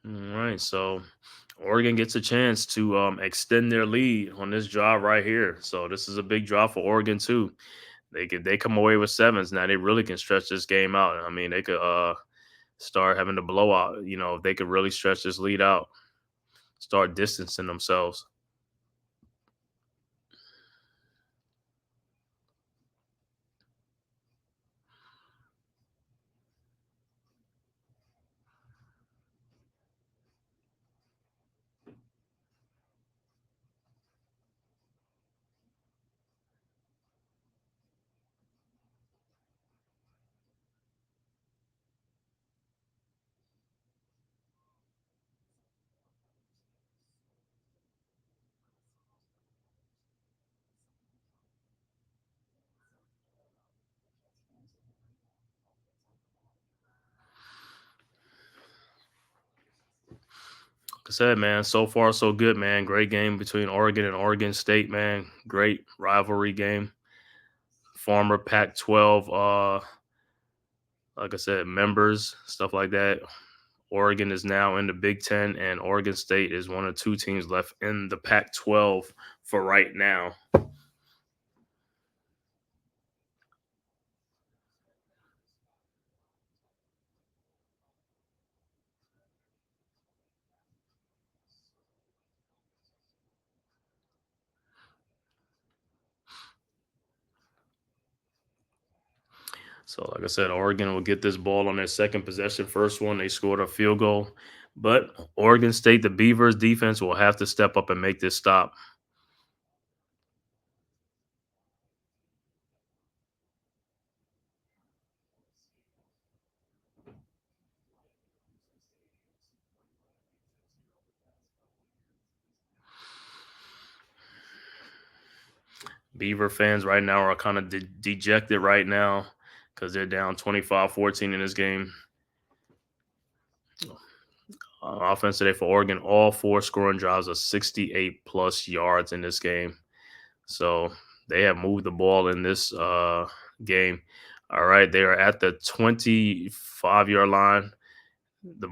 All right, so Oregon gets a chance to extend their lead on this drive right here. So this is a big drive for Oregon too. They come away with 7s now. They really can stretch this game out. I mean, they could start having to blow out. If they could really stretch this lead out, start distancing themselves. Like I said, man, so far so good, man. Great game between Oregon and Oregon State, man. Great rivalry game. former Pac-12, like I said, members, stuff like that. Oregon is now in the Big Ten, and Oregon State is one of 2 teams left in the Pac-12 for right now. So, like I said, Oregon will get this ball on their second possession. First one, they scored a field goal. But Oregon State, the Beavers defense, will have to step up and make this stop. Beaver fans right now are kind of dejected right now because they're down 25-14 in this game. Offense today for Oregon, all 4 scoring drives of 68 plus yards in this game. So they have moved the ball in this game. All right, they are at the 25-yard line. The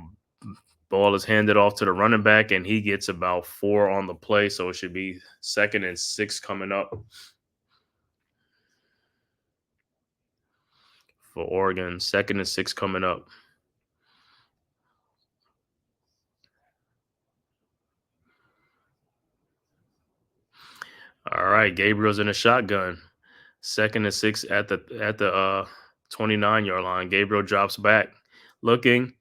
ball is handed off to the running back, and he gets about 4 on the play. So it should be 2nd and 6 coming up for Oregon. 2nd and 6 coming up. All right, Gabriel's in a shotgun. 2nd and 6 at the 29-yard line. Gabriel drops back, looking,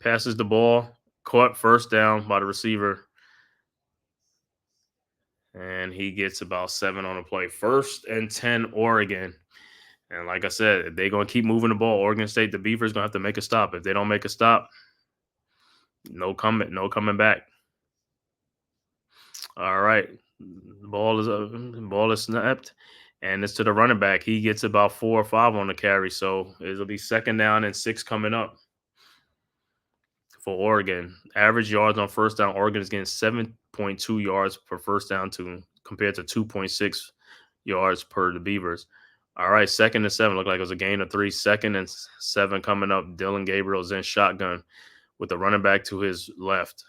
passes the ball, caught first down by the receiver, and he gets about 7 on the play. 1st and 10, Oregon. And like I said, if they're going to keep moving the ball, Oregon State, the Beavers, going to have to make a stop. If they don't make a stop, no coming back. All right, the ball is snapped, and it's to the running back. He gets about 4 or 5 on the carry, so it'll be 2nd down and 6 coming up for Oregon. Average yards on first down, Oregon is getting 7.2 yards per first down compared to 2.6 yards per the Beavers. All right, 2nd and 7. Looked like it was a gain of 3. 2nd and 7 coming up. Dylan Gabriel's in shotgun with the running back to his left.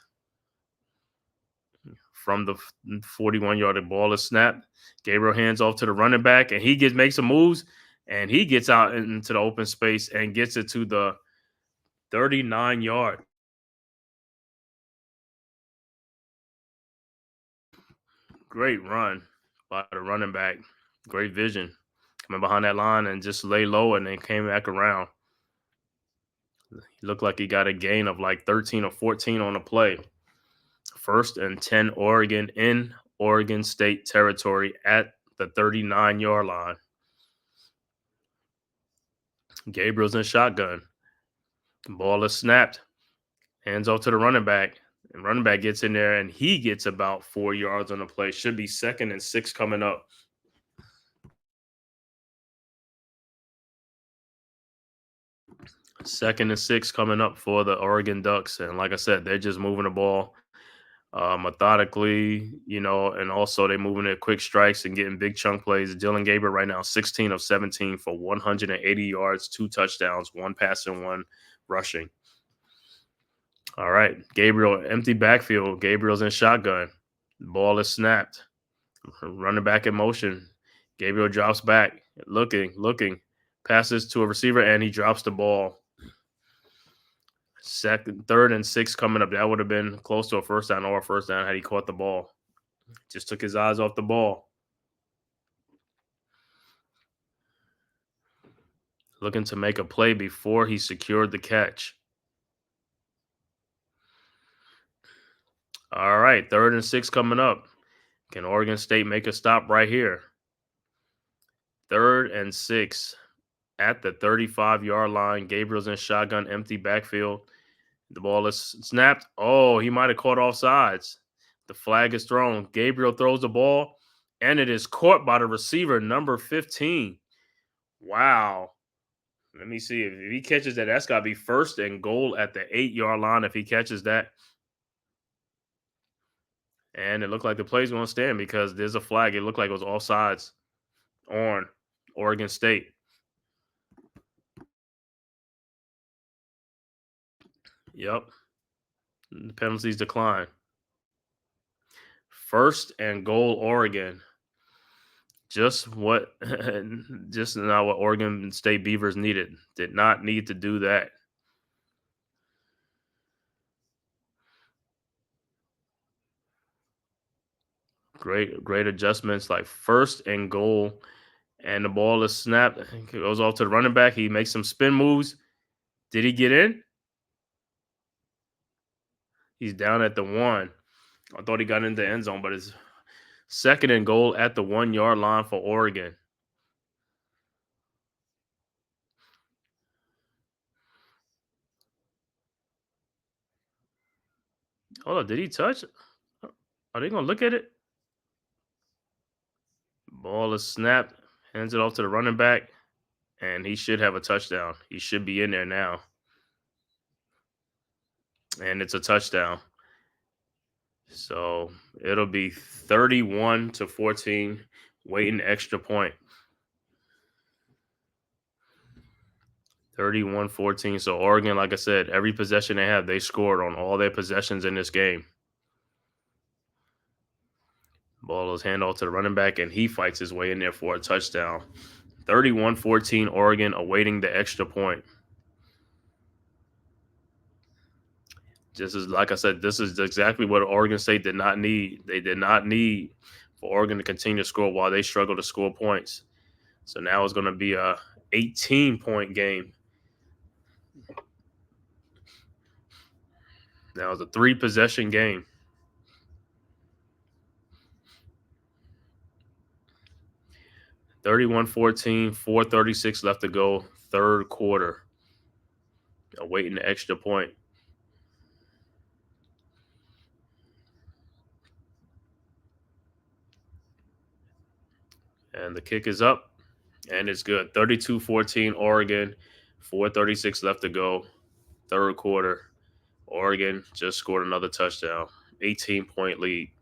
From the 41-yard, the ball is snapped. Gabriel hands off to the running back, and he makes some moves, and he gets out into the open space and gets it to the 39-yard. Great run by the running back. Great vision. Coming behind that line and just lay low and then came back around. He looked like he got a gain of like 13 or 14 on the play. 1st and 10, Oregon in Oregon State territory at the 39-yard line. Gabriel's in shotgun. Ball is snapped. Hands off to the running back. And running back gets in there, and he gets about 4 yards on the play. Should be 2nd and 6 coming up. Second and 6 coming up for the Oregon Ducks. And like I said, they're just moving the ball methodically, and also they're moving at quick strikes and getting big chunk plays. Dylan Gabriel right now, 16 of 17 for 180 yards, 2 touchdowns, 1 pass and 1 rushing. All right, Gabriel, empty backfield. Gabriel's in shotgun. The ball is snapped. Running back in motion. Gabriel drops back, looking, passes to a receiver, and he drops the ball. 3rd and 6 coming up. That would have been close to a first down or a first down had he caught the ball. Just took his eyes off the ball. Looking to make a play before he secured the catch. All right, 3rd and 6 coming up. Can Oregon State make a stop right here? 3rd and 6 at the 35-yard line. Gabriel's in shotgun, empty backfield. The ball is snapped. Oh, he might have caught offsides. The flag is thrown. Gabriel throws the ball, and it is caught by the receiver, number 15. Wow. Let me see. If he catches that, that's got to be 1st and goal at the 8-yard line if he catches that. And it looked like the play's going to stand because there's a flag. It looked like it was offsides on Oregon State. Yep. The penalties decline. 1st and goal, Oregon. Just not what Oregon State Beavers needed. Did not need to do that. Great adjustments, like 1st and goal, and the ball is snapped. It goes off to the running back. He makes some spin moves. Did he get in? He's down at the 1. I thought he got into the end zone, but it's 2nd and goal at the 1-yard line for Oregon. Hold on, did he touch? Are they gonna look at it? Ball is snapped, hands it off to the running back, and he should have a touchdown. He should be in there now. And it's a touchdown. So it'll be 31-14, waiting extra point. 31-14. So Oregon, like I said, every possession they have, they scored on all their possessions in this game. Ball is hand off to the running back, and he fights his way in there for a touchdown. 31-14, Oregon awaiting the extra point. Just as, like I said, this is exactly what Oregon State did not need. They did not need for Oregon to continue to score while they struggle to score points. So now it's going to be a 18-point game. Now it's a 3-possession game. (31-14), 4:36 left to go, 3rd quarter. Awaiting the extra point. And the kick is up, and it's good. 32-14, Oregon, 4:36 left to go, 3rd quarter. Oregon just scored another touchdown, 18-point lead.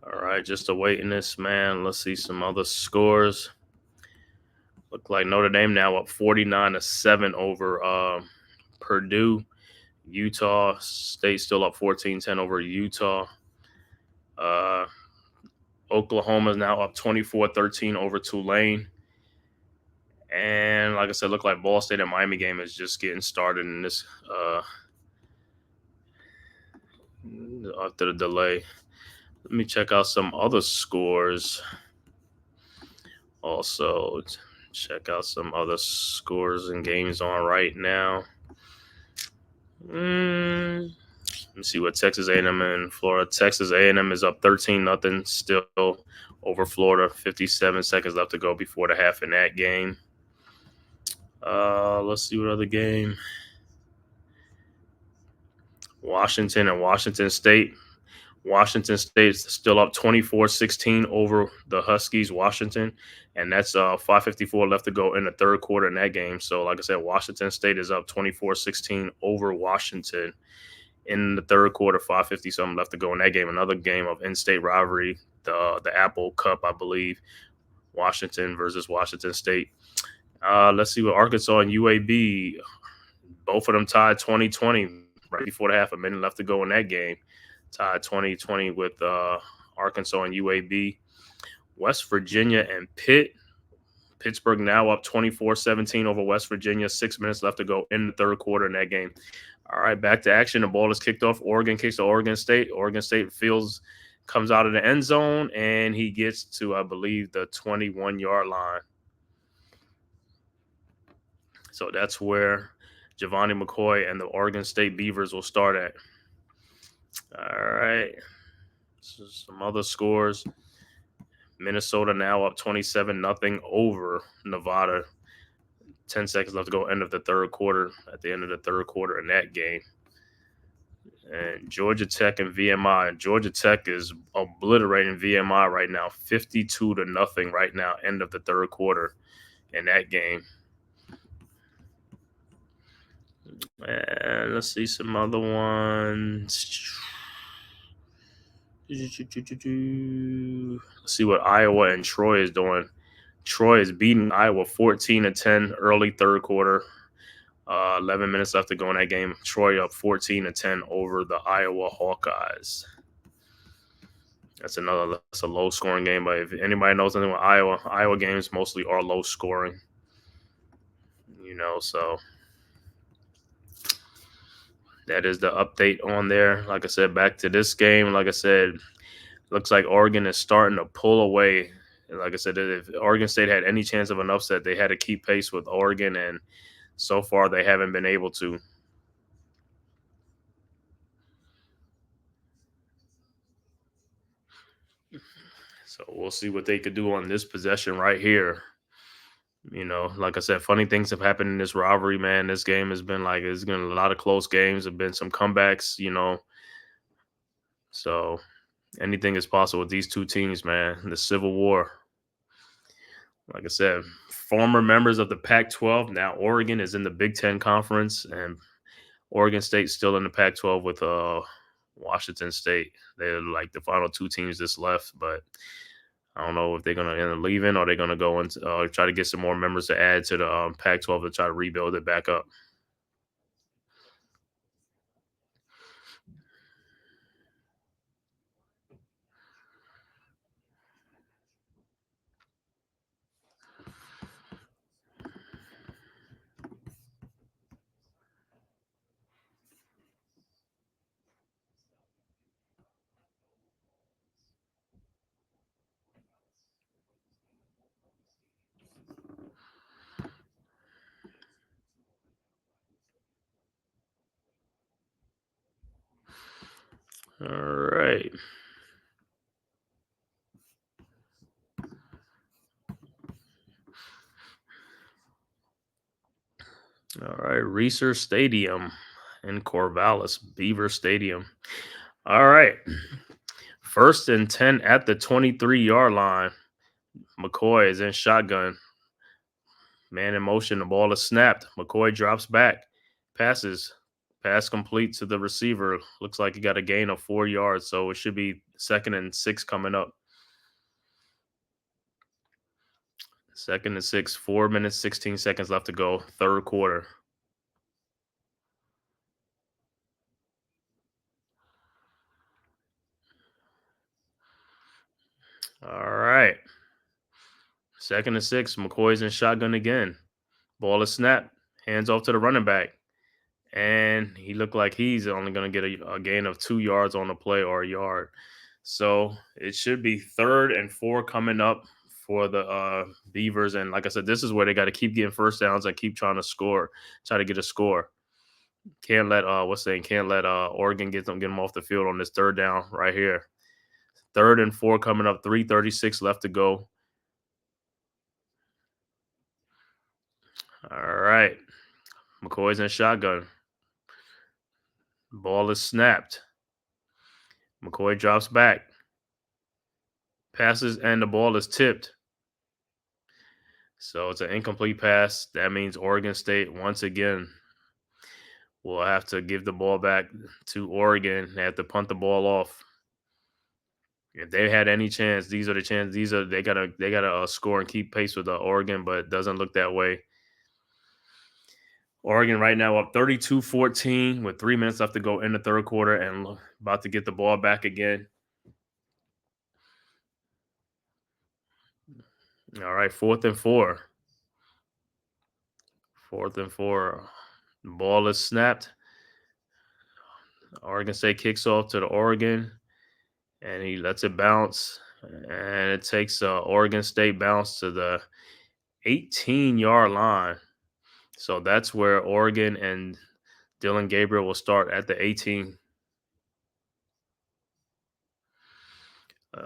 All right, just awaiting this, man. Let's see some other scores. Look like Notre Dame now up 49-7 over Purdue. Utah State still up 14-10 over Utah. Oklahoma is now up 24-13 over Tulane. And like I said, look like Ball State and Miami game is just getting started in this after the delay. Let me check out some other scores. Also, check out some other scores and games on right now. Let me see what Texas A&M and Florida. Texas A&M is up 13-0 still over Florida. 57 seconds left to go before the half in that game. Let's see what other game. Washington and Washington State. Washington State is still up 24-16 over the Huskies, Washington. And that's 5:54 left to go in the third quarter in that game. So, like I said, Washington State is up 24-16 over Washington in the third quarter, 5:50 something left to go in that game. Another game of in-state rivalry, the Apple Cup, I believe, Washington versus Washington State. Let's see what Arkansas and UAB, both of them tied 2020 right before the half, a minute left to go in that game. Tied 2020 with Arkansas and UAB. West Virginia and Pitt. Pittsburgh now up 24-17 over West Virginia. 6 minutes left to go in the third quarter in that game. All right, back to action. The ball is kicked off. Oregon kicks to Oregon State. Oregon State comes out of the end zone, and he gets to, I believe, the 21-yard line. So that's where Giovanni McCoy and the Oregon State Beavers will start at. All right. So some other scores. Minnesota now up 27-0 over Nevada. 10 seconds left to go, end of the third quarter, at the end of the third quarter in that game. And Georgia Tech and VMI. Georgia Tech is obliterating VMI right now, 52-0 right now, end of the third quarter in that game. And let's see some other ones. Let's see what Iowa and Troy is doing. Troy is beating Iowa 14-10 early third quarter. 11 minutes left to go in that game. Troy up 14-10 over the Iowa Hawkeyes. That's a low scoring game. But if anybody knows anything about Iowa games mostly are low scoring. So that is the update on there. Like I said, back to this game. Like I said, looks like Oregon is starting to pull away. Like I said, if Oregon State had any chance of an upset, they had to keep pace with Oregon, and so far they haven't been able to. So we'll see what they could do on this possession right here. Like I said, funny things have happened in this rivalry, man. This game has been it's been a lot of close games. Have been some comebacks, So anything is possible with these two teams, man. The Civil War. Like I said, former members of the Pac-12. Now Oregon is in the Big Ten Conference, and Oregon State's still in the Pac-12 with Washington State. They're like the final two teams that's left, but I don't know if they're going to end up leaving or they're going to go and try to get some more members to add to the Pac-12 to try to rebuild it back up. All right. All right. Reser Stadium in Corvallis, Beaver Stadium. All right. 1st and 10 at the 23-yard line. McCoy is in shotgun. Man in motion. The ball is snapped. McCoy drops back. Passes. Pass complete to the receiver. Looks like he got a gain of 4 yards, so it should be 2nd and 6 coming up. 2nd and 6, 4 minutes, 16 seconds left to go. Third quarter. All right. 2nd and 6. McCoy's in shotgun again. Ball is snapped. Hands off to the running back. And he looked like he's only going to get a gain of 2 yards on the play or a yard. So it should be 3rd and 4 coming up for the Beavers. And like I said, this is where they got to keep getting first downs and keep trying to score, try to get a score. Can't let Oregon get them off the field on this 3rd down right here. 3rd and 4 coming up, 3:36 left to go. All right. McCoy's in shotgun. Ball is snapped. McCoy drops back. Passes, and the ball is tipped. So it's an incomplete pass. That means Oregon State, once again, will have to give the ball back to Oregon. They have to punt the ball off. If they had any chance, these are the chances. They gotta score and keep pace with Oregon, but it doesn't look that way. Oregon right now up 32-14 with 3 minutes left to go in the third quarter and about to get the ball back again. All right, 4th and 4. 4th and 4. The ball is snapped. Oregon State kicks off to the Oregon, and he lets it bounce. And it takes Oregon State bounce to the 18-yard line. So that's where Oregon and Dylan Gabriel will start at the 18.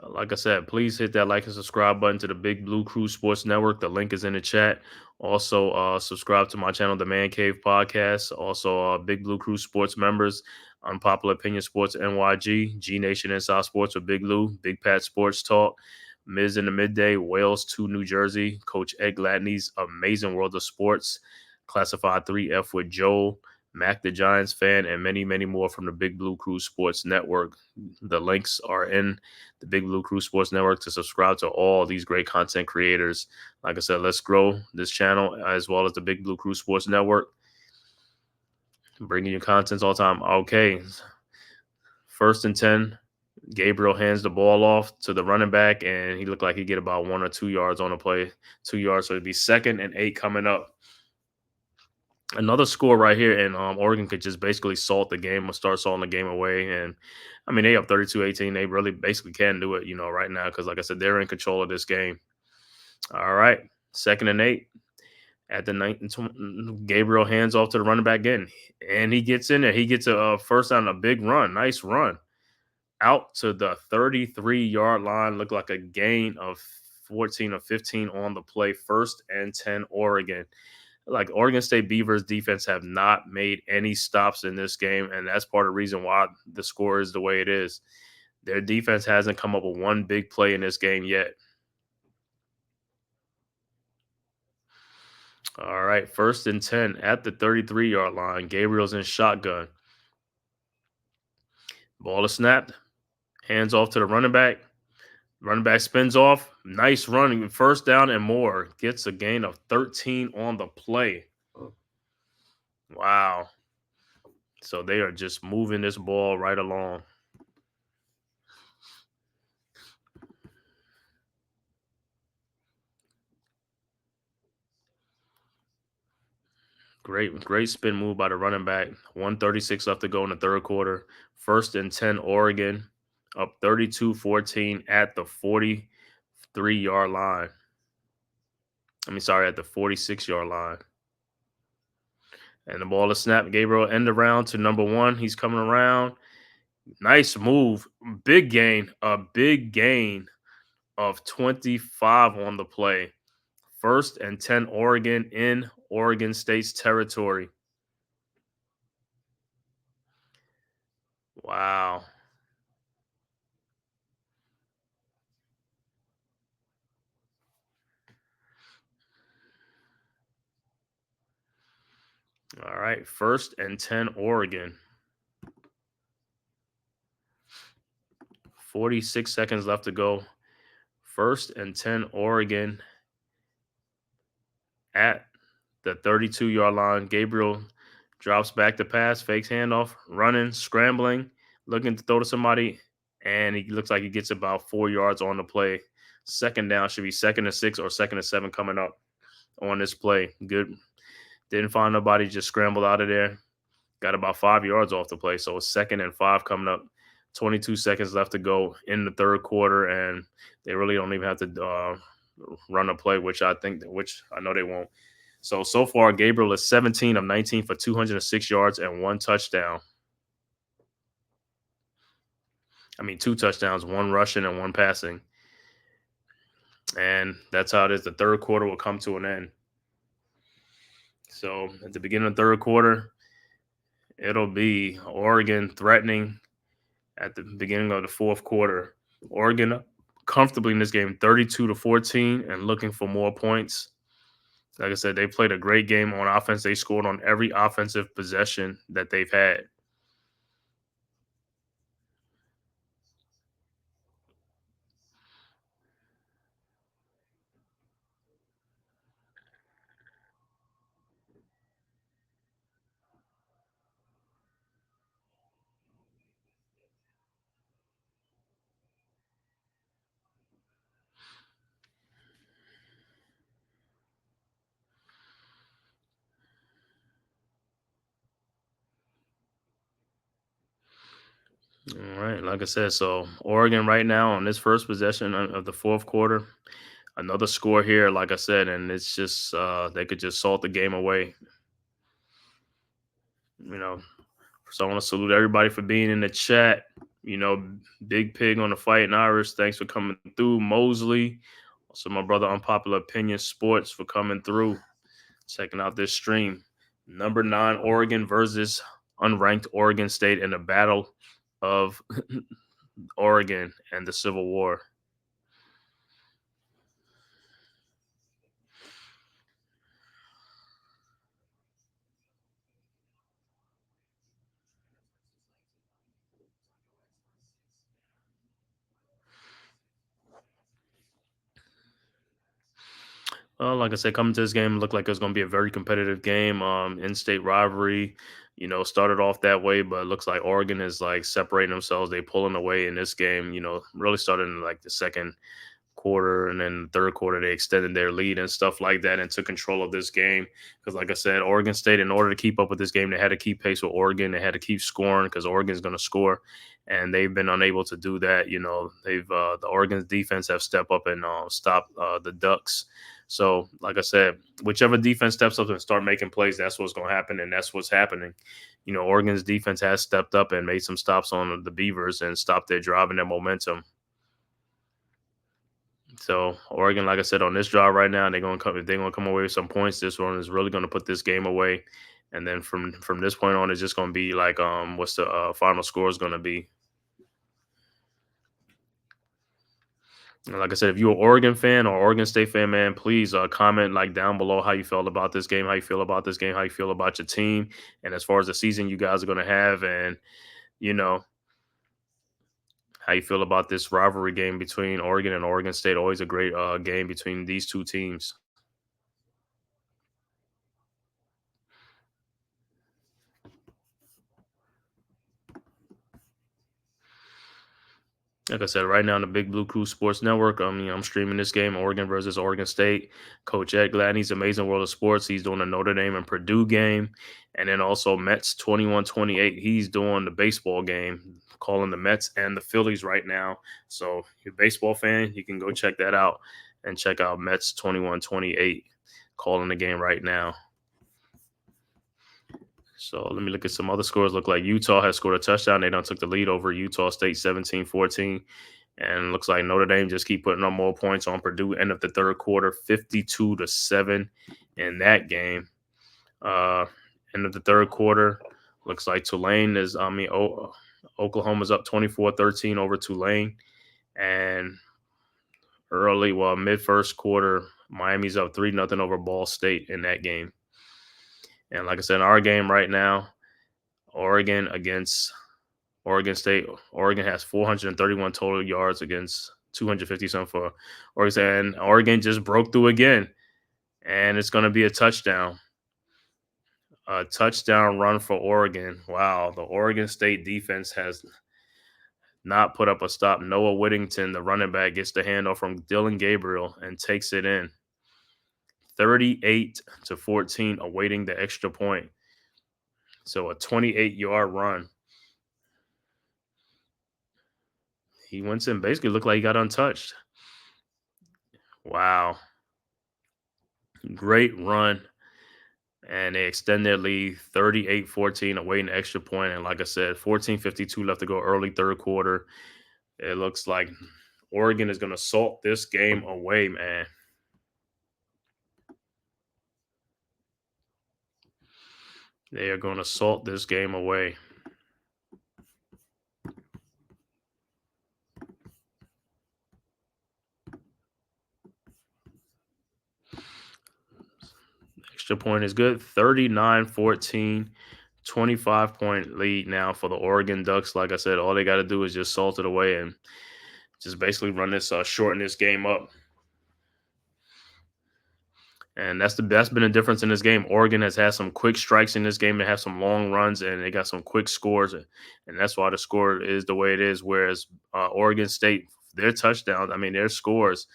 Like I said, please hit that like and subscribe button to the Big Blue Crew Sports Network. The link is in the chat. Also, subscribe to my channel, The Man-Cave Podcast. Also, Big Blue Crew Sports members, Unpopular Opinion Sports NYG, G Nation Inside Sports with Big Lou, Big Pat Sports Talk, Miz in the Midday, Wales to New Jersey, Coach Ed Gladney's Amazing World of Sports, Classified 3F with Joel, Mac the Giants fan, and many, many more from the Big Blue Crew Sports Network. The links are in the Big Blue Crew Sports Network to subscribe to all these great content creators. Like I said, let's grow this channel as well as the Big Blue Crew Sports Network. Bringing you content all the time. Okay. 1st and 10. Gabriel hands the ball off to the running back, and he looked like he'd get about 1 or 2 yards on the play. 2 yards, so it'd be 2nd and 8 coming up. Another score right here, and Oregon could just basically salt the game or start salting the game away. And I mean, they up 32-18. They really basically can do it, right now, because like I said, they're in control of this game. All right, 2nd and 8 at the 19. Gabriel hands off to the running back again, and he gets in there. He gets a first down, a big run, nice run out to the 33-yard line. Looked like a gain of 14 or 15 on the play. 1st and 10, Oregon. Like Oregon State Beavers defense have not made any stops in this game, and that's part of the reason why the score is the way it is. Their defense hasn't come up with one big play in this game yet. All right, 1st and 10 at the 33-yard line. Gabriel's in shotgun. Ball is snapped. Hands off to the running back. Running back spins off. Nice running. 1st down and more. Gets a gain of 13 on the play. Wow. So they are just moving this ball right along. Great spin move by the running back. 1:36 left to go in the third quarter. 1st and 10, Oregon. Up 32-14 at the 43-yard line. At the 46-yard line. And the ball is snapped. Gabriel end around to number 1. He's coming around. Nice move. Big gain. A big gain of 25 on the play. 1st and 10, Oregon in Oregon State's territory. Wow. All right, 1st and 10, Oregon. 46 seconds left to go. 1st and 10, Oregon at the 32-yard line. Gabriel drops back to pass, fakes handoff, running, scrambling, looking to throw to somebody, and he looks like he gets about 4 yards on the play. 2nd down should be 2nd and 6 or 2nd and 7 coming up on this play. Good. Didn't find nobody, just scrambled out of there. Got about 5 yards off the play. So it's 2nd and 5 coming up. 22 seconds left to go in the third quarter, and they really don't even have to run a play, which I know they won't. So far, Gabriel is 17 of 19 for 206 yards and 1 touchdown. 2 touchdowns, 1 rushing and 1 passing. And that's how it is. The third quarter will come to an end. So at the beginning of the third quarter, it'll be Oregon threatening at the beginning of the fourth quarter. Oregon comfortably in this game, 32-14, and looking for more points. Like I said, they played a great game on offense. They scored on every offensive possession that they've had. All right, like I said, so Oregon right now on this first possession of the fourth quarter, another score here, like I said, and it's just they could just salt the game away. You know, so I want to salute everybody for being in the chat. You know, Big Pig on the Fighting Irish, thanks for coming through. Mosley, also my brother Unpopular Opinion Sports for coming through, checking out this stream. Number 9 Oregon versus unranked Oregon State in the battle of Oregon and the Civil War. Well, like I said, coming to this game, it looked like it was going to be a very competitive game. In-state rivalry, started off that way, but it looks like Oregon is like separating themselves. They pulling away in this game. Really started in like the second quarter, and then the third quarter they extended their lead and stuff like that and took control of this game. Because, like I said, Oregon State, in order to keep up with this game, they had to keep pace with Oregon. They had to keep scoring because Oregon's going to score, and they've been unable to do that. They've the Oregon's defense have stepped up and stopped the Ducks. So, like I said, whichever defense steps up and start making plays, that's what's going to happen, and that's what's happening. Oregon's defense has stepped up and made some stops on the Beavers and stopped their drive and their momentum. So Oregon, like I said, on this drive right now, if they're gonna come away with some points, this one is really gonna put this game away. And then from this point on, it's just gonna be like what's the final score is gonna be. And like I said, if you're an Oregon fan or Oregon State fan, man, please comment like down below how you felt about this game, how you feel about this game, how you feel about your team, and as far as the season you guys are gonna have, and you know how you feel about this rivalry game between Oregon and Oregon State. Always a great game between these two teams. Like I said, right now on the Big Blue Crew Sports Network, I'm streaming this game, Oregon versus Oregon State. Coach Ed Gladney's Amazing World of Sports. He's doing a Notre Dame and Purdue game. And then also Mets 21-28. He's doing the baseball game, calling the Mets and the Phillies right now. So if you're a baseball fan, you can go check that out and check out Mets 21-28, calling the game right now. So let me look at some other scores. Look like Utah has scored a touchdown. They done took the lead over Utah State 17-14. And looks like Notre Dame just keep putting on more points on Purdue. End of the third quarter, 52-7 in that game. End of the third quarter, looks like Tulane is, Oklahoma's up 24-13 over Tulane. And mid first quarter, Miami's up 3-0 over Ball State in that game. And like I said, in our game right now, Oregon against Oregon State. Oregon has 431 total yards against 250 something for Oregon State. And Oregon just broke through again. And it's going to be a touchdown. A touchdown run for Oregon. Wow. The Oregon State defense has not put up a stop. Noah Whittington, the running back, gets the handoff from Dylan Gabriel and takes it in. 38-14, awaiting the extra point. So a 28-yard run. He went in, basically looked like he got untouched. Wow. Great run. And they extend their lead 38-14, awaiting the extra point. And like I said, 14:52 left to go, early third quarter. It looks like Oregon is going to salt this game away, man. They are going to salt this game away. Extra point is good. 39-14. 25-point lead now for the Oregon Ducks. Like I said, all they got to do is just salt it away and just basically run this, shorten this game up. And that's been a difference in this game. Oregon has had some quick strikes in this game. They have some long runs and they got some quick scores, and that's why the score is the way it is. Whereas Oregon State, their touchdowns, I mean, their scores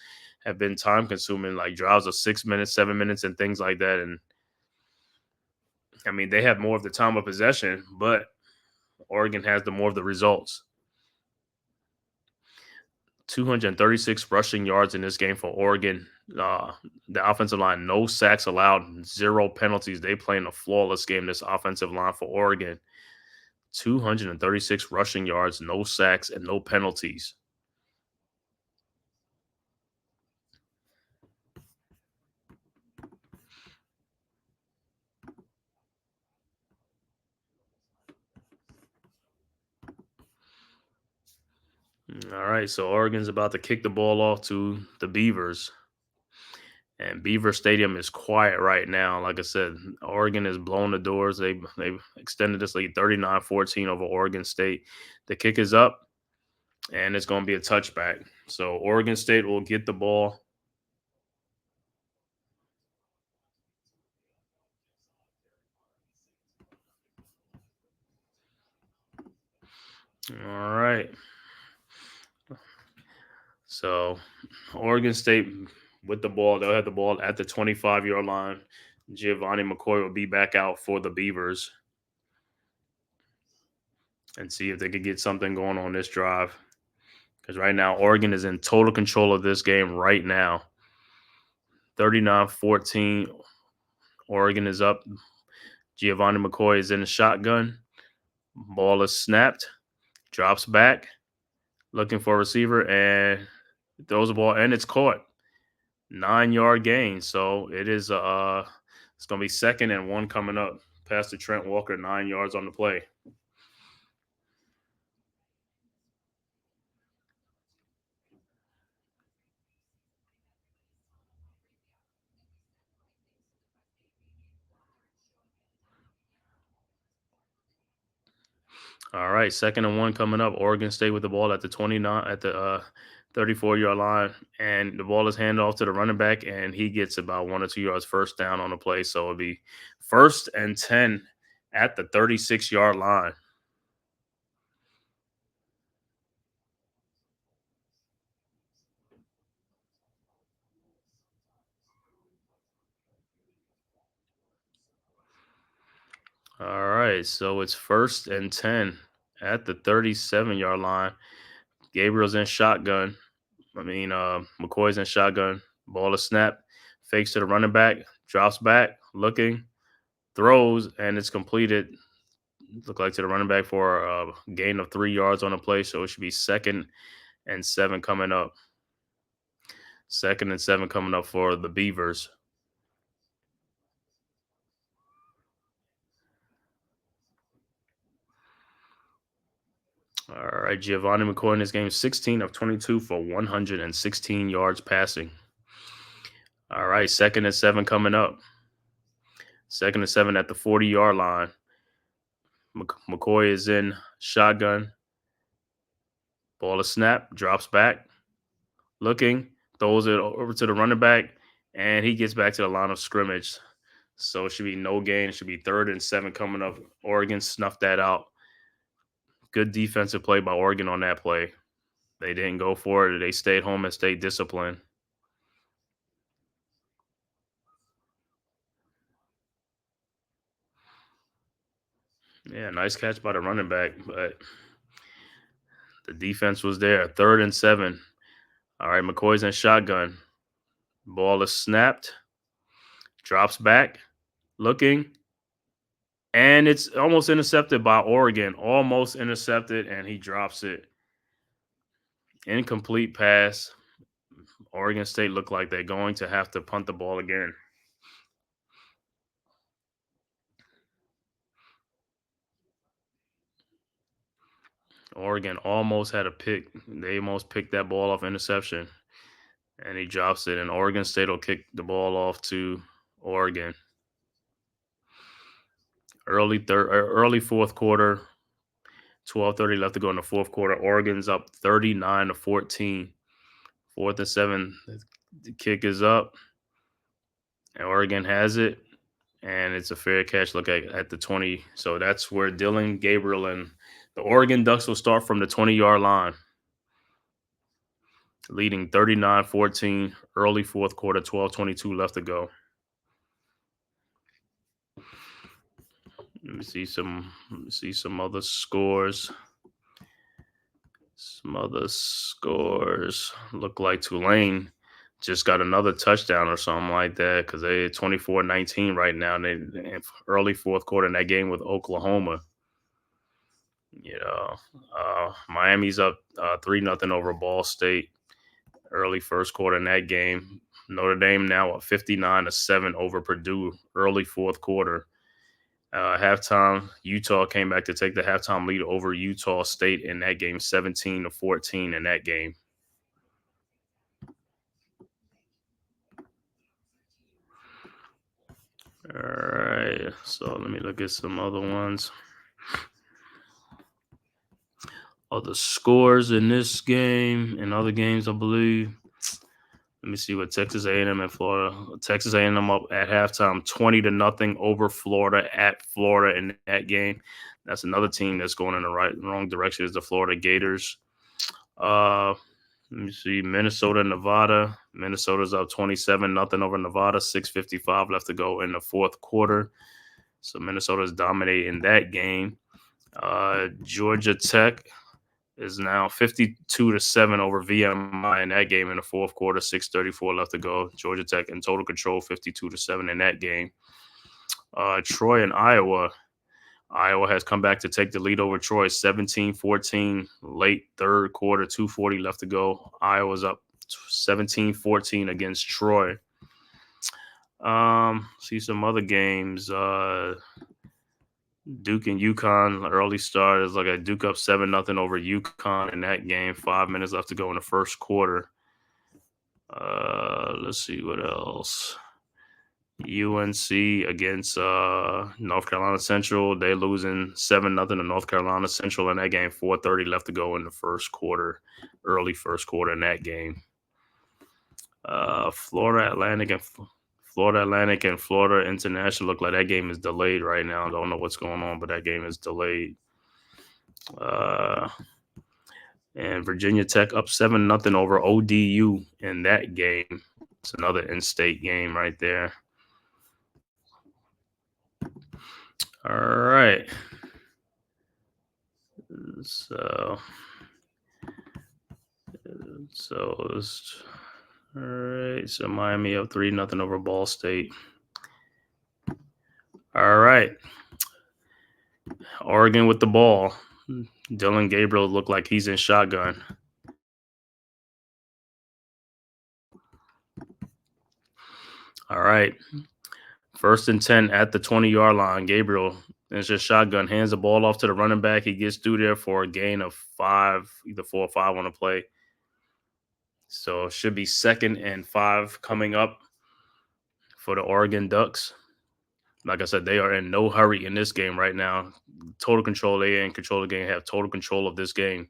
have been time consuming, like drives of 6 minutes, 7 minutes, and things like that. And I mean, they have more of the time of possession, but Oregon has the more of the results. 236 rushing yards in this game for Oregon. The offensive line, no sacks allowed, 0 penalties. They playing a flawless game, this offensive line for Oregon. 236 rushing yards, no sacks, and no penalties. All right, so Oregon's about to kick the ball off to the Beavers. And Beaver Stadium is quiet right now. Like I said, Oregon is blowing the doors. They've extended this lead 39-14 over Oregon State. The kick is up, and it's going to be a touchback. So Oregon State will get the ball. All right. So Oregon State with the ball, they'll have the ball at the 25-yard line. Giovanni McCoy will be back out for the Beavers and see if they could get something going on this drive. Because right now, Oregon is in total control of this game right now. 39-14. Oregon is up. Giovanni McCoy is in the shotgun. Ball is snapped. Drops back. Looking for a receiver and throws the ball, and it's caught. 9-yard gain. So it is it's going to be 2nd and 1 coming up. Pass to Trent Walker, 9 yards on the play. All right, 2nd and 1 coming up. Oregon State with the ball at the 29, at the 34-yard line, and the ball is handed off to the running back, and he gets about 1 or 2 yards first down on the play. So it'll be 1st and 10 at the 36-yard line. All right, so it's 1st and 10 at the 37-yard line. Gabriel's in shotgun. McCoy's in shotgun. Ball is snapped. Fakes to the running back. Drops back. Looking. Throws. And it's completed. Look like to the running back for a gain of 3 yards on the play. So it should be 2nd and 7 coming up. 2nd and 7 coming up for the Beavers. All right, Giovanni McCoy in this game, 16 of 22 for 116 yards passing. All right, 2nd and 7 coming up. 2nd and 7 at the 40-yard line. McCoy is in shotgun. Ball is snapped, drops back. Looking, throws it over to the running back, and he gets back to the line of scrimmage. So it should be no gain. It should be 3rd and 7 coming up. Oregon snuffed that out. Good defensive play by Oregon on that play. They didn't go for it. They stayed home and stayed disciplined. Yeah, nice catch by the running back, but the defense was there. 3rd and 7. All right, McCoy's in shotgun. Ball is snapped. Drops back. Looking. And it's almost intercepted by Oregon. Almost intercepted, and he drops it. Incomplete pass. Oregon State look like they're going to have to punt the ball again. Oregon almost had a pick. They almost picked that ball off interception, and he drops it. And Oregon State will kick the ball off to Oregon. Early fourth quarter. 12:30 left to go in the fourth quarter. Oregon's up 39-14. 4th and 7. The kick is up. And Oregon has it. And it's a fair catch. Look at the 20. So that's where Dillon Gabriel and the Oregon Ducks will start from the 20-yard line, leading 39-14. Early fourth quarter. 12:22 left to go. Let me see some other scores. Some other scores look like Tulane just got another touchdown or something like that because they're 24-19 right now. And they early fourth quarter in that game with Oklahoma. Miami's up 3-0 over Ball State. Early first quarter in that game. Notre Dame now up 59-7 over Purdue. Early fourth quarter. Halftime, Utah came back to take the halftime lead over Utah State in that game, 17-14 in that game. All right, so let me look at some other ones. Other scores in this game and other games, I believe. Let me see what Texas A&M and Florida. Texas A&M up at halftime, 20-0 over Florida at Florida in that game. That's another team that's going in the wrong direction is the Florida Gators. Let me see, Minnesota and Nevada. Minnesota's up 27-0 over Nevada. 6:55 left to go in the fourth quarter. So Minnesota's dominating that game. Georgia Tech is now 52-7 over VMI in that game in the fourth quarter. 6:34 left to go. Georgia Tech in total control, 52-7 in that game. Troy and Iowa. Iowa has come back to take the lead over Troy, 17-14, late third quarter, 2:40 left to go. Iowa's up 17-14 against Troy. See some other games. Duke and UConn, early start is like a Duke up 7-0 over UConn in that game. 5 minutes left to go in the first quarter. Let's see what else. UNC against North Carolina Central. They're losing 7-0 to North Carolina Central in that game. 4:30 left to go in the first quarter. Early first quarter in that game. Florida Atlantic and Florida International look like that game is delayed right now. I don't know what's going on, but that game is delayed. And Virginia Tech up 7-0 over ODU in that game. It's another in-state game right there. All right. So it's all right. So Miami up 3-0 over Ball State. All right. Oregon with the ball. Dillon Gabriel looked like he's in shotgun. All right. 1st and 10 at the 20-yard line. Gabriel is just shotgun, hands the ball off to the running back. He gets through there for a gain of 5, either 4 or 5 on the play. So it should be 2nd and 5 coming up for the Oregon Ducks. Like I said, they are in no hurry in this game right now. Total control. They are in control of the game, have total control of this game.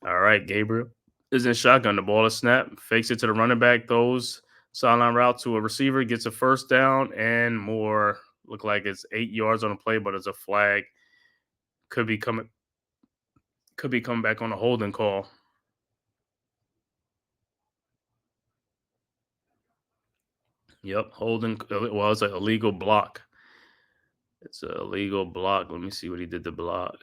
All right, Gabriel is in shotgun. The ball is snapped, fakes it to the running back, throws sideline route to a receiver, gets a first down and more. Look like it's 8 yards on the play, but it's a flag. Could be coming back on a holding call. Yep, holding. Well, it's an illegal block. It's an illegal block. Let me see what he did to block.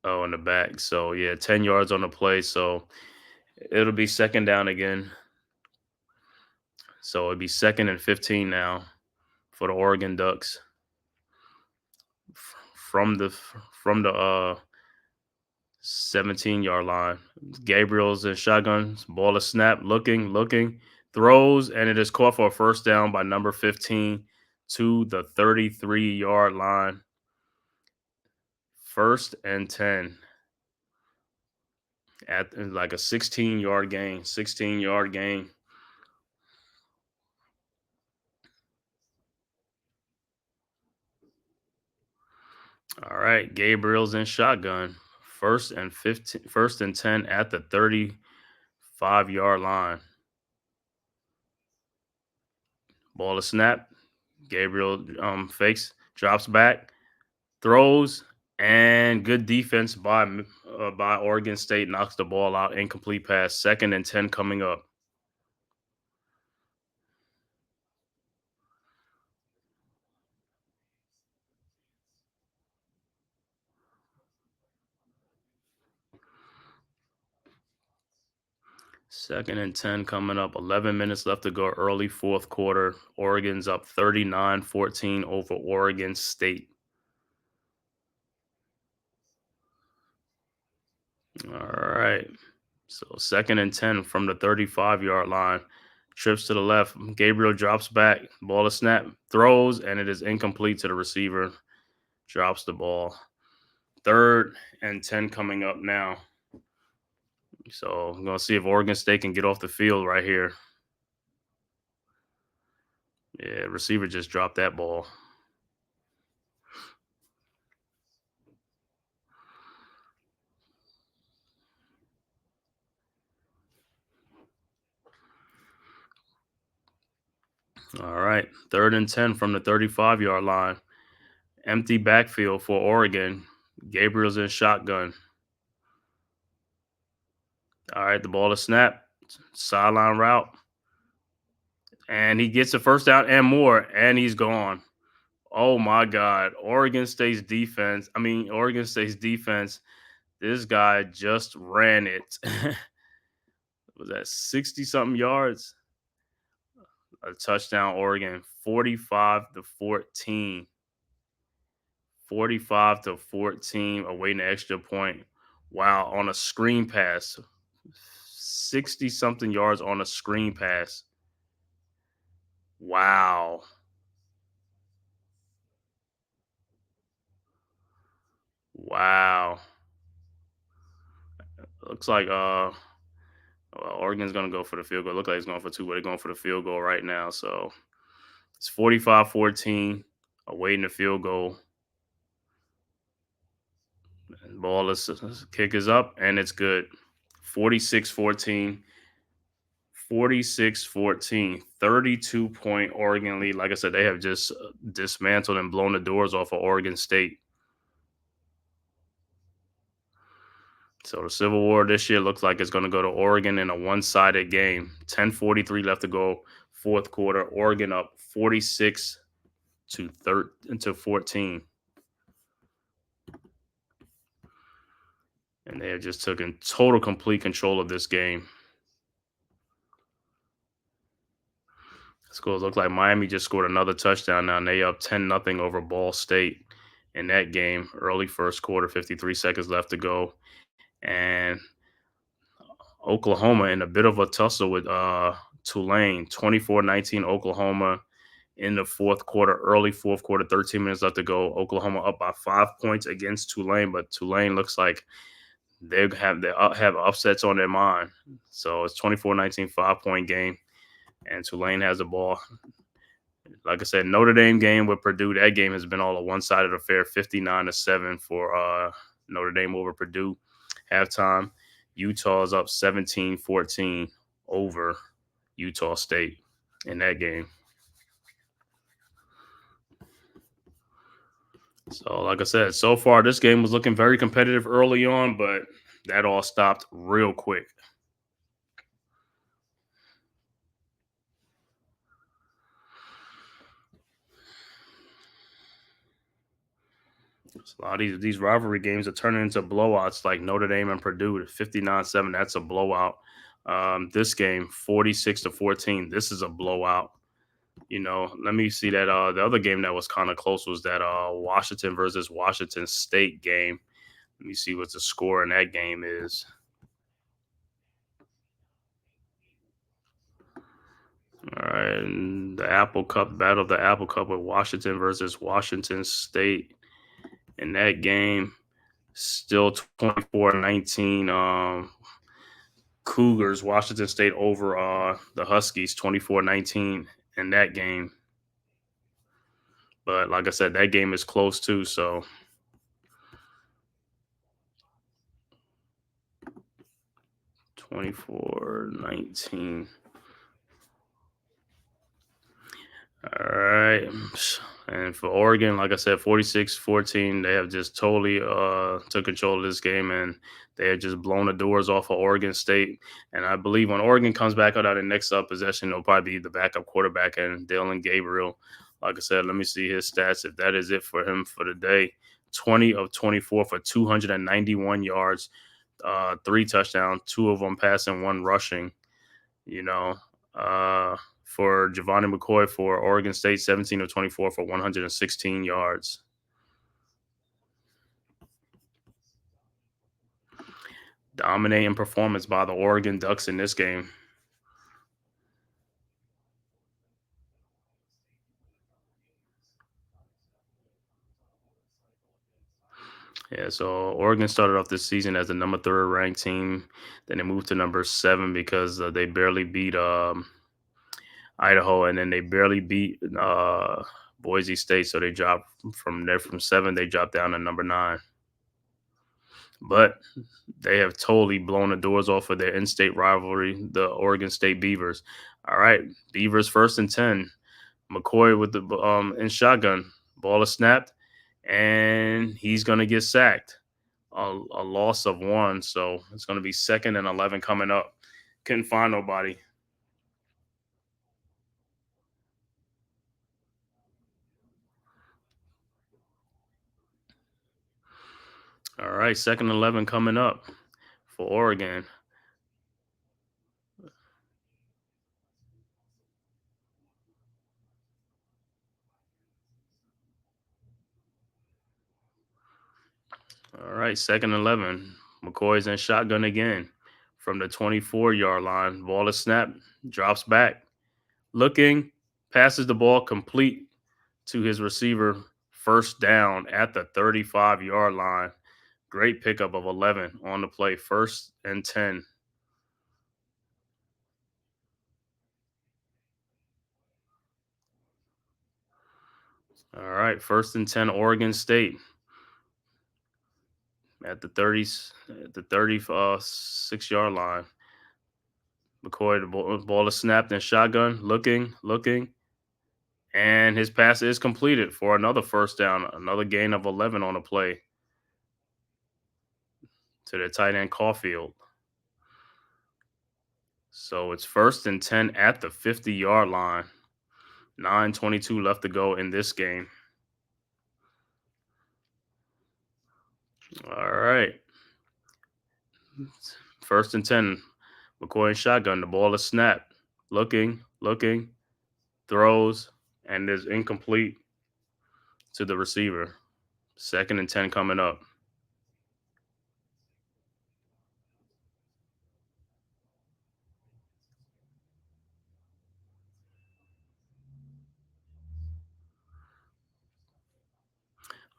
Oh, in the back. So, yeah, 10 yards on the play. So, it'll be 2nd down again. So, it'll be 2nd and 15 now for the Oregon Ducks. From the 17-yard line. Gabriel's in shotgun. Ball is snapped. Looking. Throws, and it is caught for a first down by number 15 to the 33-yard line. 1st and 10 at like a 16-yard gain. 16-yard gain. All right, Gabriel's in shotgun. First and 10 at the 35-yard line. Ball is snap. Gabriel fakes, drops back, throws, and good defense by Oregon State knocks the ball out. Incomplete pass. 2nd and 10 coming up. Second and 10 coming up. 11 minutes left to go. Early fourth quarter. Oregon's up 39-14 over Oregon State. All right. So 2nd and 10 from the 35-yard line. Trips to the left. Gabriel drops back. Ball is snapped. Throws, and it is incomplete to the receiver. Drops the ball. 3rd and 10 coming up now. So I'm going to see if Oregon State can get off the field right here. Yeah, receiver just dropped that ball. All right. 3rd and 10 from the 35-yard line. Empty backfield for Oregon. Gabriel's in shotgun. All right. The ball is snapped. Sideline route. And he gets a first down and more, and he's gone. Oh, my God. Oregon State's defense. This guy just ran it. Was that 60-something yards? A touchdown, Oregon. 45-14. 45-14, awaiting an extra point. Wow, on a screen pass. 60-something yards on a screen pass. Wow. Wow. Looks like Oregon's going to go for the field goal. Looks like he's going for 2, but they're going for the field goal right now. So it's 45-14, awaiting the field goal. And kick is up, and it's good. 46-14. 46-14, 32-point Oregon lead. Like I said, they have just dismantled and blown the doors off of Oregon State. So the Civil War this year looks like it's going to go to Oregon in a one-sided game. 10:43 left to go, fourth quarter. Oregon up 46-14. And they have just taken total complete control of this game. Scores look like Miami just scored another touchdown now, and they up 10-0 over Ball State in that game. Early first quarter, 53 seconds left to go. And Oklahoma in a bit of a tussle with Tulane. 24-19 Oklahoma in the fourth quarter. Early fourth quarter, 13 minutes left to go. Oklahoma up by 5 points against Tulane, but Tulane looks like they have upsets on their mind. So it's 24-19, 5-point game. And Tulane has the ball. Like I said, Notre Dame game with Purdue, that game has been all a one-sided affair, 59-7 for Notre Dame over Purdue. Halftime, Utah is up 17-14 over Utah State in that game. So, like I said, so far this game was looking very competitive early on, but that all stopped real quick. A lot of these rivalry games are turning into blowouts like Notre Dame and Purdue. 59-7, that's a blowout. This game, 46-14, this is a blowout. You know, let me see that the other game that was kind of close was that Washington versus Washington State game. Let me see what the score in that game is. All right, and the Apple Cup, Battle of the Apple Cup with Washington versus Washington State. In that game, still 24-19 Cougars, Washington State over the Huskies, 24-19 in that game. But like I said, that game is close too. So 24-19. All right. And for Oregon, like I said, 46-14, they have just totally took control of this game, and they have just blown the doors off of Oregon State. And I believe when Oregon comes back out of the next possession, it'll probably be the backup quarterback and Dylan Gabriel. Like I said, let me see his stats. If that is it for him for the day, 20 of 24 for 291 yards, 3 touchdowns, 2 of them passing, 1 rushing. For Giovanni McCoy for Oregon State, 17 of 24 for 116 yards. Dominating performance by the Oregon Ducks in this game. Yeah, so Oregon started off this season as the number 3 ranked team. Then they moved to number 7 because they barely beat Idaho, and then they barely beat Boise State. So they dropped from there from 7. They dropped down to number 9. But they have totally blown the doors off of their in-state rivalry, the Oregon State Beavers. All right, Beavers 1st and 10. McCoy with the in shotgun. Ball is snapped, and he's going to get sacked. A loss of 1, so it's going to be 2nd and 11 coming up. Couldn't find nobody. All right, 2nd and 11 coming up for Oregon. All right, 2nd and 11. McCoy's in shotgun again from the 24-yard line. Ball is snapped, drops back. Looking, passes the ball complete to his receiver. 1st down at the 35-yard line. Great pickup of 11 on the play. 1st and 10. All right, 1st and 10, Oregon State at the 36-yard line. McCoy, the ball is snapped in shotgun, looking, and his pass is completed for another 1st down, another gain of 11 on the play to the tight end Caulfield. So it's 1st and 10 at the 50-yard line. 9:22 left to go in this game. All right. 1st and 10. McCoy in shotgun. The ball is snapped. Looking, throws, and is incomplete to the receiver. 2nd and 10 coming up.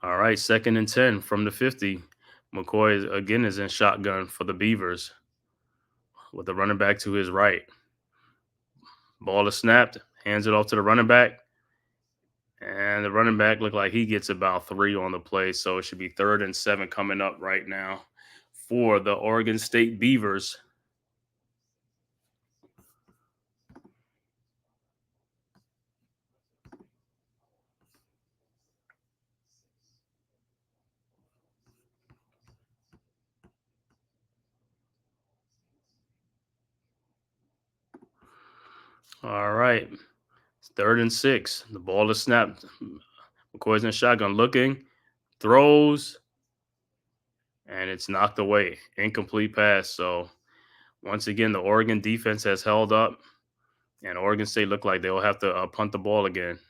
All right, 2nd and 10 from the 50. McCoy again is in shotgun for the Beavers with the running back to his right. Ball is snapped, hands it off to the running back, and the running back looked like he gets about 3 on the play, so it should be 3rd and 7 coming up right now for the Oregon State Beavers. All right. It's 3rd and 6. The ball is snapped. McCoy's in shotgun looking, throws, and it's knocked away. Incomplete pass. So once again, the Oregon defense has held up, and Oregon State looked like they'll have to punt the ball again.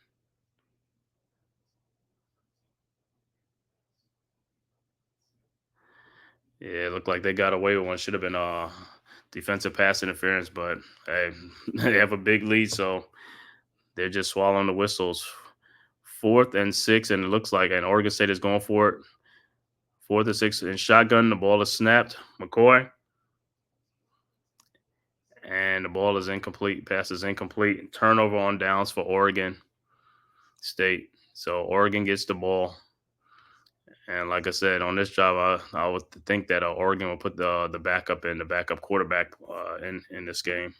Yeah, it looked like they got away with one. Should have been defensive pass interference, but hey, they have a big lead, so they're just swallowing the whistles. 4th and 6, and it looks like and Oregon State is going for it. 4th and 6 in shotgun. The ball is snapped. McCoy. And the ball is incomplete. Pass is incomplete. Turnover on downs for Oregon State. So Oregon gets the ball. And like I said, on this job, I would think that Oregon will put the backup in, the backup quarterback in this game.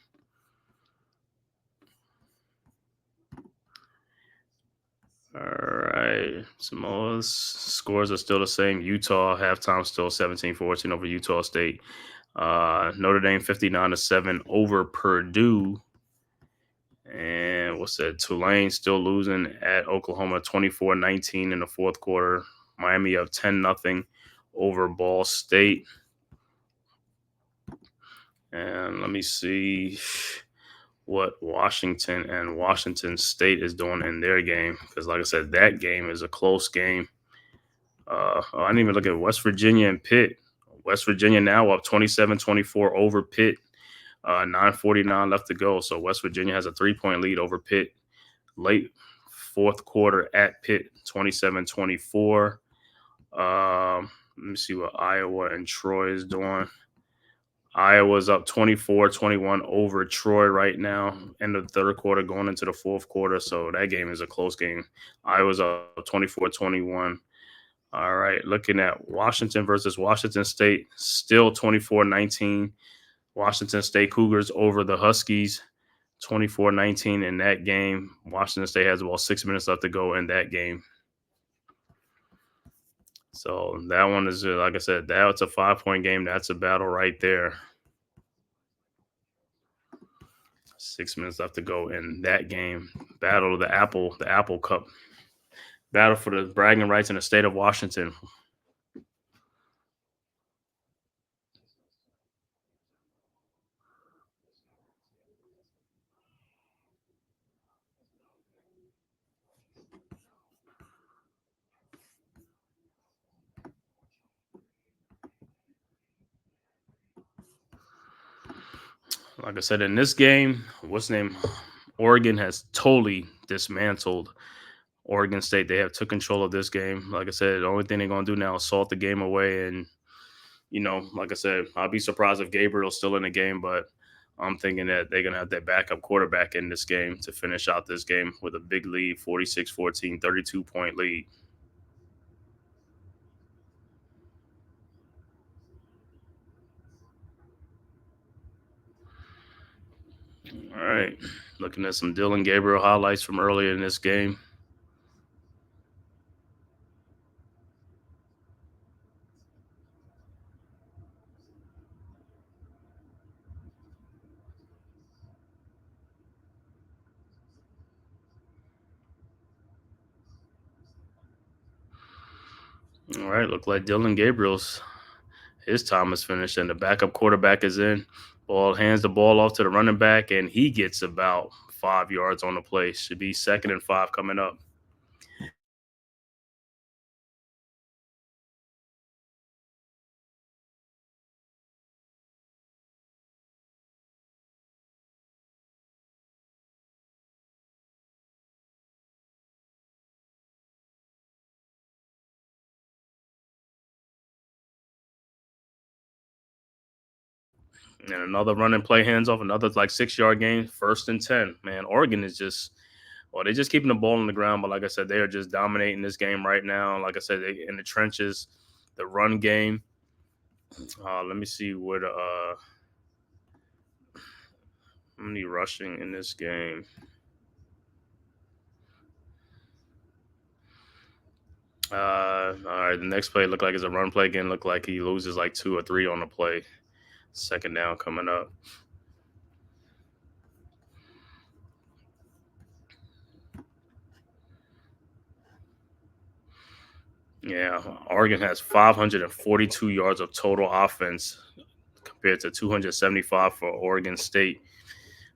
All right. Some more scores are still the same. Utah halftime still 17-14 over Utah State. Notre Dame 59-7 over Purdue. And what's that? Tulane still losing at Oklahoma 24-19 in the fourth quarter. Miami up 10-0 over Ball State. And let me see what Washington and Washington State is doing in their game. Because like I said, that game is a close game. I didn't even look at West Virginia and Pitt. West Virginia now up 27-24 over Pitt. 9:49 left to go. So West Virginia has a 3-point lead over Pitt. Late fourth quarter at Pitt, 27-24. Let me see what Iowa and Troy is doing. Iowa's up 24-21 over Troy right now in the third quarter going into the fourth quarter. So that game is a close game. Iowa's up 24-21. All right, looking at Washington versus Washington State, still 24-19. Washington State Cougars over the Huskies, 24-19 in that game. Washington State has about 6 minutes left to go in that game. So that one is, like I said, that's a 5-point game. That's a battle right there. 6 minutes left to go in that game. Battle of the Apple Cup. Battle for the bragging rights in the state of Washington. Like I said, in this game, Oregon has totally dismantled Oregon State. They have took control of this game. Like I said, the only thing they're going to do now is salt the game away. And, like I said, I'll be surprised if Gabriel's still in the game, but I'm thinking that they're going to have their backup quarterback in this game to finish out this game with a big lead, 46-14, 32-point lead. All right. Looking at some Dylan Gabriel highlights from earlier in this game. All right. Look like Dylan Gabriel's his time is finished and the backup quarterback is in. Ball hands the ball off to the running back, and he gets about 5 yards on the play. Should be 2nd and 5 coming up. And another running play hands off, another like 6-yard gain, 1st and 10. Man, Oregon is they're just keeping the ball on the ground. But like I said, they are just dominating this game right now. Like I said, they, in the trenches, the run game. Let me see what how many rushing in this game. All right, the next play looked like it's a run play again. Looked like he loses like 2 or 3 on the play. 2nd down coming up. Yeah, Oregon has 542 yards of total offense compared to 275 for Oregon State.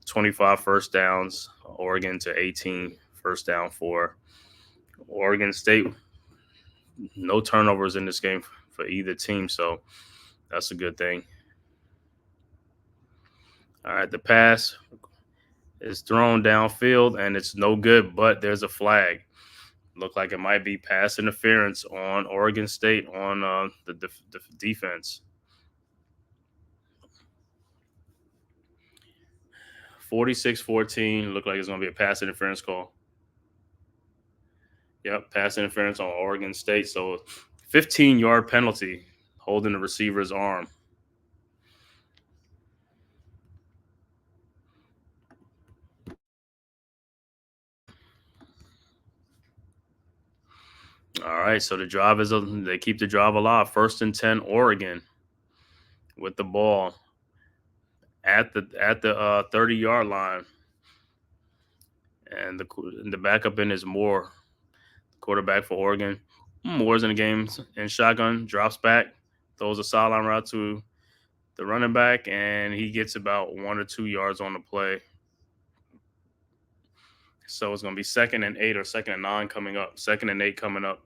25 first downs, Oregon to 18 first down for Oregon State. No turnovers in this game for either team, so that's a good thing. All right, the pass is thrown downfield and it's no good, but there's a flag. Look like it might be pass interference on Oregon State on the defense. 46-14. Look like it's going to be a pass interference call. Yep, pass interference on Oregon State. So 15-yard penalty, holding the receiver's arm. All right, so the drive they keep the drive alive. 1st and 10, Oregon, with the ball at the 30-yard line, and the backup in is Moore, quarterback for Oregon. Moore's in the game in shotgun, drops back, throws a sideline route to the running back, and he gets about 1 or 2 yards on the play. So it's going to be 2nd and 8 or 2nd and 9 coming up. 2nd and 8 coming up.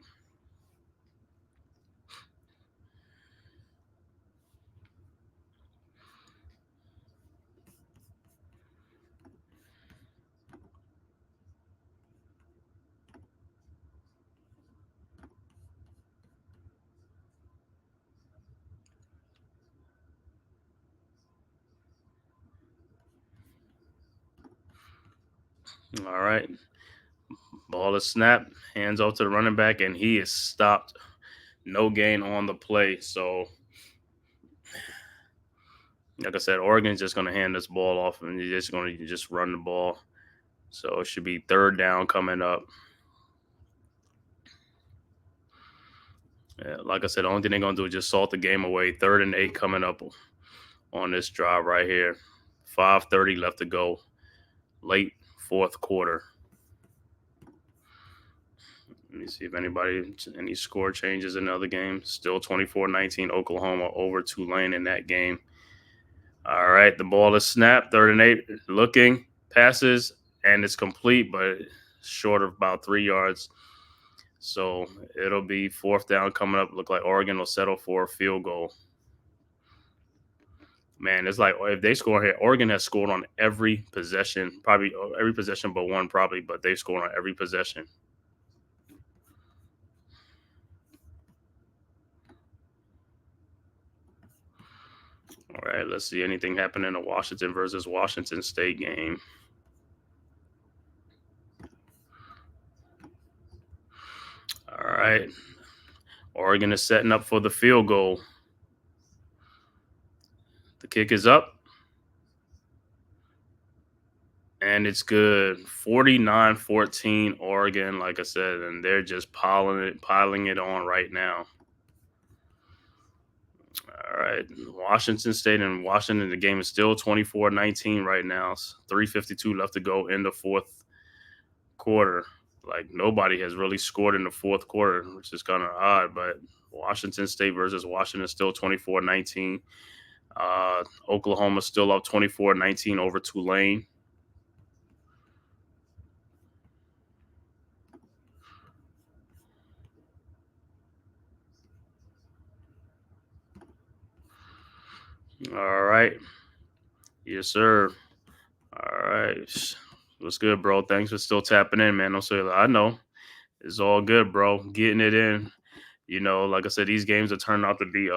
All right. Ball is snapped, hands off to the running back, and he is stopped. No gain on the play. So, like I said, Oregon's just going to hand this ball off, and they're just going to just run the ball. So it should be 3rd down coming up. Yeah, like I said, the only thing they're going to do is just salt the game away. 3rd and 8 coming up on this drive right here. 5:30 left to go. Late 4th quarter. Let me see if any score changes in the other game. Still 24-19 Oklahoma over Tulane in that game. All right, the ball is snapped. 3rd and 8, looking, passes, and it's complete, but short of about 3 yards. So it'll be 4th down coming up. Look like Oregon will settle for a field goal. Man, it's like if they score here, Oregon has scored on every possession, probably every possession but one, probably, but they've scored on every possession. All right, let's see anything happen in the Washington versus Washington State game. All right, Oregon is setting up for the field goal. The kick is up. And it's good. 49-14 Oregon, like I said, and they're just piling it on right now. All right. Washington State and Washington, the game is still 24-19 right now. 3:52 left to go in the 4th quarter. Like nobody has really scored in the 4th quarter, which is kind of odd, but Washington State versus Washington still 24-19. Oklahoma still up 24-19 over Tulane. All right. Yes, sir. All right. What's good, bro? Thanks for still tapping in, man. I know. It's all good, bro. Getting it in. Like I said, these games are turning out to be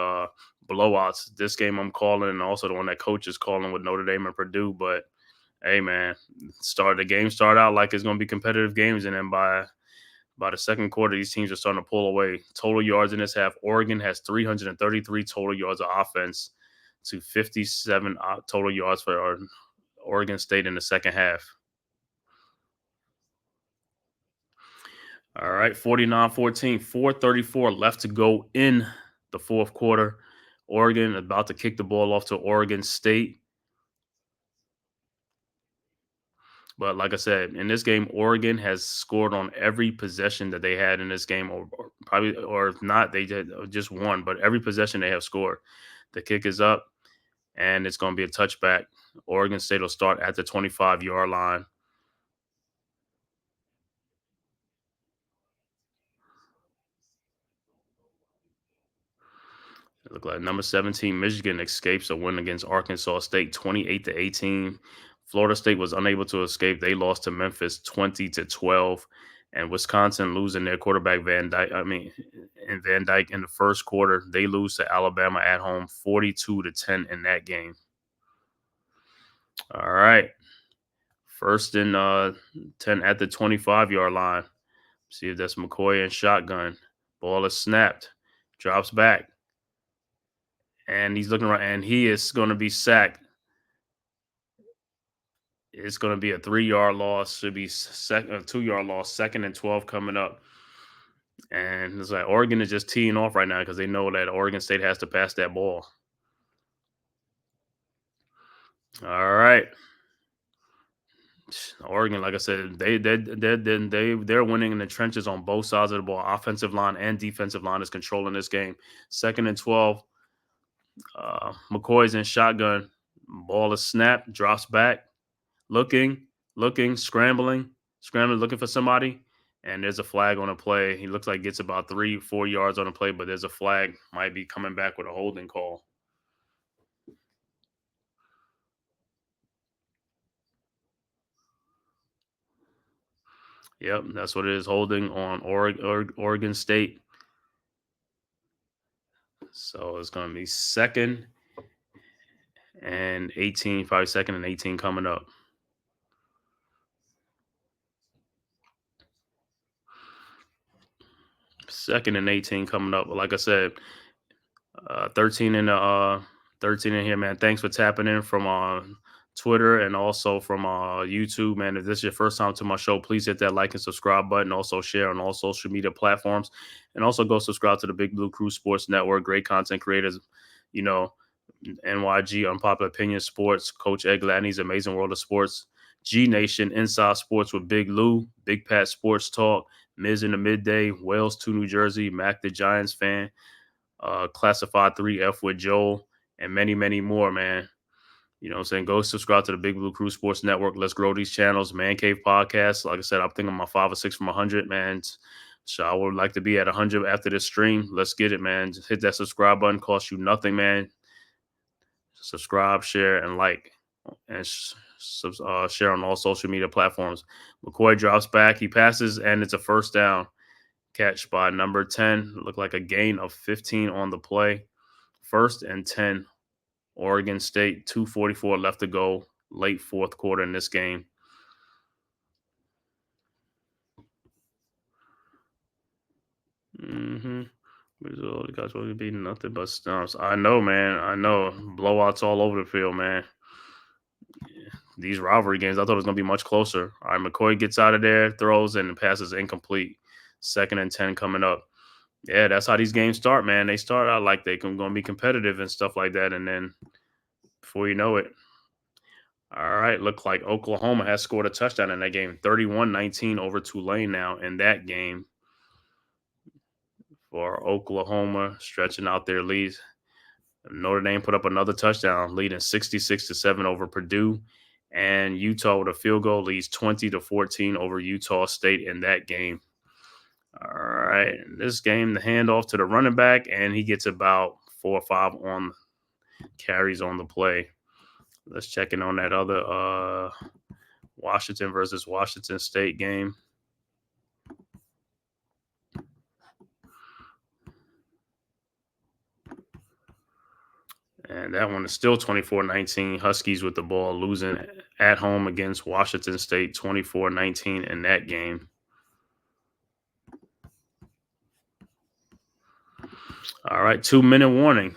blowouts. This game I'm calling, and also the one that coach is calling with Notre Dame and Purdue. But hey, man, the game start out like it's gonna be competitive games, and then by the 2nd quarter, these teams are starting to pull away. Total yards in this half, Oregon has 333 total yards of offense to 57 total yards for Oregon State in the 2nd half. All right, 49-14, 4:34 left to go in the 4th quarter. Oregon about to kick the ball off to Oregon State. But like I said, in this game, Oregon has scored on every possession that they had in this game, or if not, they did just one. But every possession they have scored. The kick is up, and it's going to be a touchback. Oregon State will start at the 25-yard line. It looked like number 17, Michigan escapes a win against Arkansas State, 28-18. Florida State was unable to escape. They lost to Memphis, 20-12. And Wisconsin losing their quarterback Van Dyke in the 1st quarter. They lose to Alabama at home, 42-10 in that game. All right. 1st and 10 at the 25-yard line. See if that's McCoy and shotgun. Ball is snapped. drops back, and he's looking around, and he is going to be sacked. It's going to be a 3-yard loss. Should be a 2-yard loss. 2nd and 12 coming up. And it's like Oregon is just teeing off right now because they know that Oregon State has to pass that ball. All right. Oregon, like I said, they're winning in the trenches on both sides of the ball. Offensive line and defensive line is controlling this game. 2nd and 12. McCoy's in shotgun. Ball is snapped, drops back, looking, scrambling, looking for somebody. And there's a flag on a play. He looks like gets about 3-4 yards on a play, but there's a flag. Might be coming back with a holding call. Yep, that's what it is. Holding on Oregon State. So it's going to be 2nd and 18, probably 2nd and 18 coming up. Second and 18 coming up. But like I said, 13 in here, man. Thanks for tapping in from Twitter and also from YouTube, man. If this is your first time to my show, please hit that like and subscribe button. Also share on all social media platforms, and also go subscribe to the Big Blue Crew Sports Network. Great content creators, NYG, Unpopular Opinion Sports, Coach Ed Gladney's Amazing World of Sports, G Nation, Inside Sports with Big Lou, Big Pat Sports Talk, Miz in the Midday, Wales to New Jersey, Mac the Giants fan, Classified 3F with Joel, and many, many more, man. You know what I'm saying? Go subscribe to the Big Blue Crew Sports Network. Let's grow these channels. Man-Cave Podcast. Like I said, I'm thinking my 5 or 6 from 100, man. So I would like to be at 100 after this stream. Let's get it, man. Just hit that subscribe button. Costs you nothing, man. Subscribe, share, and like. And share on all social media platforms. McCoy drops back. He passes, and it's a first down. Catch by number 10. Looked like a gain of 15 on the play. 1st and 10. Oregon State, 2:44 left to go. Late 4th quarter in this game. The guys will be nothing but stumps. I know, man. I know. Blowouts all over the field, man. These rivalry games, I thought it was going to be much closer. All right, McCoy gets out of there, throws, and passes incomplete. 2nd and 10 coming up. Yeah, that's how these games start, man. They start out like they're going to be competitive and stuff like that, and then before you know it. All right, look like Oklahoma has scored a touchdown in that game. 31-19 over Tulane now in that game for Oklahoma, stretching out their leads. Notre Dame put up another touchdown, leading 66-7 over Purdue. And Utah with a field goal leads 20-14 over Utah State in that game. All right, in this game, the handoff to the running back, and he gets about 4 or 5 on carries on the play. Let's check in on that other Washington versus Washington State game. And that one is still 24-19. Huskies with the ball, losing at home against Washington State 24-19 in that game. All right, 2-minute warning.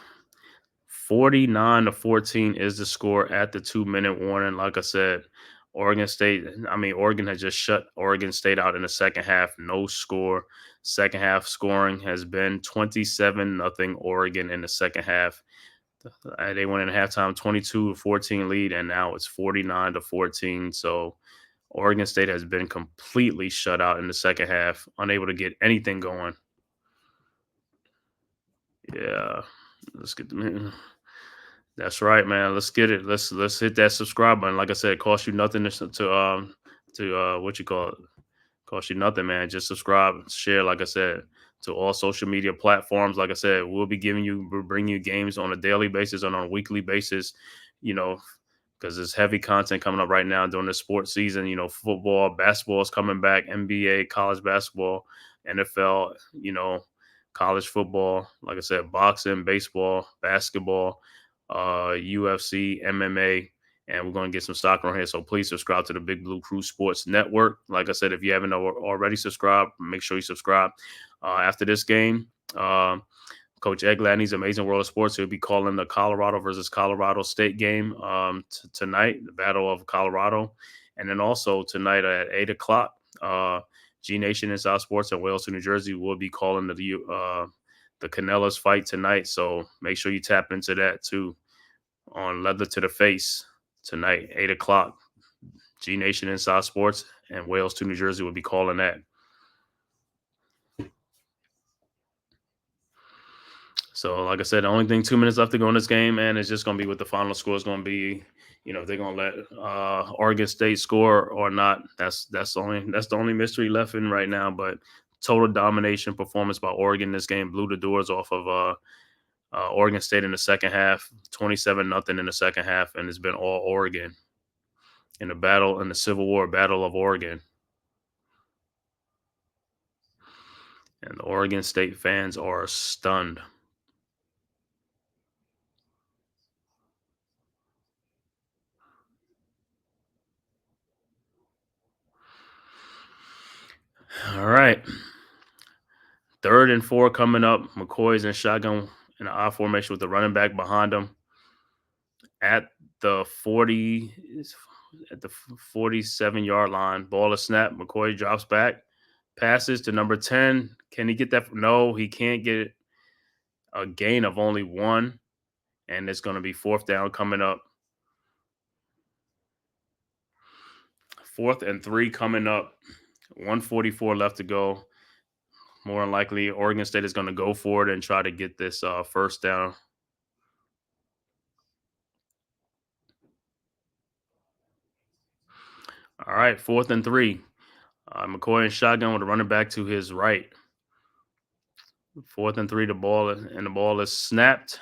49-14 is the score at the 2-minute warning. Like I said, Oregon has just shut Oregon State out in the second half. No score. Second half scoring has been 27-0 Oregon in the second half. They went in halftime 22-14 lead, and now it's 49-14. So Oregon State has been completely shut out in the second half, unable to get anything going. Yeah, let's get them. That's right, man. Let's get it. Let's hit that subscribe button. Like I said, it costs you nothing to what you call it. Cost you nothing, man. Just subscribe, share. Like I said, to all social media platforms. Like I said, we'll bring you games on a daily basis and on a weekly basis. Because there's heavy content coming up right now during the sports season. Football, basketball is coming back, NBA, college basketball, NFL. College football. Like I said, boxing, baseball, basketball. UFC, MMA, and we're going to get some soccer on here. So please subscribe to the Big Blue Crew Sports Network. Like I said, if you haven't already subscribed, make sure you subscribe. After this game, Coach Ed Gladney's Amazing World of Sports. He'll be calling the Colorado versus Colorado State game tonight, the Battle of Colorado. And then also tonight at 8 o'clock, G Nation Inside Sports and Wales to New Jersey will be calling the Canelas fight tonight. So make sure you tap into that too on Leather to the Face tonight, 8 o'clock. G Nation Inside Sports and Wales to New Jersey will be calling that. So, like I said, the only thing 2 minutes left to go in this game, man, is just going to be what the final score is going to be. If they're going to let Oregon State score or not. That's the only mystery left in right now. But total domination performance by Oregon. This game blew the doors off of Oregon State in the second half, 27-0 in the second half, and it's been all Oregon in the Civil War battle of Oregon. And the Oregon State fans are stunned. All right. 3rd and 4 coming up. McCoy's in shotgun in an I formation with the running back behind him at the 47-yard line. Ball is snapped. McCoy drops back, passes to number 10. Can he get that? No, he can't get it. A gain of only 1, and it's going to be 4th down coming up. 4th and 3 coming up. 1:44 left to go. More than likely, Oregon State is going to go for it and try to get this first down. All right, 4th and 3. McCoy in shotgun with a running back to his right. 4th and 3, the ball is snapped.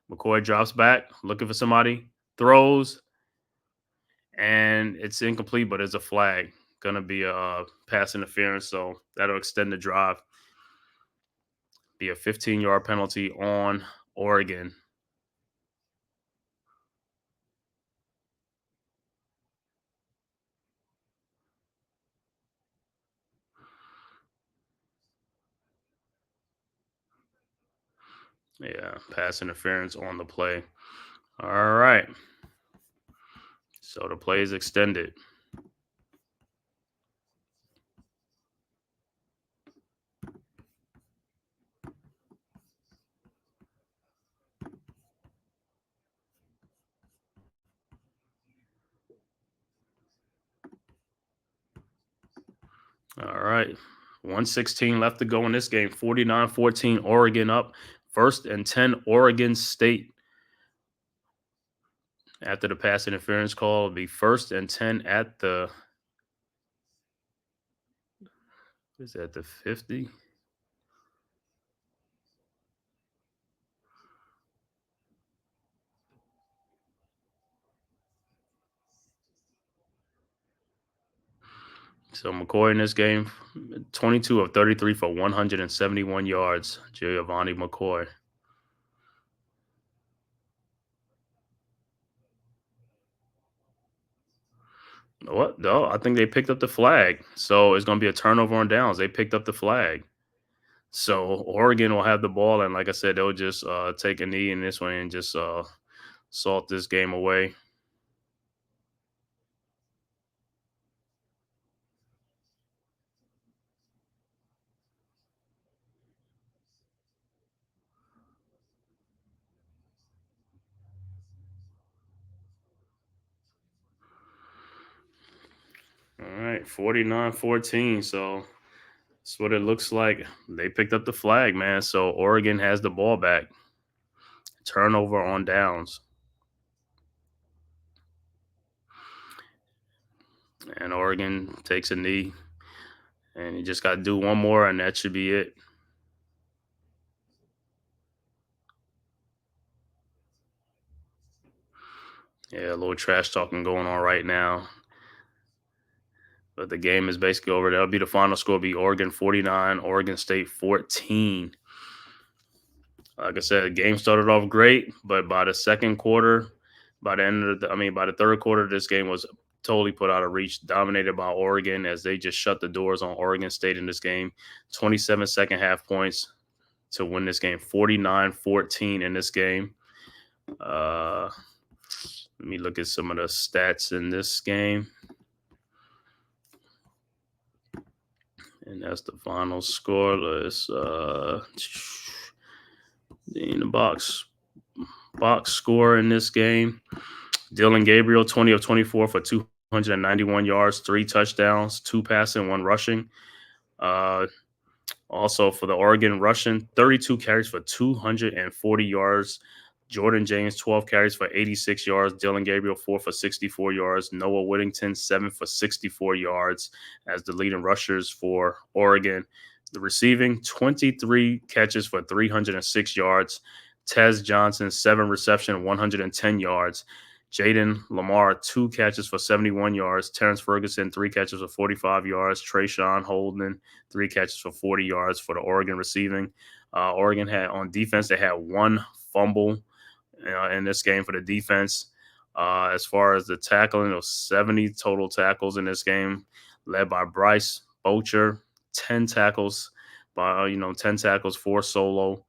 McCoy drops back, looking for somebody, throws, and it's incomplete, but it's a flag. Gonna be a pass interference, so that'll extend the drive. Be a 15-yard penalty on Oregon. Yeah, pass interference on the play. All right. So the play is extended. All right. 1:16 left to go in this game. 49-14, Oregon up. 1st and 10, Oregon State. After the pass interference call, it'll be 1st and 10 at the 50? So McCoy in this game, 22 of 33 for 171 yards. Giovanni McCoy. What? No, I think they picked up the flag. So it's going to be a turnover on downs. They picked up the flag. So Oregon will have the ball. And like I said, they'll just take a knee in this one and just salt this game away. All right, 49-14. So that's what it looks like. They picked up the flag, man. So Oregon has the ball back. Turnover on downs. And Oregon takes a knee. And you just got to do one more, and that should be it. Yeah, a little trash talking going on right now. But the game is basically over. That'll be the final score. It'll be Oregon 49, Oregon State 14. Like I said, the game started off great, but by the second quarter, by the third quarter, this game was totally put out of reach, dominated by Oregon as they just shut the doors on Oregon State in this game. 27 second half points, to win this game, 49-14 in this game. Let me look at some of the stats in this game. And that's the final score. Let's in the box score in this game. Dylan Gabriel, 20 of 24 for 291 yards, 3 touchdowns, 2 passing, 1 rushing. Also for the Oregon rushing, 32 carries for 240 yards. Jordan James, 12 carries for 86 yards. Dylan Gabriel, 4 for 64 yards. Noah Whittington, 7 for 64 yards as the leading rushers for Oregon. The receiving, 23 catches for 306 yards. Tez Johnson, 7 reception, 110 yards. Jaden Lamar, 2 catches for 71 yards. Terrence Ferguson, 3 catches for 45 yards. Trayshawn Holden, 3 catches for 40 yards for the Oregon receiving. Oregon had on defense, they had 1 fumble in this game for the defense. As far as the tackling, there was 70 total tackles in this game, led by Bryce Bocher, 10 tackles, 10 tackles, 4 solo.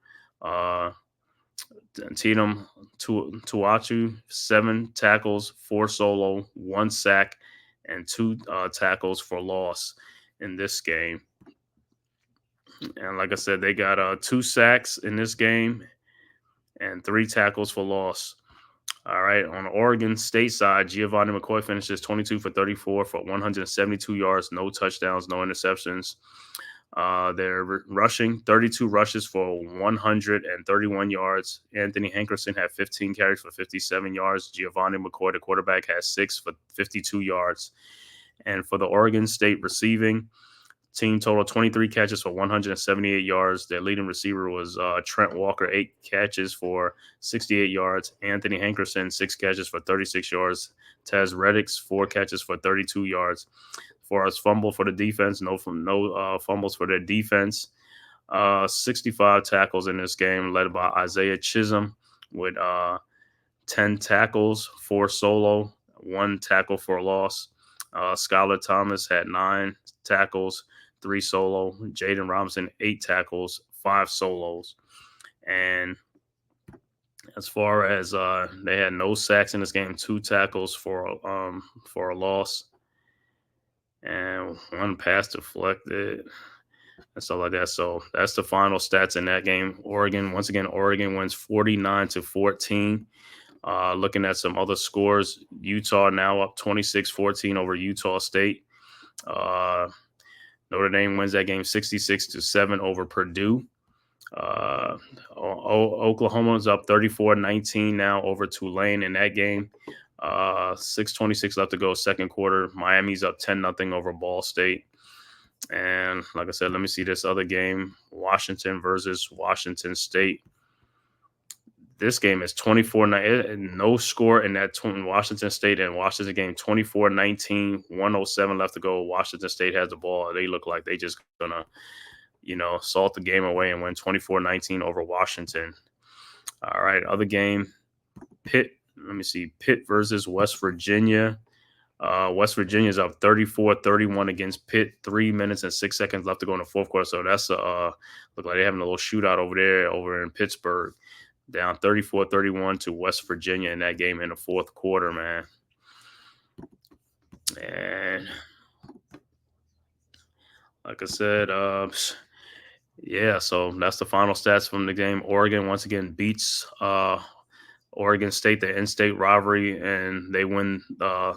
Tatum Tuatu, 7 tackles, 4 solo, 1 sack, and 2 tackles for loss in this game. And like I said, they got 2 sacks in this game and 3 tackles for loss. All right, on the Oregon State side, Giovanni McCoy finishes 22 for 34 for 172 yards, no touchdowns, no interceptions. They're rushing 32 rushes for 131 yards. Anthony Hankerson had 15 carries for 57 yards. Giovanni McCoy, the quarterback, had 6 for 52 yards. And for the Oregon State receiving team, total 23 catches for 178 yards. Their leading receiver was Trent Walker, 8 catches for 68 yards. Anthony Hankerson, 6 catches for 36 yards. Taz Reddick, 4 catches for 32 yards. As far as fumble for the defense, no fumbles for their defense. 65 tackles in this game, led by Isaiah Chisholm with 10 tackles, 4 solo, 1 tackle for a loss. Skylar Thomas had 9 tackles, 3 solo. Jaden Robinson, 8 tackles, 5 solos. And as far as they had no sacks in this game, 2 tackles for a loss, and 1 pass deflected, and stuff like that. So that's the final stats in that game. Oregon wins 49-14. Looking at some other scores, Utah now up 26-14 over Utah State. Notre Dame wins that game 66-7 over Purdue. Oklahoma's up 34-19 now over Tulane in that game. 6:26 left to go, second quarter. Miami's up 10-0 over Ball State. And like I said, let me see this other game, Washington versus Washington State. This game is 24-9. No score in that Washington State and Washington game, 24-19, 107 left to go. Washington State has the ball. They look like they just going to, salt the game away and win 24-19 over Washington. All right, other game, Pitt. Let me see, Pitt versus West Virginia. West Virginia's up 34-31 against Pitt. 3 minutes and 6 seconds left to go in the fourth quarter. So that's look like they're having a little shootout over in Pittsburgh. Down 34-31 to West Virginia in that game in the fourth quarter, man. And like I said, so that's the final stats from the game. Oregon once again beats Oregon State, the in-state rivalry, and they win the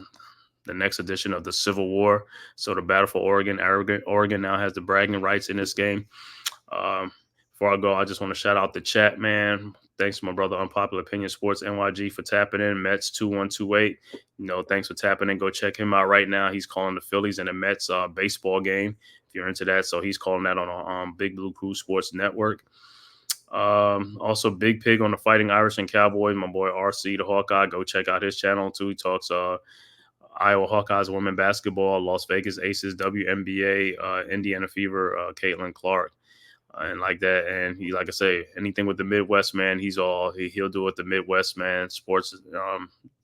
next edition of the Civil War. So the battle for Oregon. Oregon now has the bragging rights in this game. Before I go, I just want to shout out the chat, man. Thanks to my brother Unpopular Opinion Sports NYG for tapping in. Mets 2128. Thanks for tapping in. Go check him out right now. He's calling the Phillies and the Mets baseball game. If you're into that, so he's calling that on Big Blue Crew Sports Network. Also, Big Pig on the Fighting Irish and Cowboys. My boy RC the Hawkeye. Go check out his channel too. He talks Iowa Hawkeyes women basketball, Las Vegas Aces, WNBA, Indiana Fever, Caitlin Clark. And like that, and he, like I say, anything with the Midwest, man, he'll do it. The Midwest, man, sports,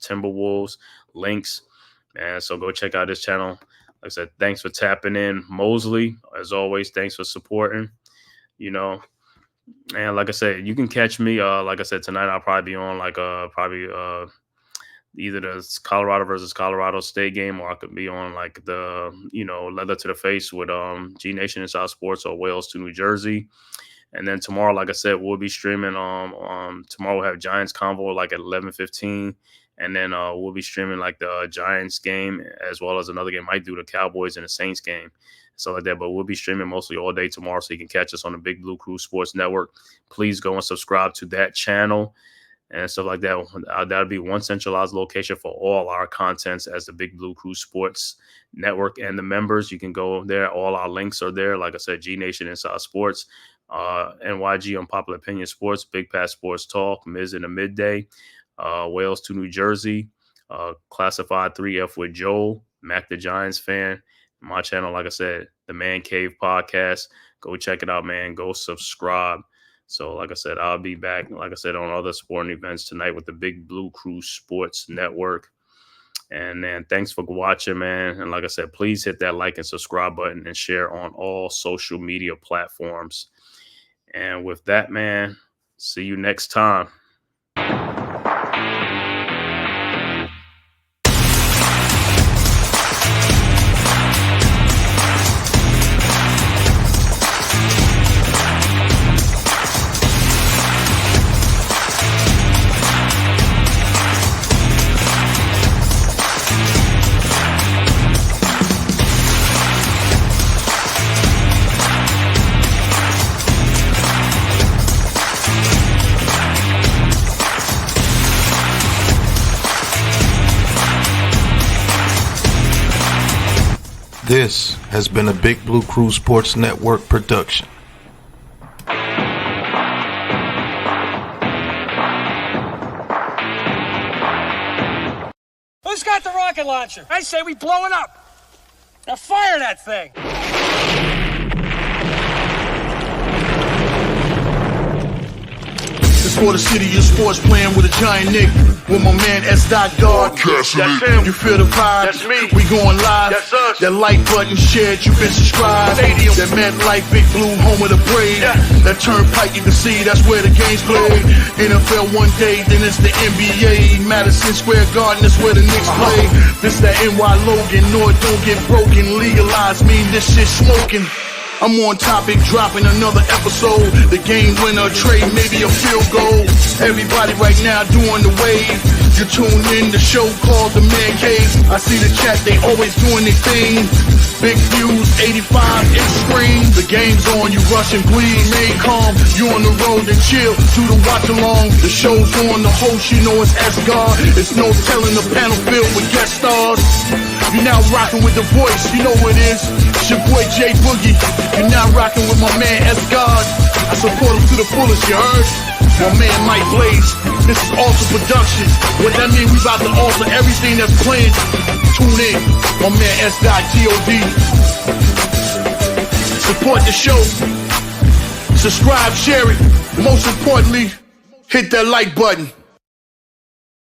Timberwolves, Lynx, man. So go check out his channel. Like I said, thanks for tapping in, Mosley. As always, thanks for supporting. And like I said, you can catch me. Like I said, tonight I'll probably be on either the Colorado versus Colorado State game, or I could be on like the leather to the face with G Nation Inside Sports, or Wales to New Jersey. And then tomorrow, like I said, we'll be streaming. Tomorrow we'll have Giants Convo like at 11:15, and then we'll be streaming like the Giants game as well as another game. Might do the Cowboys and the Saints game, stuff like that. But we'll be streaming mostly all day tomorrow, so you can catch us on the Big Blue Crew Sports Network. Please go and subscribe to that channel and stuff like that. That'll be one centralized location for all our contents as the Big Blue Crew Sports Network and the members. You can go there. All our links are there. Like I said, G Nation Inside Sports, NYG Unpopular Opinion Sports, Big Pat Sports Talk, Miz in the Midday, Wales to New Jersey, Classified 3F with Joel, Mac the Giants fan. My channel, like I said, the Man-Cave podcast. Go check it out, man. Go subscribe. So, like I said, I'll be back, like I said, on other sporting events tonight with the Big Blue Crew Sports Network. And then thanks for watching, man. And like I said, please hit that like and subscribe button and share on all social media platforms. And with that, man, see you next time. This has been a Big Blue Crew Sports Network production. Who's got the rocket launcher? I say we blow it up. Now fire that thing. It's for the city of sports, playing with a giant Nick. With my man S. God. That's him. You feel the vibe? That's me. We going live. That's us. That like button shared, you been subscribed. Stadium. That MetLife, Big Blue, home of the Braves. Yeah. That turnpike, you can see that's where the game's played. NFL one day, then it's the NBA. Madison Square Garden, that's where the Knicks play. This that NY Logan, North don't get broken. Legalize mean this shit smoking. I'm on topic, dropping another episode. The game winner, trade, maybe a field goal. Everybody right now doing the wave. You tune in, the show called The Man-Cave. I see the chat, they always doing their thing. Big views, 85 inch screen. The game's on, you rush and bleed. Remain calm, you on the road and chill. Do the watch along. The show's on, the host, you know it's S-God. It's no telling, the panel filled with guest stars. You're now rocking with the voice, you know what it is. It's your boy J Boogie. You're now rocking with my man S-God. I support him to the fullest, you heard? My man Mike Blaze. This is Alter Productions. What that mean, we about to alter everything that's playing. Tune in. My man S-God G-O-D. Support the show. Subscribe, share it. Most importantly, hit that like button.